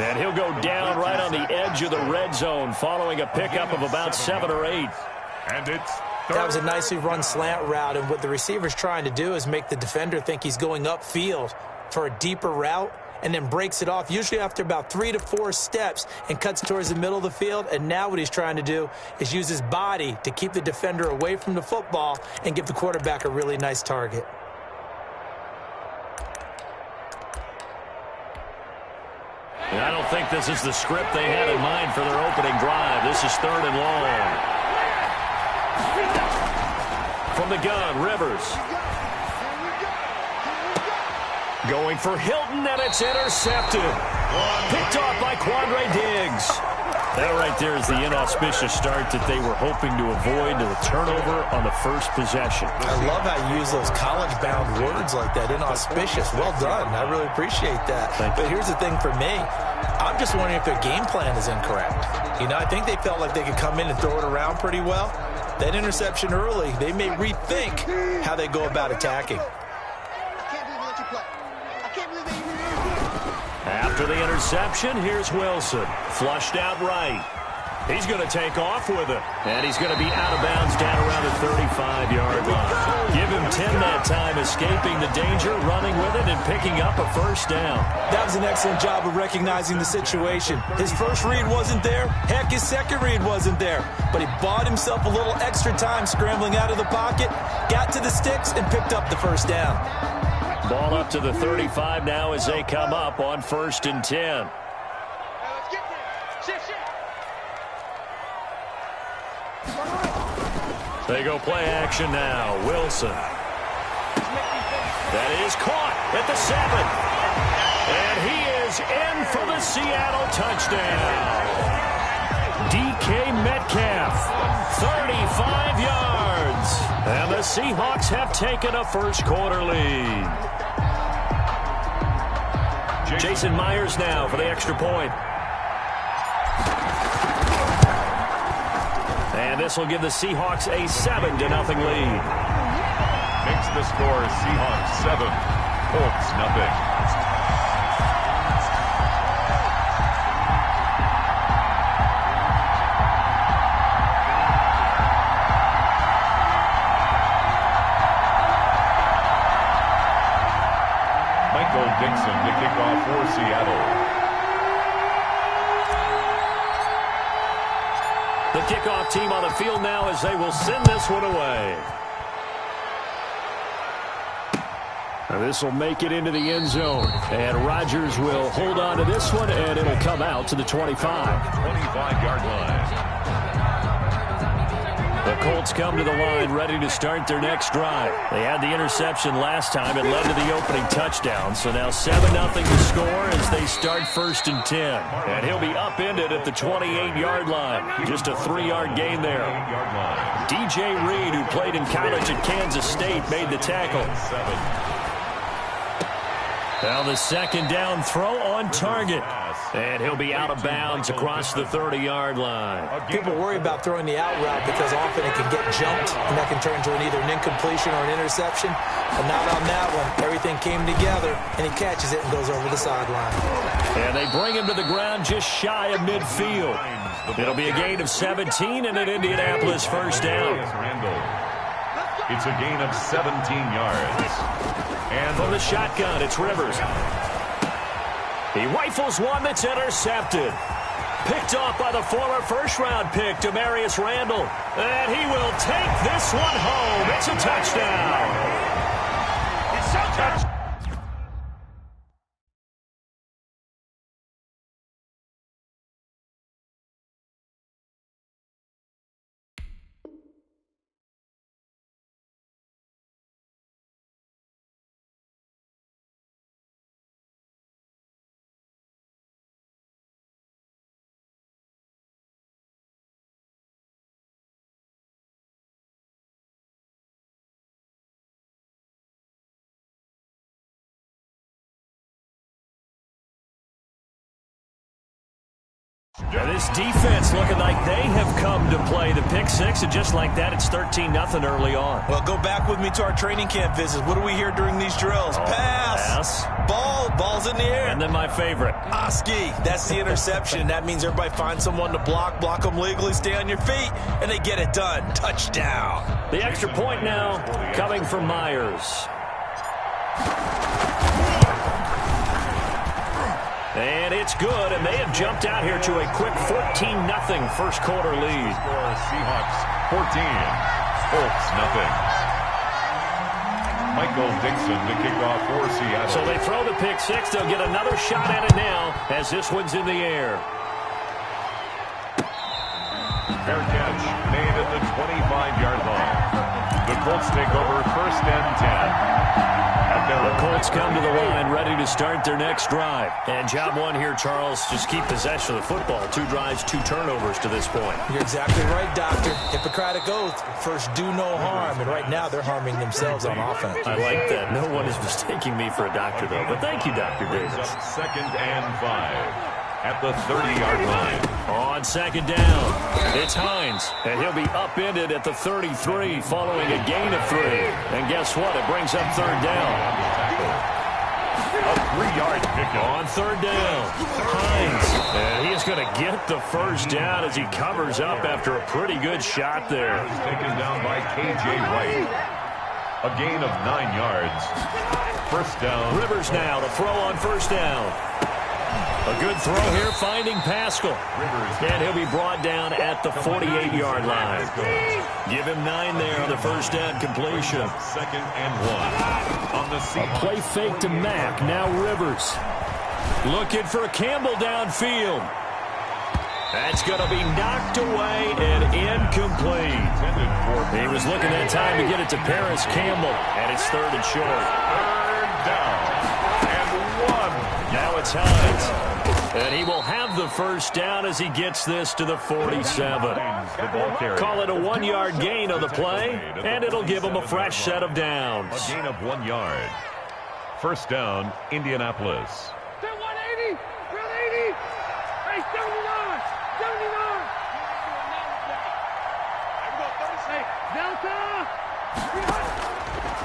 And he'll go down right on the edge of the red zone following a pickup of about 7 or 8. And it's that was a nicely run slant route, and what the receiver's trying to do is make the defender think he's going upfield for a deeper route and then breaks it off, usually after about 3 to 4 steps, and cuts towards the middle of the field. And now what he's trying to do is use his body to keep the defender away from the football and give the quarterback a really nice target. And I don't think this is the script they had in mind for their opening drive. This is 3rd and long. From the gun, Rivers. Going for Hilton, and it's intercepted. Picked off by Quandre Diggs. That right there is the inauspicious start that they were hoping to avoid, to the turnover on the first possession. I love how you use those college-bound words like that, inauspicious. Well done. I really appreciate that. But here's the thing for me. I'm just wondering if their game plan is incorrect. You know, I think they felt like they could come in and throw it around pretty well. That interception early, they may rethink how they go about attacking. After the interception, here's Wilson. Flushed out right. He's going to take off with it. And he's going to be out of bounds down around the 35-yard line. Give him 10 that time, escaping the danger, running with it, and picking up a first down. That was an excellent job of recognizing the situation. His first read wasn't there. Heck, his second read wasn't there. But he bought himself a little extra time scrambling out of the pocket, got to the sticks, and picked up the first down. Ball up to the 35 now as they come up on 1st and 10. They go play action now. Wilson. That is caught at the 7. And he is in for the Seattle touchdown. DK Metcalf, 35 yards. And the Seahawks have taken a first-quarter lead. Jason Myers now for the extra point. And this will give the Seahawks a 7-0 lead. Makes the score Seahawks 7, Colts nothing. Michael Dixon to kick off for Seattle. The kickoff team on the field now as they will send this one away. And this will make it into the end zone. And Rodgers will hold on to this one, and it'll come out to the 25. 25-yard line. The Colts come to the line ready to start their next drive. They had the interception last time. It led to the opening touchdown. So now 7-0 to score as they start 1st and 10. And he'll be upended at the 28-yard line. Just a 3-yard gain there. DJ Reed, who played in college at Kansas State, made the tackle. Now the second down throw on target. And he'll be out of bounds across the 30-yard line. People worry about throwing the out route because often it can get jumped, and that can turn into either an incompletion or an interception. But not on that one. Everything came together, and he catches it and goes over the sideline. And they bring him to the ground just shy of midfield. It'll be a gain of 17 and an Indianapolis first down. It's a gain of 17 yards. And from the shotgun, it's Rivers. He rifles one that's intercepted. Picked off by the former first-round pick, Demarius Randall. And he will take this one home. It's a touchdown. It's a touchdown. Now this defense looking like they have come to play. The pick six, and just like that, it's 13-0 early on. Well, go back with me to our training camp visits. What do we hear during these drills? Pass. Ball's in the air. And then my favorite. Oski. That's the interception. That means everybody finds someone to block them legally, stay on your feet, and they get it done. Touchdown. The extra point now coming from Myers. And it's good, and they have jumped out here to a quick 14-0 first-quarter lead. Seahawks 14, Colts nothing. Michael Dixon to kick off for Seattle. So they throw the pick six. They'll get another shot at it now as this one's in the air. Fair catch made at the 25-yard line. The Colts take over 1st and 10. The Colts come to the line ready to start their next drive. And job one here, Charles, just keep possession of the football. 2 drives, 2 turnovers to this point. You're exactly right, Doctor. Hippocratic oath. First, do no harm. And right now, they're harming themselves on offense. I like that. No one is mistaking me for a doctor, though. But thank you, Dr. Davis. 2nd and 5. at the 30-yard line. On second down, it's Hines, and he'll be upended at the 33 following a gain of 3. And guess what? It brings up third down. A 3-yard pickup. On third down, Hines, and he is going to get the first down as he covers up after a pretty good shot there. Taken down by K.J. Wright. A gain of 9 yards. First down. Rivers now to throw on first down. A good throw here, finding Pascal. And he'll be brought down at the 48-yard line. Give him 9 there on the first down completion. Second and 1. On the a play fake to Mack. Now Rivers. Looking for Campbell downfield. That's going to be knocked away and incomplete. He was looking that time to get it to Paris Campbell. And it's third and short. Third down. And 1. Now it's Hines. And he will have the first down as he gets this to the 47. Call it a 1-yard gain on the play, and it'll give him a fresh set of downs. A gain of 1 yard. First down, Indianapolis. 180, 180, hey, 79, 79. Delta.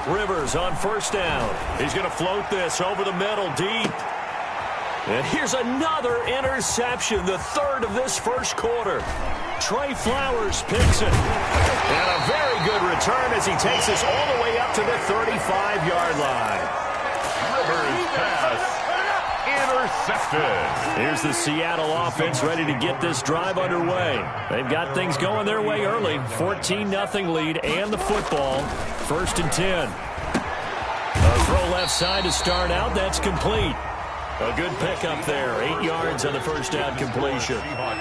Rivers on first down. He's going to float this over the middle deep. And here's another interception, the third of this first quarter. Trey Flowers picks it. And a very good return as he takes this all the way up to the 35-yard line. Rivers pass intercepted. Here's the Seattle offense ready to get this drive underway. They've got things going their way early. 14-0 lead and the football. First and 10. A throw left side to start out. That's complete. A good pickup there. 8 yards on the first down completion.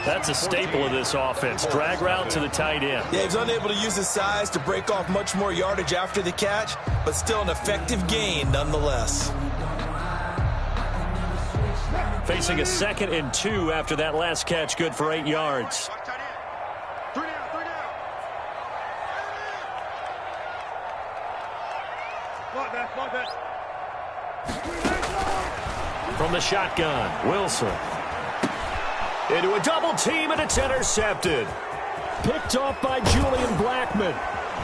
That's a staple of this offense. Drag route to the tight end. Yeah, he was unable to use his size to break off much more yardage after the catch, but still an effective gain nonetheless. Facing a 2nd and 2 after that last catch. Good for 8 yards. From the shotgun, Wilson. Into a double team, and it's intercepted. Picked off by Julian Blackman.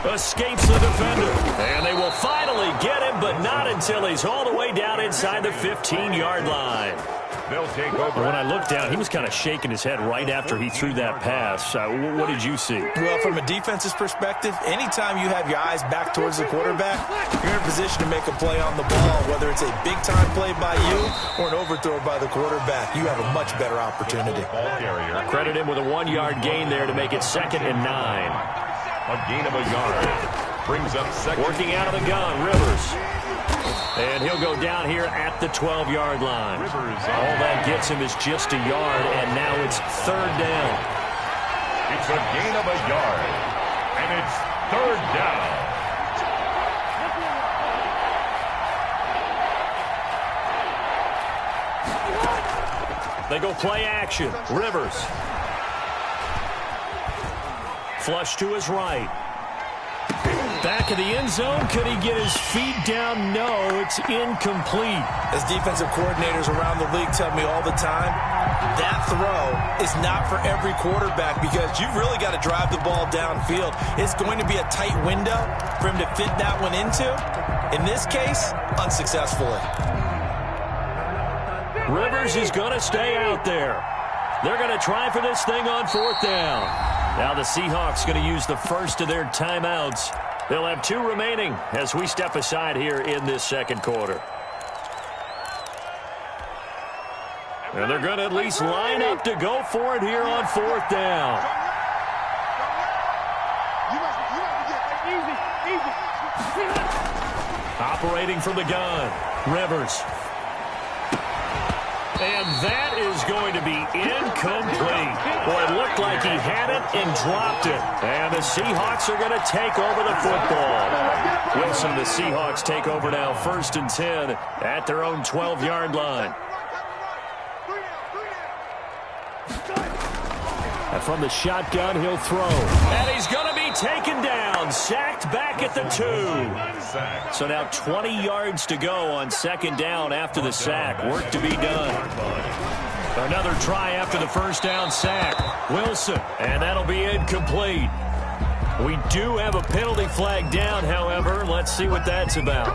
Escapes the defender. And they will finally get him, but not until he's all the way down inside the 15-yard line. They'll take over. When I looked down, he was kind of shaking his head right after he threw that pass. What did you see? Well, from a defense's perspective, anytime you have your eyes back towards the quarterback, you're in a position to make a play on the ball, whether it's a big-time play by you or an overthrow by the quarterback. You have a much better opportunity. Credit him with a 1-yard gain there to make it 2nd and 9. A gain of a yard. Brings up second. Working out of the gun, Rivers. And he'll go down here at the 12-yard line. All that gets him is just a yard, and now it's third down. It's a gain of a yard, and it's third down. They go play action. Rivers. Flush to his right. Back of the end zone. Could he get his feet down? No, it's incomplete. As defensive coordinators around the league tell me all the time, that throw is not for every quarterback because you've really got to drive the ball downfield. It's going to be a tight window for him to fit that one into. In this case, unsuccessfully. Rivers is going to stay out there. They're going to try for this thing on fourth down. Now the Seahawks going to use the first of their timeouts. They'll have 2 remaining as we step aside here in this second quarter. And they're going to at least line up to go for it here on fourth down. Operating from the gun, Rivers. And that is going to be incomplete. Boy, it looked like he had it and dropped it. And the Seahawks are going to take over the football. Wilson, the Seahawks take over now, 1st and 10 at their own 12-yard line. And from the shotgun, he'll throw. And he's going to be taken down, sacked back at the 2. So now 20 yards to go on second down after the sack. Work to be done. Another try after the first down sack. Wilson, and that'll be incomplete. We do have a penalty flag down, however. Let's see what that's about.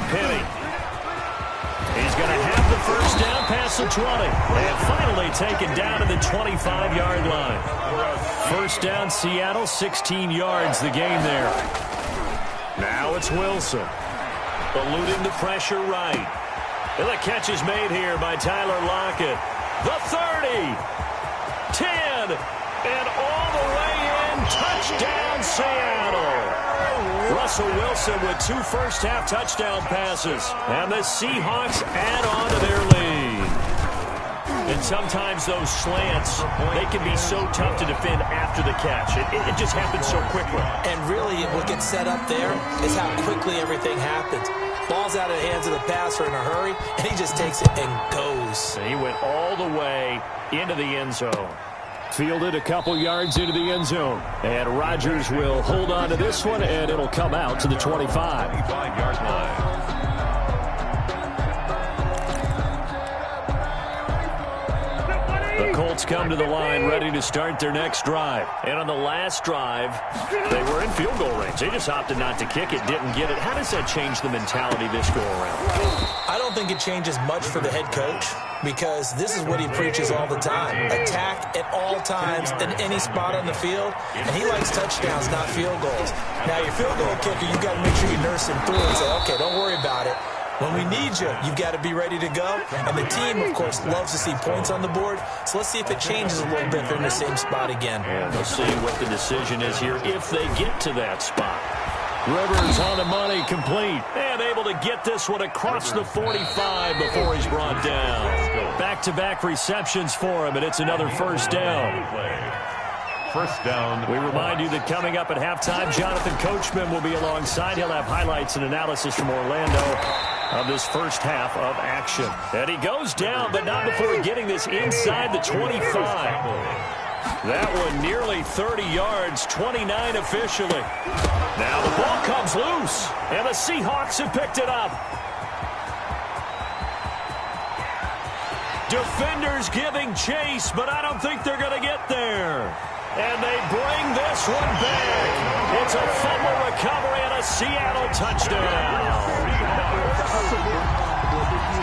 Penny. He's going to have the first down past the 20. And finally taken down to the 25-yard line. First down, Seattle, 16 yards the gain there. Now it's Wilson. Eluding the pressure right. And the catch is made here by Tyler Lockett. The 30. 10. And all the way in. Touchdown, Seattle. Russell Wilson with 2 first-half touchdown passes. And the Seahawks add on to their lead. And sometimes those slants, they can be so tough to defend after the catch. It just happens so quickly. And really, what gets set up there is how quickly everything happens. Ball's out of the hands of the passer in a hurry, and he just takes it and goes. He went all the way into the end zone. Fielded a couple yards into the end zone. And Rodgers will hold on to this one, and it'll come out to the 25. 25-yard line. The Colts come to the line ready to start their next drive. And on the last drive, they were in field goal range. They just opted not to kick it, didn't get it. How does that change the mentality this go-around? I don't think it changes much for the head coach because this is what he preaches all the time. Attack at all times in any spot on the field, and he likes touchdowns, not field goals. Now, your field goal kicker, you've got to make sure you nurse him through and say, okay, don't worry about it. When we need you, you've got to be ready to go. And the team, of course, loves to see points on the board. So let's see if it changes a little bit. They're in the same spot again. And we'll see what the decision is here if they get to that spot. Rivers on the money, complete. And able to get this one across the 45 before he's brought down. Back-to-back receptions for him, and it's another first down. First down. We remind you that coming up at halftime, Jonathan Coachman will be alongside. He'll have highlights and analysis from Orlando of this first half of action. And he goes down, but not before getting this inside the 25. That one nearly 30 yards, 29 officially. Now the ball comes loose, and the Seahawks have picked it up. Defenders giving chase, but I don't think they're going to get there. And they bring this one back. It's a fumble recovery and a Seattle touchdown.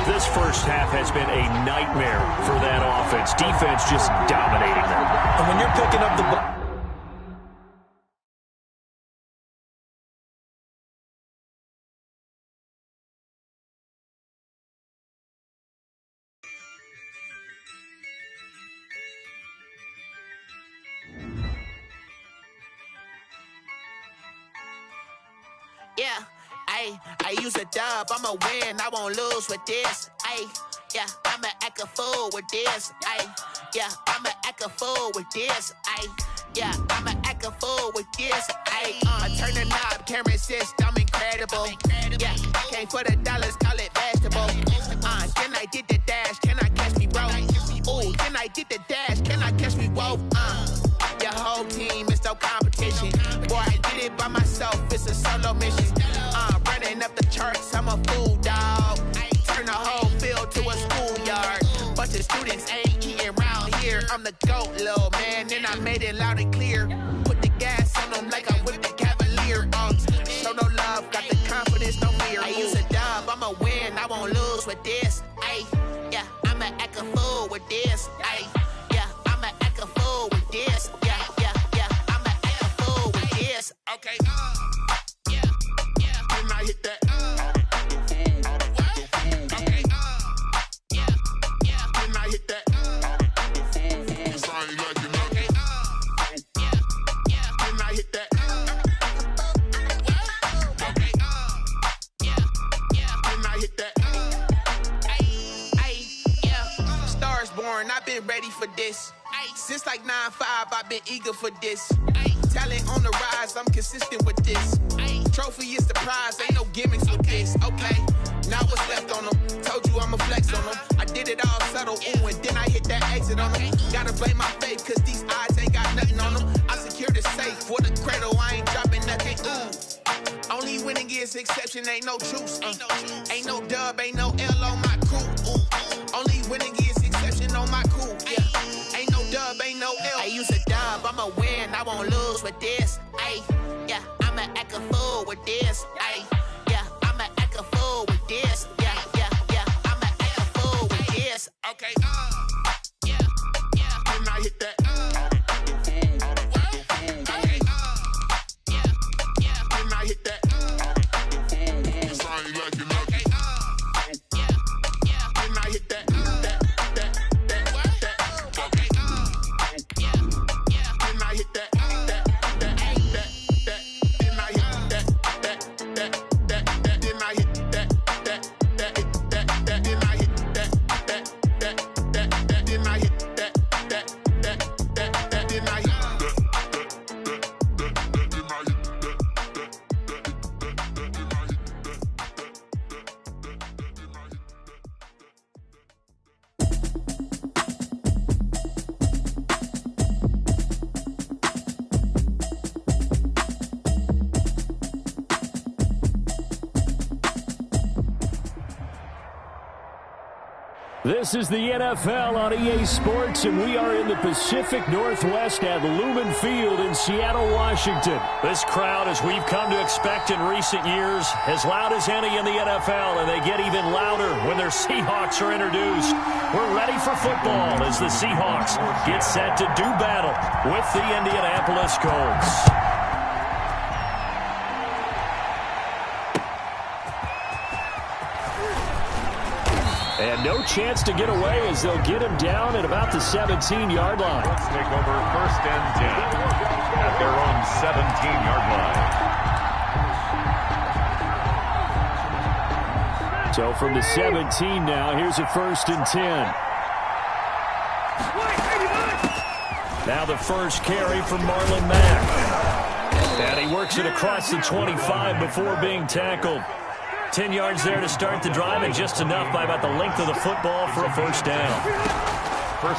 This first half has been a nightmare for that offense. Defense just dominating them. And when you're picking up the ball, yeah, I use a dub, I'ma win, I won't lose with this, yeah, I'ma act a fool with this, yeah, I'ma act a fool with this, yeah, I'ma act a fool with this, I turn the knob, camera assist, I'm incredible, yeah, came for the dollars, call it vegetable, then I did the dash, can I catch me, bro, ooh, then I did the dash, can I catch me, whoa, your whole team is no competition. Boy, I did it by myself, it's a solo mission. Running up the charts, I'm a fool, dog. Turn the whole field to a schoolyard. Bunch of students ain't eating round here. I'm the GOAT, little man, and I made it loud and clear. Put the gas on them like I whipped the Cavalier. Show no love, got the confidence, no fear. I use a dub, I'ma win, I won't lose with this. Yeah, I'ma act a fool with this. Yeah, I'ma act a fool with this. Okay, yeah, then I hit that. Okay, yeah, then I hit that. Cause I ain't like it, okay, yeah, then I hit that. Okay, yeah, then I hit that. Yeah, Stars born, I've been ready for this. Since like 9-5, I've been eager for this. Talent on the rise, I'm consistent with this. Trophy is the prize, ain't no gimmicks with this. Okay, now what's left on them? Told you I'ma flex on them. I did it all subtle, ooh, and then I hit that exit on them. Gotta blame my faith, cause these odds ain't got nothing on them. I secured the safe for the cradle, I ain't dropping nothing, ooh. Only winning is exception, ain't no truce. Ain't no dub, ain't no L on my crew. Only winning is exception on my crew. Yeah. Ain't no dub, ain't no L. I use a dub, I'ma win, I won't lose with this. Ay, yeah, I'ma act a fool with this. Ay, yeah, I'ma act a fool with this. Yeah, yeah, yeah, I'ma act a fool with this. Okay, yeah, yeah. Then I hit that. This is the NFL on EA Sports, and we are in the Pacific Northwest at Lumen Field in Seattle, Washington. This crowd, as we've come to expect in recent years, as loud as any in the NFL, and they get even louder when their Seahawks are introduced. We're ready for football as the Seahawks get set to do battle with the Indianapolis Colts. And no chance to get away as they'll get him down at about the 17-yard line. Let's take over 1st and 10 at their own 17-yard line. So from the 17 now, here's a 1st and 10. Now the first carry from Marlon Mack. And he works it across the 25 before being tackled. 10 yards there to start the drive, and just enough by about the length of the football for a first down.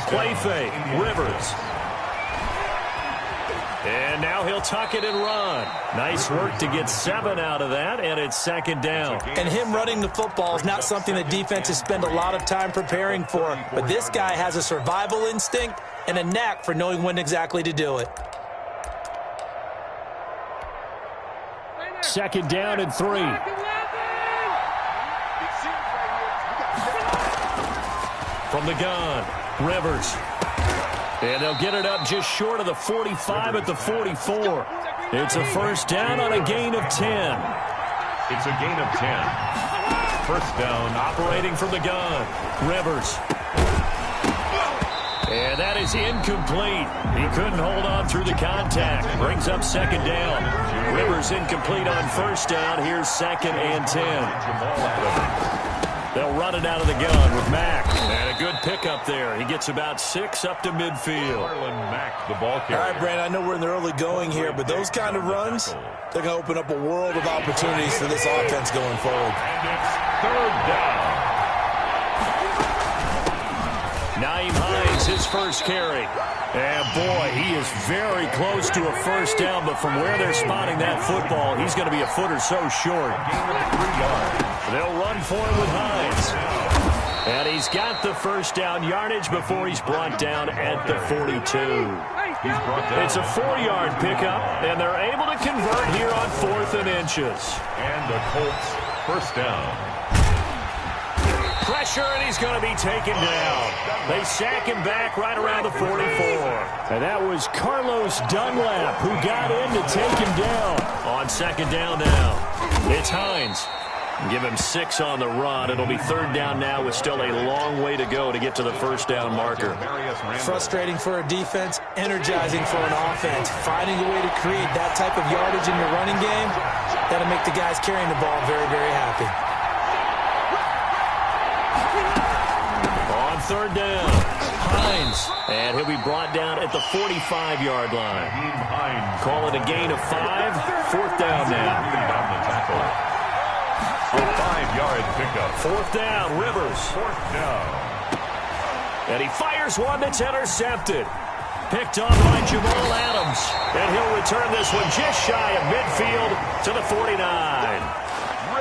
Play fake, Rivers. And now he'll tuck it and run. Nice work to get 7 out of that, and it's 2nd down. And him running the football is not something that defenses spend a lot of time preparing for, but this guy has a survival instinct and a knack for knowing when exactly to do it. 2nd down and 3. From the gun, Rivers. And they'll get it up just short of the 45 at the 44. It's a first down on a gain of 10. It's a gain of 10. First down. Operating from the gun, Rivers. And that is incomplete. He couldn't hold on through the contact. Brings up 2nd down. Rivers incomplete on first down. Here's 2nd and 10. They'll run it out of the gun with Mack. And a good pickup there. He gets about 6 up to midfield. Marlon Mack, the ball carrier. All right, Brandon, I know we're in the early going here, but those kind of runs, they're going to open up a world of opportunities for this offense going forward. And it's 3rd down. Nyheim Hines, his first carry. And boy, he is very close to a first down, but from where they're spotting that football, he's going to be a foot or so short. They'll run for him with Hines. And he's got the first down yardage before he's brought down at the 42. It's a 4-yard pickup, and they're able to convert here on 4th and inches. And the Colts first down. Pressure, and he's going to be taken down. They sack him back right around the 44. And that was Carlos Dunlap who got in to take him down. On 2nd down now, it's Hines. Give him 6 on the run. It'll be 3rd down now with still a long way to go to get to the first down marker. Frustrating for a defense, energizing for an offense. Finding a way to create that type of yardage in your running game, that'll make the guys carrying the ball very, very happy. On 3rd down, Hines. And he'll be brought down at the 45-yard line. Call it a gain of 5. 4th down now. A 5-yard pickup. 4th down, Rivers. 4th down. And he fires one that's intercepted. picked off by Jamal Adams. And he'll return this one just shy of midfield to the 49.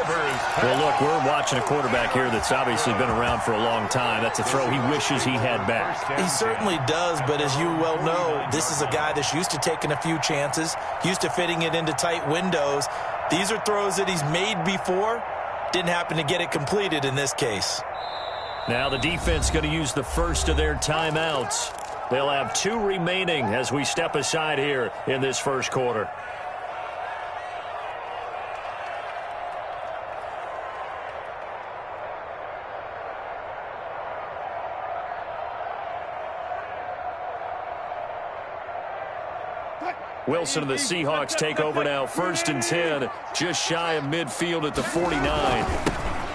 Well, look, we're watching a quarterback here that's obviously been around for a long time. That's a throw he wishes he had back. He certainly does, but as you well know, this is a guy that's used to taking a few chances, used to fitting it into tight windows. These are throws that he's made before. Didn't happen to get it completed in this case. Now the defense going to use the first of their timeouts. They'll have 2 remaining as we step aside here in this first quarter. Wilson and the Seahawks take over now. 1st and 10, just shy of midfield at the 49.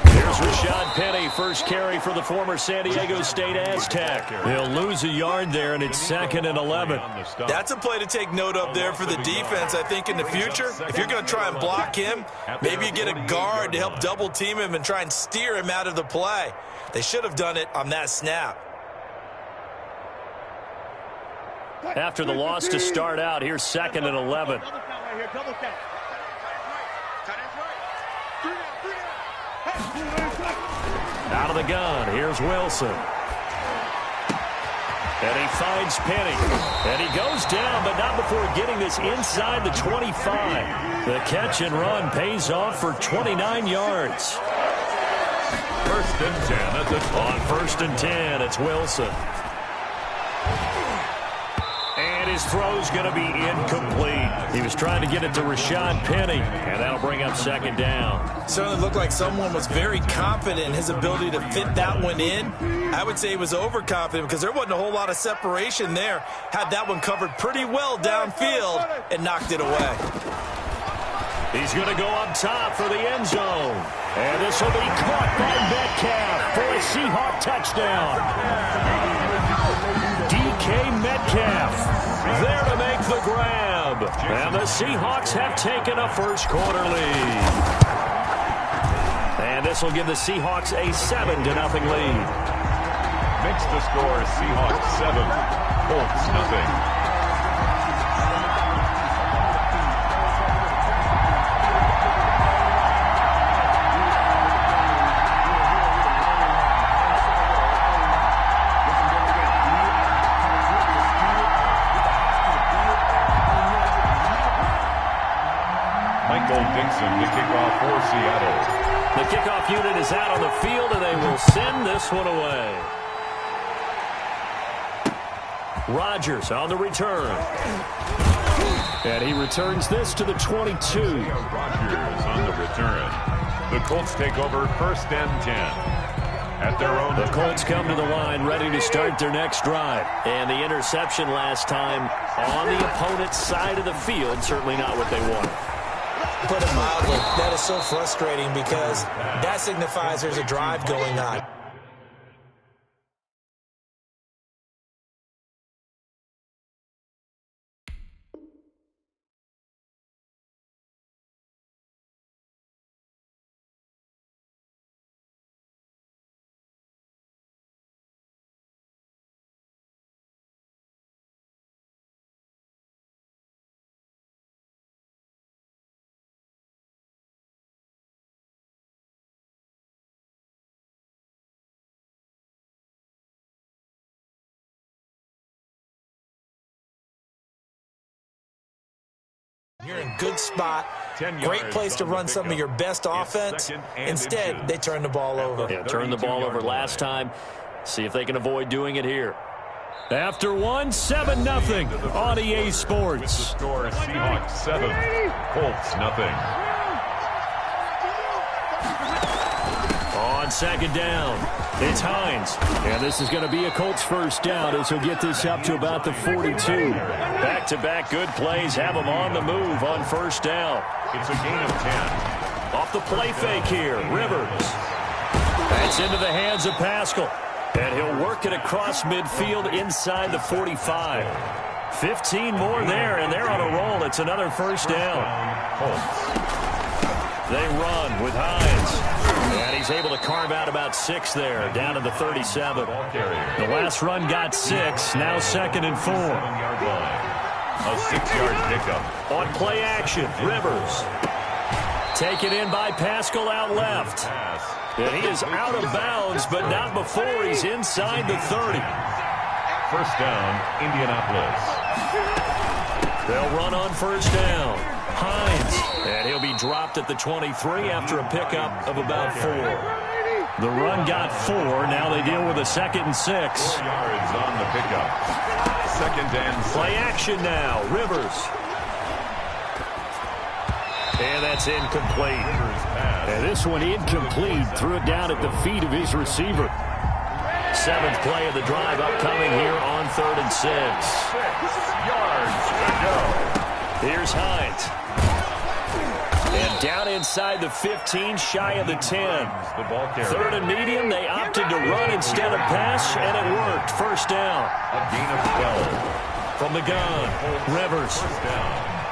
Here's Rashad Penny, first carry for the former San Diego State Aztec. He'll lose a yard there, and it's 2nd and 11. That's a play to take note of there for the defense. I think in the future, if you're going to try and block him, maybe you get a guard to help double team him and try and steer him out of the play. They should have done it on that snap. After the loss to start out, here's 2nd and 11. Out of the gun, here's Wilson. And he finds Penny. And he goes down, but not before getting this inside the 25. The catch and run pays off for 29 yards. 1st and 10. On 1st and 10, it's Wilson. And his throw's going to be incomplete. He was trying to get it to Rashad Penny, and that'll bring up 2nd down. Certainly looked like someone was very confident in his ability to fit that one in. I would say he was overconfident because there wasn't a whole lot of separation there. Had that one covered pretty well downfield and knocked it away. He's going to go up top for the end zone. And this will be caught by Metcalf for a Seahawk touchdown. DK Metcalf there to make the grab. And the Seahawks have taken a first quarter lead. And this will give the Seahawks a 7-0 lead. Makes the score Seahawks 7, Colts nothing. Dixon, the kickoff for Seattle. The kickoff unit is out on the field, and they will send this one away. Rodgers on the return. And he returns this to the 22. Rodgers on the return. The Colts take over 1st and 10. At their own. The Colts come to the line ready to start their next drive. And the interception last time on the opponent's side of the field, certainly not what they wanted. Put it mildly, that is so frustrating because that signifies there's a drive going on. You're in a good spot. Great place to run some of your best offense. Instead, they turn the ball over. Yeah, turned the ball over last time. See if they can avoid doing it here. After one, 7-0 on EA Sports. The score is Seahawks 7, Colts nothing. On 2nd down, it's Hines. And this is going to be a Colts first down as he'll get this up to about the 42. Back-to-back good plays have him on the move on 1st down. It's a gain of 10. Off the play fake here, Rivers. That's into the hands of Pascal. And he'll work it across midfield inside the 45. 15 more there, and they're on a roll. It's another 1st down. They run with Hines. And he's able to carve out about 6 there, down to the 37. The last run got 6, now 2nd and 4. A 6-yard pickup. On play action, Rivers. Taken in by Pascal out left. And he is out of bounds, but not before he's inside the 30. First down, Indianapolis. They'll run on first down. Hines. And he'll be dropped at the 23 after a pickup of about 4. The run got 4. Now they deal with a 2nd and 6. 4 yards on the pickup. 2nd and 6. Play action now. Rivers. And that's incomplete. And this one incomplete. Threw it down at the feet of his receiver. 7th play of the drive upcoming here on 3rd and 6. 6 yards to go. Here's Hines. And down inside the 15, shy of the 10. The ball carrier. 3rd and medium, they opted to run instead of pass, and it worked. First down. A gain of 12. From the gun, Rivers.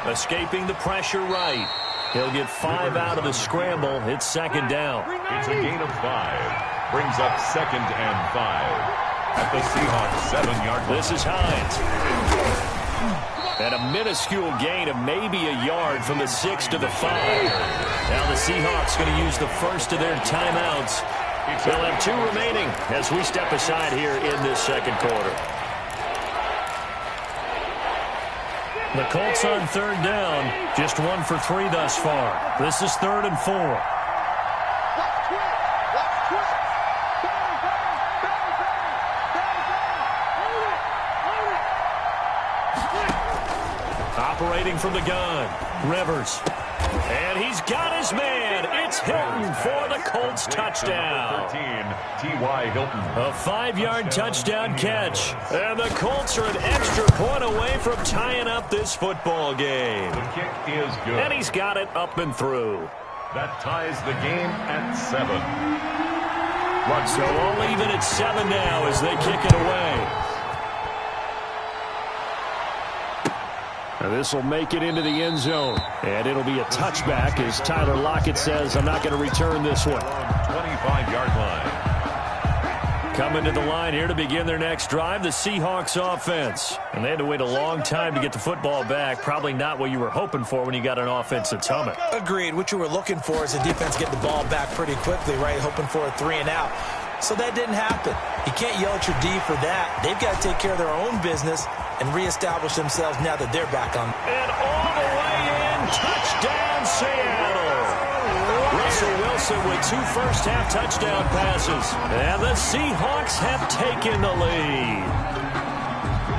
Escaping the pressure right. He'll get 5 out of the scramble. It's 2nd down. It's a gain of 5. Brings up 2nd and 5. At the Seahawks 7-yard line. This is Hines. And a minuscule gain of maybe a yard from the 6 to the 5. Now the Seahawks going to use the first of their timeouts. They'll have 2 remaining as we step aside here in this 2nd quarter. The Colts on 3rd down, just 1 for 3 thus far. This is 3rd and 4. Operating from the gun, Rivers. And he's got his man. It's Hilton for the Colts touchdown. 13, T.Y. Hilton. A 5-yard touchdown catch. And the Colts are an extra point away from tying up this football game. The kick is good. And he's got it up and through. That ties the game at 7. So all even at 7 now as they kick it away. This will make it into the end zone. And it'll be a touchback as Tyler Lockett says, I'm not going to return this one. 25-yard line. Coming to the line here to begin their next drive, the Seahawks offense. And they had to wait a long time to get the football back. Probably not what you were hoping for when you got an offense that's humming. Agreed. What you were looking for is the defense get the ball back pretty quickly, right? Hoping for a 3 and out. So that didn't happen. You can't yell at your D for that. They've got to take care of their own business and reestablish themselves now that they're back on. And all the way in, touchdown Seattle. Russell Wilson with 2 first-half touchdown passes. And the Seahawks have taken the lead.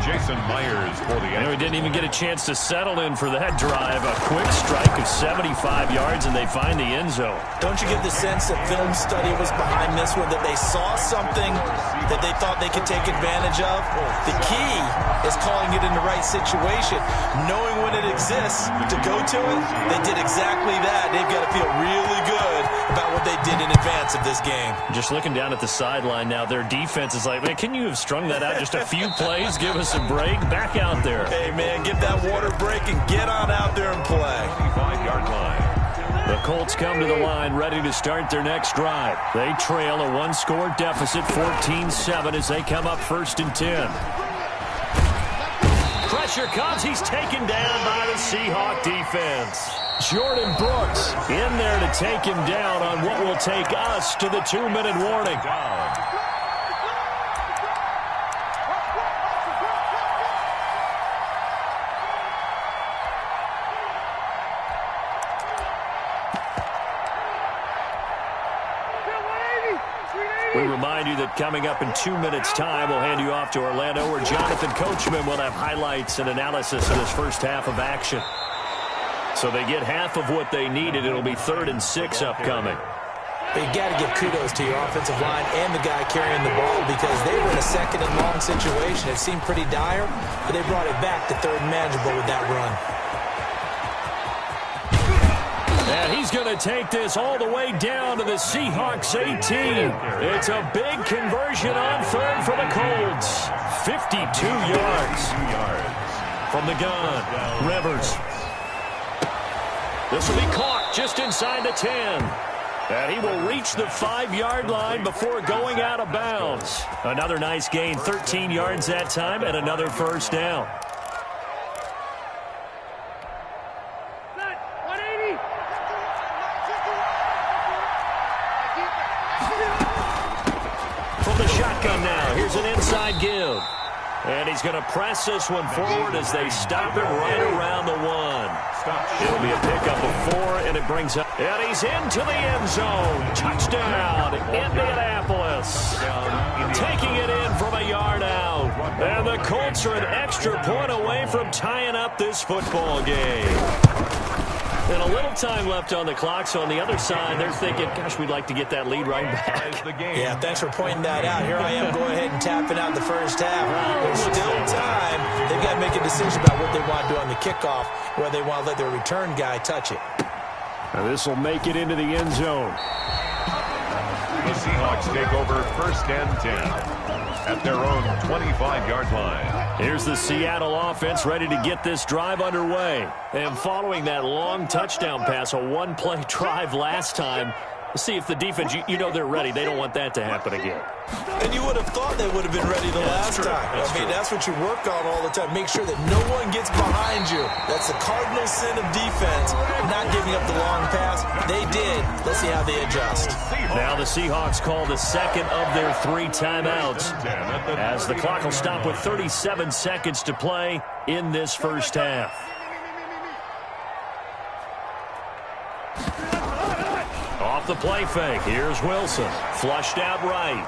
Jason Myers for the end. He didn't even get a chance to settle in for that drive. A quick strike of 75 yards, and they find the end zone. Don't you get the sense that film study was behind this one, that they saw something that they thought they could take advantage of? The key is calling it in the right situation. Knowing when it exists to go to it, they did exactly that. They've got to feel really good about what they did in advance of this game. Just looking down at the sideline now, their defense is like, man, can you have strung that out just a few plays? Give us a break. Back out there. Hey, man, get that water break and get on out there and play. 25-yard line. The Colts come to the line ready to start their next drive. They trail a 1-score deficit, 14-7, as they come up 1st and 10. Pressure comes. He's taken down by the Seahawk defense. Jordan Brooks in there to take him down on what will take us to the 2-minute warning. We remind you that coming up in 2 minutes' time, we'll hand you off to Orlando, where Jonathan Coachman will have highlights and analysis of this first half of action. So they get half of what they needed. It'll be 3rd and 6 upcoming. But you got to give kudos to your offensive line and the guy carrying the ball, because they were in a 2nd and long situation. It seemed pretty dire, but they brought it back to 3rd and manageable with that run. And he's going to take this all the way down to the Seahawks 18. It's a big conversion on 3rd for the Colts. 52 yards. From the gun, Rivers. This will be caught. just inside the 10. And he will reach the 5-yard line before going out of bounds. Another nice gain, 13 yards that time, and another first down. From the shotgun now, here's an inside give. And he's going to press this one forward as they stop him right around the 1. It'll be a pickup of 4, and it brings up. And he's into the end zone. Touchdown, Indianapolis. Taking it in from a yard out. And the Colts are an extra point away from tying up this football game. And a little time left on the clock, so on the other side, they're thinking, gosh, we'd like to get that lead right back. Yeah, thanks for pointing that out. Here I am going ahead and tapping out the first half. There's still time. They've got to make a decision about what they want to do on the kickoff, whether they want to let their return guy touch it. Now this will make it into the end zone. The Seahawks take over 1st and 10 at their own 25-yard line. Here's the Seattle offense ready to get this drive underway. And following that long touchdown pass, a one-play drive last time, see if the defense, you know they're ready. They don't want that to happen again. And you would have thought they would have been ready the last time. That's what you work on all the time. Make sure that no one gets behind you. That's the cardinal sin of defense, not giving up the long pass. They did. Let's see how they adjust. Now the Seahawks call the second of their 3 timeouts as the clock will stop with 37 seconds to play in this first half. Off the play fake. Here's Wilson. Flushed out right.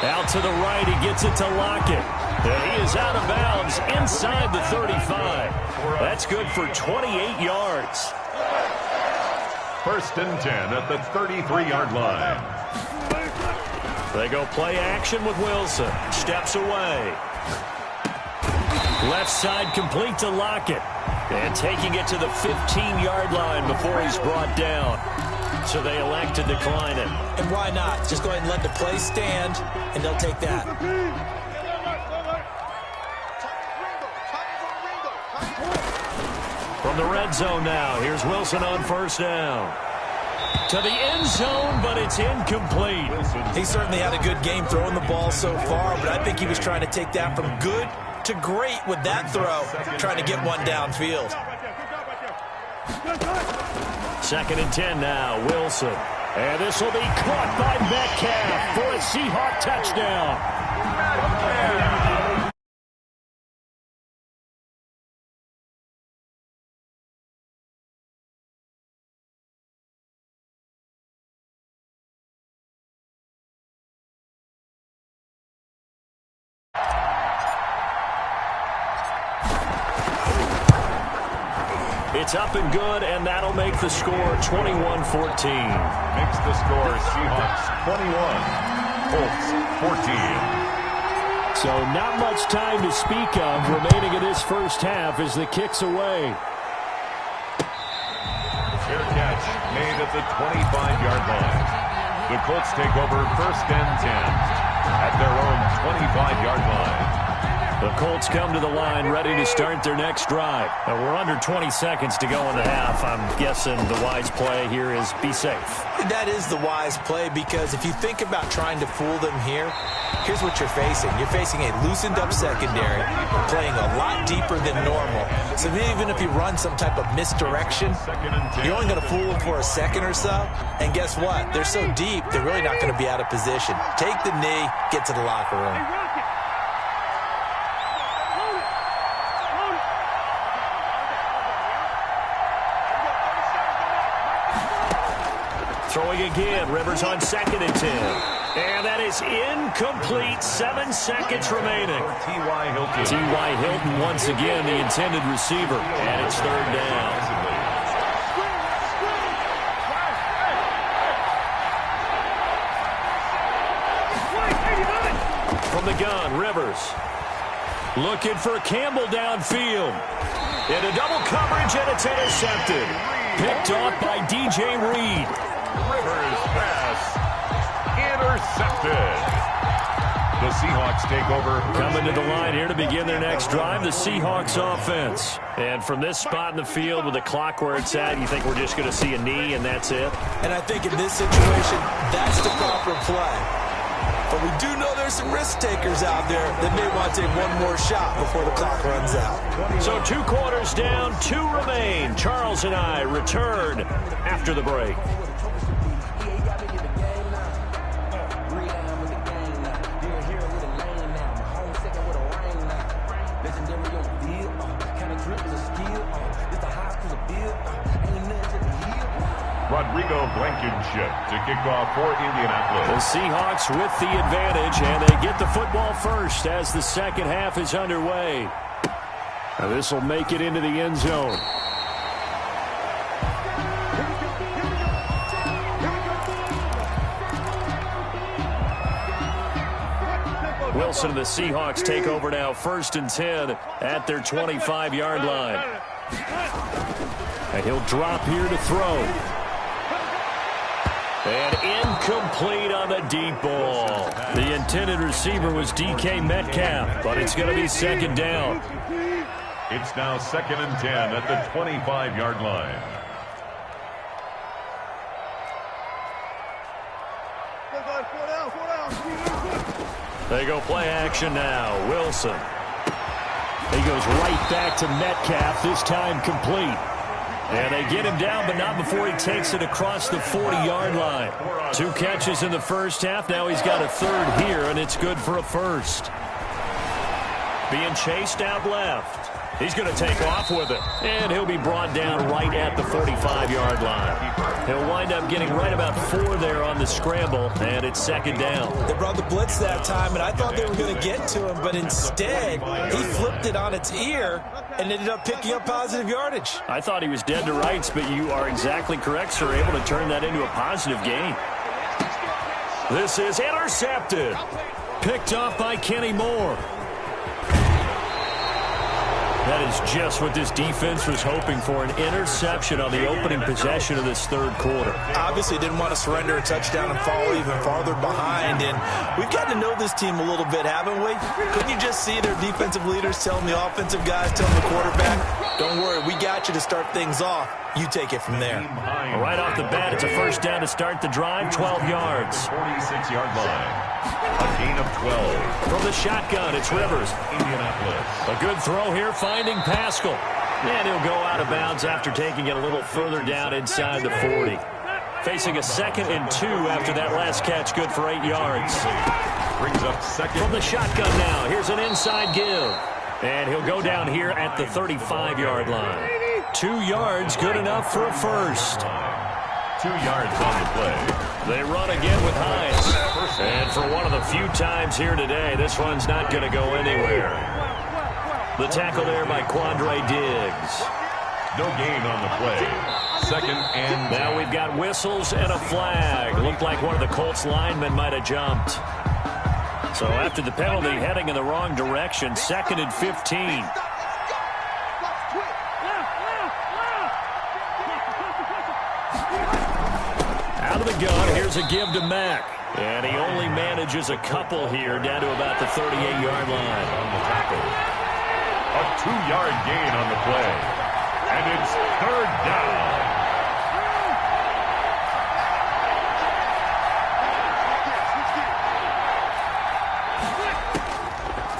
Out to the right. He gets it to Lockett. And he is out of bounds inside the 35. That's good for 28 yards. 1st and 10 at the 33-yard line. They go play action with Wilson. Steps away. Left side complete to Lockett. And taking it to the 15-yard line before he's brought down. So they elect to decline it. And why not? Just go ahead and let the play stand, and they'll take that. From the red zone now, here's Wilson on 1st down. To the end zone, but it's incomplete. He certainly had a good game throwing the ball so far, but I think he was trying to take that from good to great with that throw, trying to get one downfield. 2nd and 10 now, Wilson. And this will be caught by Metcalf for a Seahawk touchdown. It's up and good, and that'll make the score 21-14. Makes the score Seahawks 21, Colts 14. So not much time to speak of remaining in this first half as the kick's away. Fair catch made at the 25-yard line. The Colts take over 1st and 10 at their own 25-yard line. The Colts come to the line ready to start their next drive. And we're under 20 seconds to go in the half. I'm guessing the wise play here is be safe. That is the wise play, because if you think about trying to fool them here, here's what you're facing. You're facing a loosened up secondary, playing a lot deeper than normal. So even if you run some type of misdirection, you're only going to fool them for a second or so. And guess what? They're so deep, they're really not going to be out of position. Take the knee, get to the locker room. Throwing again, Rivers on 2nd and 10. And that is incomplete, 7 seconds remaining. T.Y. Hilton. T.Y. Hilton once again the intended receiver. And it's 3rd down. From the gun, Rivers. Looking for Campbell downfield. Into double coverage, and it's intercepted. Picked off by DJ Reed. Rivers pass intercepted. The Seahawks take over. Coming to the line here to begin their next drive, the Seahawks offense. And from this spot in the field with the clock where it's at, you think we're just going to see a knee and that's it? And I think in this situation, that's the proper play. But we do know there's some risk takers out there that may want to take one more shot before the clock runs out. So 2 quarters down, 2 remain. Charles and I return after the break. Rodrigo Blankenship to kick off for Indianapolis. The Seahawks with the advantage, and they get the football first as the second half is underway. Now this will make it into the end zone. Wilson and the Seahawks take over now, 1st and 10 at their 25-yard line. And he'll drop here to throw. And incomplete on the deep ball. The intended receiver was DK Metcalf, but it's going to be 2nd down. It's now 2nd and 10 at the 25-yard line. They go play action now. Wilson. He goes right back to Metcalf, this time complete. And they get him down, but not before he takes it across the 40-yard line. 2 catches in the first half. Now he's got a 3rd here, and it's good for a 1st. Being chased out left. He's going to take off with it. And he'll be brought down right at the 45-yard line. He'll wind up getting right about 4 there on the scramble, and it's 2nd down. They brought the blitz that time, and I thought they were going to get to him, but instead he flipped it on its ear and ended up picking up positive yardage. I thought he was dead to rights, but you are exactly correct, sir. Able to turn that into a positive gain. This is intercepted. Picked off by Kenny Moore. That is just what this defense was hoping for, an interception on the opening possession of this 3rd quarter. Obviously didn't want to surrender a touchdown and fall even farther behind, and we've gotten to know this team a little bit, haven't we? Couldn't you just see their defensive leaders telling the offensive guys, telling the quarterback, don't worry, we got you to start things off. You take it from there. Right off the bat, it's a 1st down to start the drive, 12 yards. 46-yard line. A gain of 12. From the shotgun, it's Rivers. Indianapolis. A good throw here, finding Pascal. And he'll go out of bounds after taking it a little further down inside the 40. Facing a 2nd and 2 after that last catch, good for 8 yards. Brings up 2nd. From the shotgun now, here's an inside give. And he'll go down here at the 35-yard line. 2 yards, good enough for a 1st. 2 yards on the play. They run again with Hines. And for one of the few times here today, this one's not going to go anywhere. The tackle there by Quandre Diggs. No gain on the play. 2nd and now we've got whistles and a flag. Looked like one of the Colts linemen might have jumped. So after the penalty, heading in the wrong direction, 2nd and 15. Out of the gun, here's a give to Mack. And he only manages a couple here, down to about the 38-yard line. On the tackle. A 2-yard gain on the play. And it's 3rd down.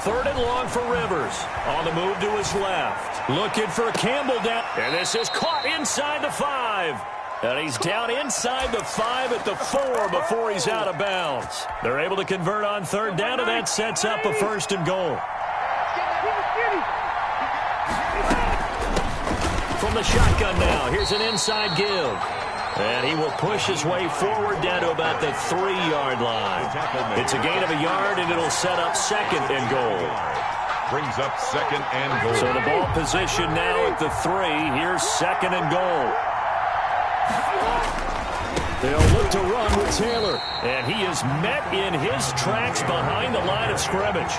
Third and long for Rivers. On the move to his left. Looking for Campbell down. And this is caught inside the 5. And he's down inside the 5 at the 4 before he's out of bounds. They're able to convert on 3rd down, and that sets up a 1st and goal. From the shotgun now, here's an inside give. And he will push his way forward down to about the 3-yard line. It's a gain of a yard, and it'll set up 2nd and goal. Brings up 2nd and goal. So the ball position now at the 3. Here's 2nd and goal. They'll look to run with Taylor. And he is met in his tracks behind the line of scrimmage.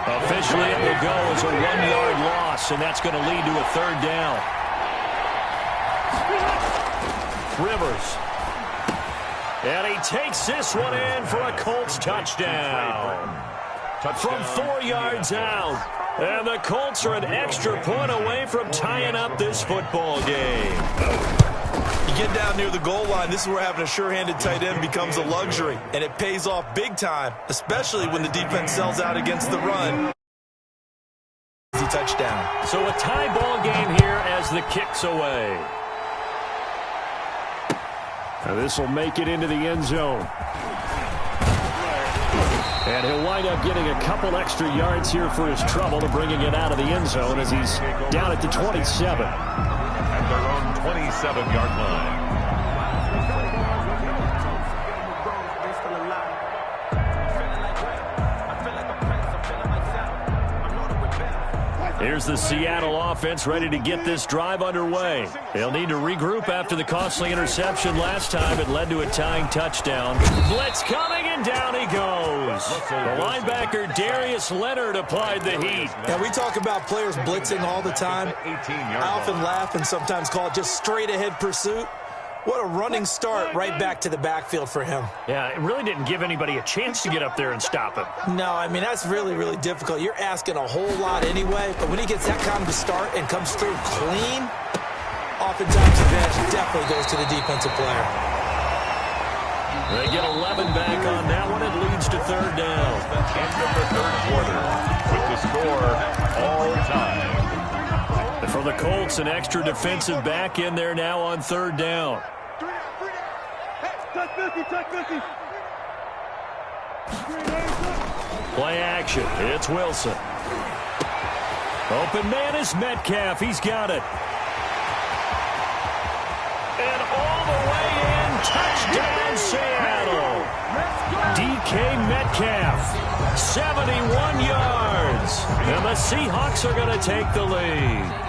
Officially, it will go as a 1-yard loss, and that's going to lead to a 3rd down. Rivers. And he takes this one in for a Colts touchdown. From 4 yards out. And the Colts are an extra point away from tying up this football game. You get down near the goal line, this is where having a sure-handed tight end becomes a luxury. And it pays off big time, especially when the defense sells out against the run. Easy touchdown. So a tie ball game here as the kick's away. Now this will make it into the end zone. And he'll wind up getting a couple extra yards here for his trouble to bringing it out of the end zone as he's down at the 27. At their own 27-yard line. Here's the Seattle offense ready to get this drive underway. They'll need to regroup after the costly interception last time. It led to a tying touchdown. Blitz coming, and down he goes. The linebacker Darius Leonard applied the heat. Now, we talk about players blitzing all the time. I often laugh and sometimes call it just straight-ahead pursuit. What a running start right back to the backfield for him. Yeah, it really didn't give anybody a chance to get up there and stop him. No, I mean, that's really, really difficult. You're asking a whole lot anyway, but when he gets that kind of a start and comes through clean, oftentimes the advantage definitely goes to the defensive player. They get 11 back on that one. It leads to third down. End of the third quarter with the score all time. For the Colts, an extra defensive back in there now on third down. Play action. It's Wilson. Open man is Metcalf. He's got it. And all the way in. Touchdown, Seattle. DK Metcalf. 71 yards. And the Seahawks are going to take the lead.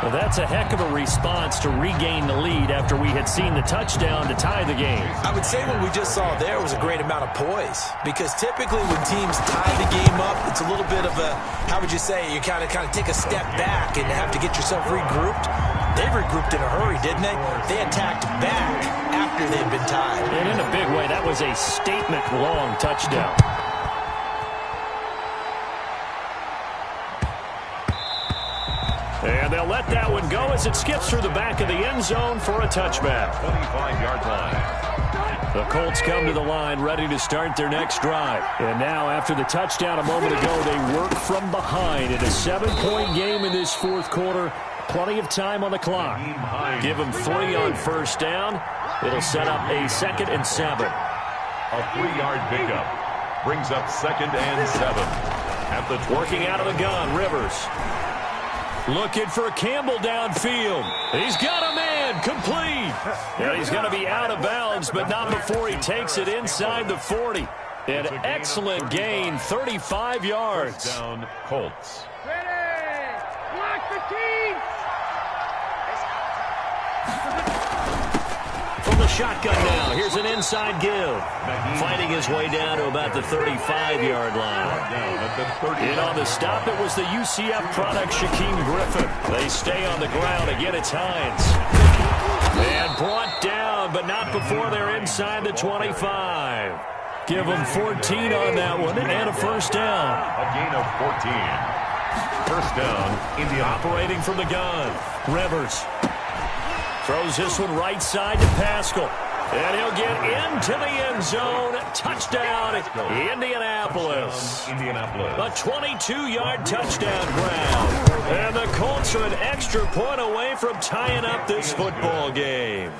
Well, that's a heck of a response to regain the lead after we had seen the touchdown to tie the game. I would say what we just saw there was a great amount of poise, because typically when teams tie the game up, it's a little bit of a, how would you say, you kind of take a step back and have to get yourself regrouped. They regrouped in a hurry, didn't they? They attacked back after they'd been tied. And in a big way, that was a statement-long touchdown. And they'll let that one go as it skips through the back of the end zone for a touchback. 25-yard line. The Colts come to the line ready to start their next drive. And now, after the touchdown a moment ago, they work from behind in a 7-point game in this fourth quarter. Plenty of time on the clock. Give them 3 on first down. It'll set up a 2nd and 7. A 3-yard pickup brings up 2nd and 7. At the 20. Working out of the gun, Rivers. Looking for Campbell downfield. He's got a man, complete. And he's going to be out of bounds, but not before he takes it inside the 40. An excellent gain, 35 yards. Down Colts. Ready! Block the team! From the shotgun now, here's an inside give. Fighting his way down to about the 35-yard line. In on the stop, it was the UCF product, Shaquem Griffin. They stay on the ground. Again, it's Hines. And brought down, but not before they're inside the 25. Give them 14 on that one and a first down. A gain of 14. First down, Indiana. Operating from the gun, Rivers. Throws this one right side to Pascal. And he'll get into the end zone. Touchdown, Indianapolis. A 22-yard touchdown grab. And the Colts are an extra point away from tying up this football game.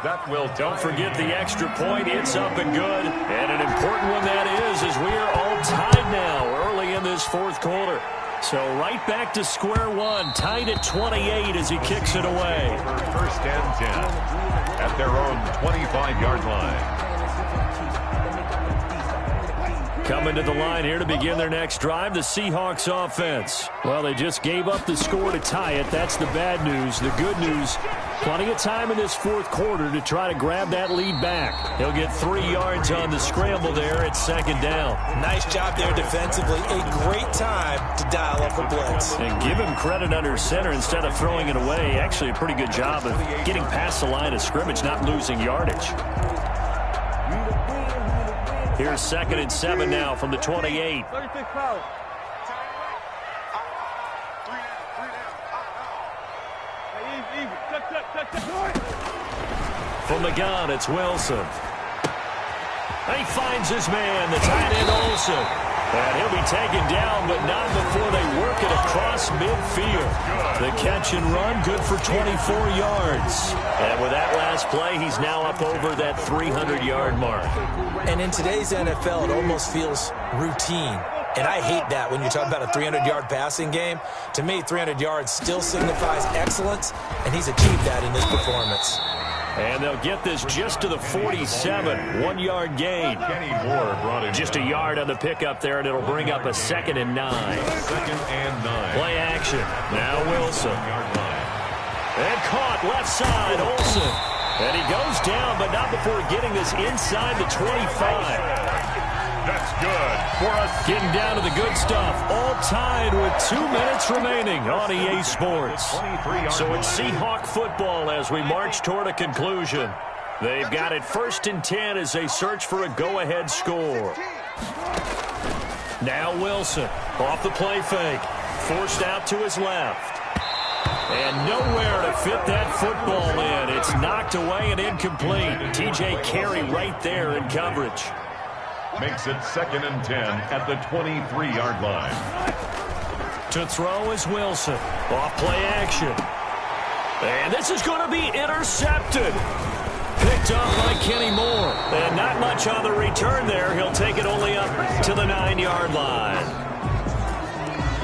Don't forget the extra point. It's up and good. And an important one that is, as we are all tied now early in this fourth quarter. So right back to square one, tied at 28 as he kicks it away. First and 10 at their own 25-yard line. Coming to the line here to begin their next drive, the Seahawks offense. Well, they just gave up the score to tie it. That's the bad news. The good news, plenty of time in this fourth quarter to try to grab that lead back. He'll get 3 yards on the scramble there at second down. Nice job there defensively. A great time to dial up a blitz. And give him credit under center instead of throwing it away. Actually a pretty good job of getting past the line of scrimmage, not losing yardage. Here's 2nd and 7 now from the 28. From the gun, it's Wilson. He finds his man, the tight end Olsen. And he'll be taken down, but not before they work it across midfield. The catch and run, good for 24 yards. And with that last play, he's now up over that 300-yard mark. And in today's NFL, it almost feels routine. And I hate that when you talk about a 300-yard passing game. To me, 300 yards still signifies excellence, and he's achieved that in this performance. And they'll get this just to the 47, 1-yard gain. Kenny Moore brought in. Just a yard on the pickup there, and it'll bring up a 2nd and 9. 2nd and 9. Play action. Now Wilson. And caught left side, Olsen. And he goes down, but not before getting this inside the 25. That's good for us. Getting down to the good stuff. All tied with 2 minutes remaining on EA Sports. So it's Seahawk football as we march toward a conclusion. They've got it 1st and 10 as they search for a go-ahead score. Now Wilson off the play fake. Forced out to his left. And nowhere to fit that football in. It's knocked away and incomplete. T.J. Carey right there in coverage. Makes it 2nd and 10 at the 23-yard line. To throw is Wilson. Off play action. And this is going to be intercepted. Picked up by Kenny Moore. And not much on the return there. He'll take it only up to the 9-yard line.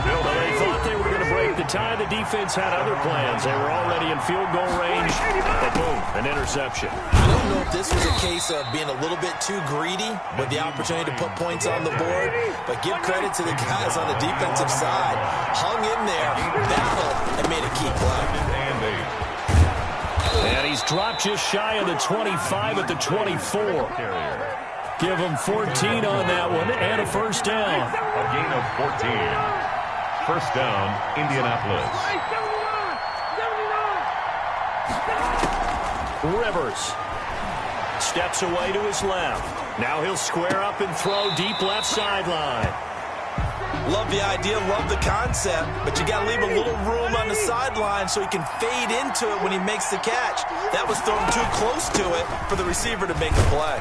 Well, they thought they were going to break the tie. The defense had other plans. They were already in field goal range. But boom, an interception. I don't know if this was a case of being a little bit too greedy with the opportunity to put points on the board, but give credit to the guys on the defensive side. Hung in there, battled, and made a key play. And he's dropped just shy of the 25 at the 24. Give him 14 on that one and a first down. A gain of 14. First down, Indianapolis. Rivers steps away to his left. Now he'll square up and throw deep left sideline. Love the idea, love the concept, but you got to leave a little room on the sideline so he can fade into it when he makes the catch. That was thrown too close to it for the receiver to make the play.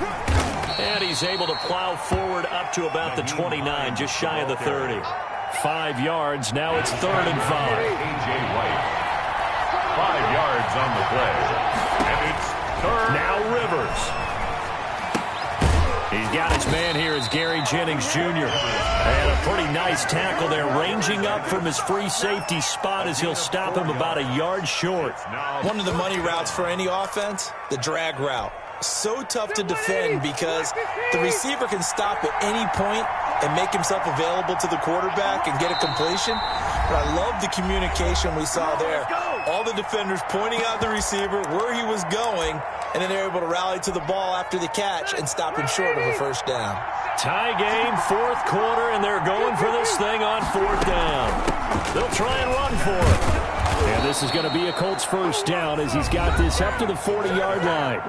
And he's able to plow forward up to about the 29, just shy of the 30. 5 yards, now it's 3rd and 5. A.J. White. 5 yards on the play. And it's 3rd. Now Rivers. He's got his man here as Gary Jennings Jr. And a pretty nice tackle there, ranging up from his free safety spot as he'll stop him about a yard short. One of the money routes for any offense, the drag route. So tough to defend because the receiver can stop at any point and make himself available to the quarterback and get a completion. But I love the communication we saw there. All the defenders pointing out the receiver, where he was going, and then they're able to rally to the ball after the catch and stop him short of a first down. Tie game, 4th quarter, and they're going for this thing on 4th down. They'll try and run for it. And this is going to be a Colts first down as he's got this up to the 40-yard line.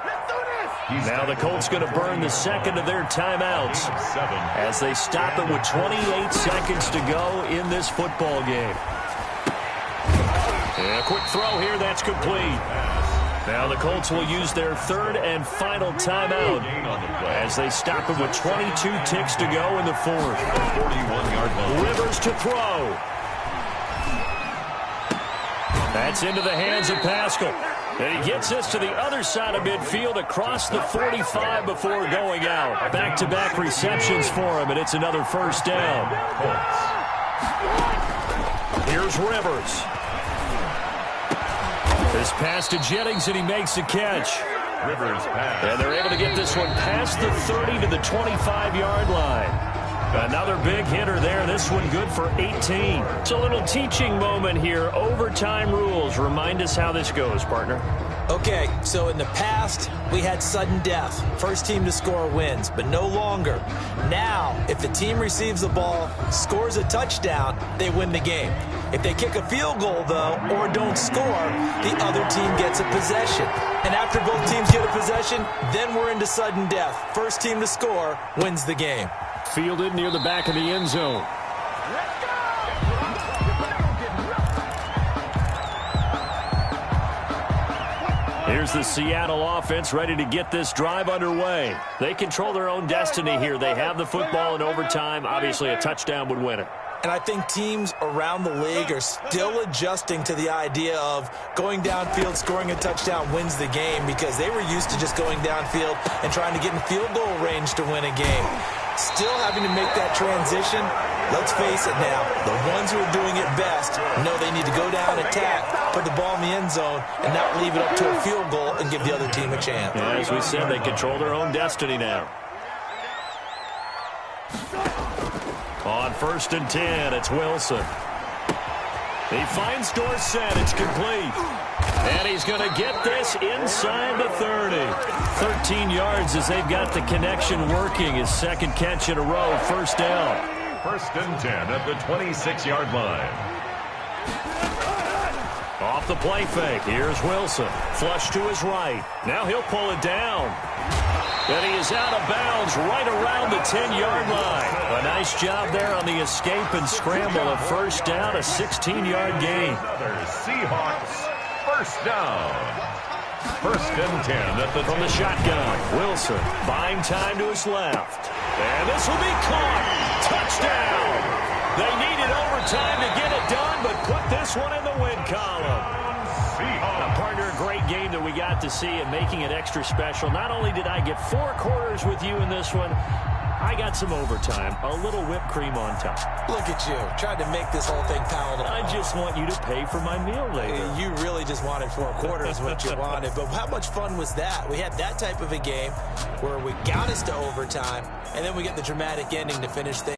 Now the Colts going to burn the 2nd of their timeouts as they stop it with 28 seconds to go in this football game. And a quick throw here, that's complete. Now the Colts will use their 3rd and final timeout as they stop it with 22 ticks to go in the 4th. 41-yard line. Rivers to throw. That's into the hands of Pascal. And he gets this to the other side of midfield across the 45 before going out. Back-to-back receptions for him, and it's another first down. Here's Rivers. This pass to Jennings, and he makes the catch. Rivers pass. And they're able to get this one past the 30 to the 25-yard line. Another big hitter there. This one good for 18. It's a little teaching moment here. Overtime rules. Remind us how this goes, partner. Okay, so in the past, we had sudden death. First team to score wins, but no longer. Now, if the team receives the ball, scores a touchdown, they win the game. If they kick a field goal, though, or don't score, the other team gets a possession. And after both teams get a possession, then we're into sudden death. First team to score wins the game. Fielded near the back of the end zone. Here's the Seattle offense ready to get this drive underway. They control their own destiny here. They have the football in overtime. Obviously, a touchdown would win it. And I think teams around the league are still adjusting to the idea of going downfield, scoring a touchdown wins the game, because they were used to just going downfield and trying to get in field goal range to win a game. Still having to make that transition. Let's face it now, the ones who are doing it best know they need to go down, attack, put the ball in the end zone, and not leave it up to a field goal and give the other team a chance. Yeah, as we said, they control their own destiny now. On 1st and 10, it's Wilson. He finds Dorsett. It's complete. And he's going to get this inside the 30. 13 yards as they've got the connection working. His second catch in a row. First down. 1st and 10 at the 26-yard line. Off the play fake. Here's Wilson. Flush to his right. Now he'll pull it down. And he is out of bounds right around the 10-yard line. A nice job there on the escape and scramble. A first down, a 16-yard gain. Another Seahawks first down. 1st and 10 at the from the shotgun. Wilson buying time to his left. And this will be caught. Touchdown. They needed overtime to get it done, but put this one in the win column. Now, partner, a great game that we got to see and making it extra special. Not only did I get 4 quarters with you in this one, I got some overtime, a little whipped cream on top. Look at you, trying to make this whole thing palatable. I just want you to pay for my meal later. You really just wanted 4 quarters, what you wanted. But how much fun was that? We had that type of a game where we got us to overtime, and then we get the dramatic ending to finish things.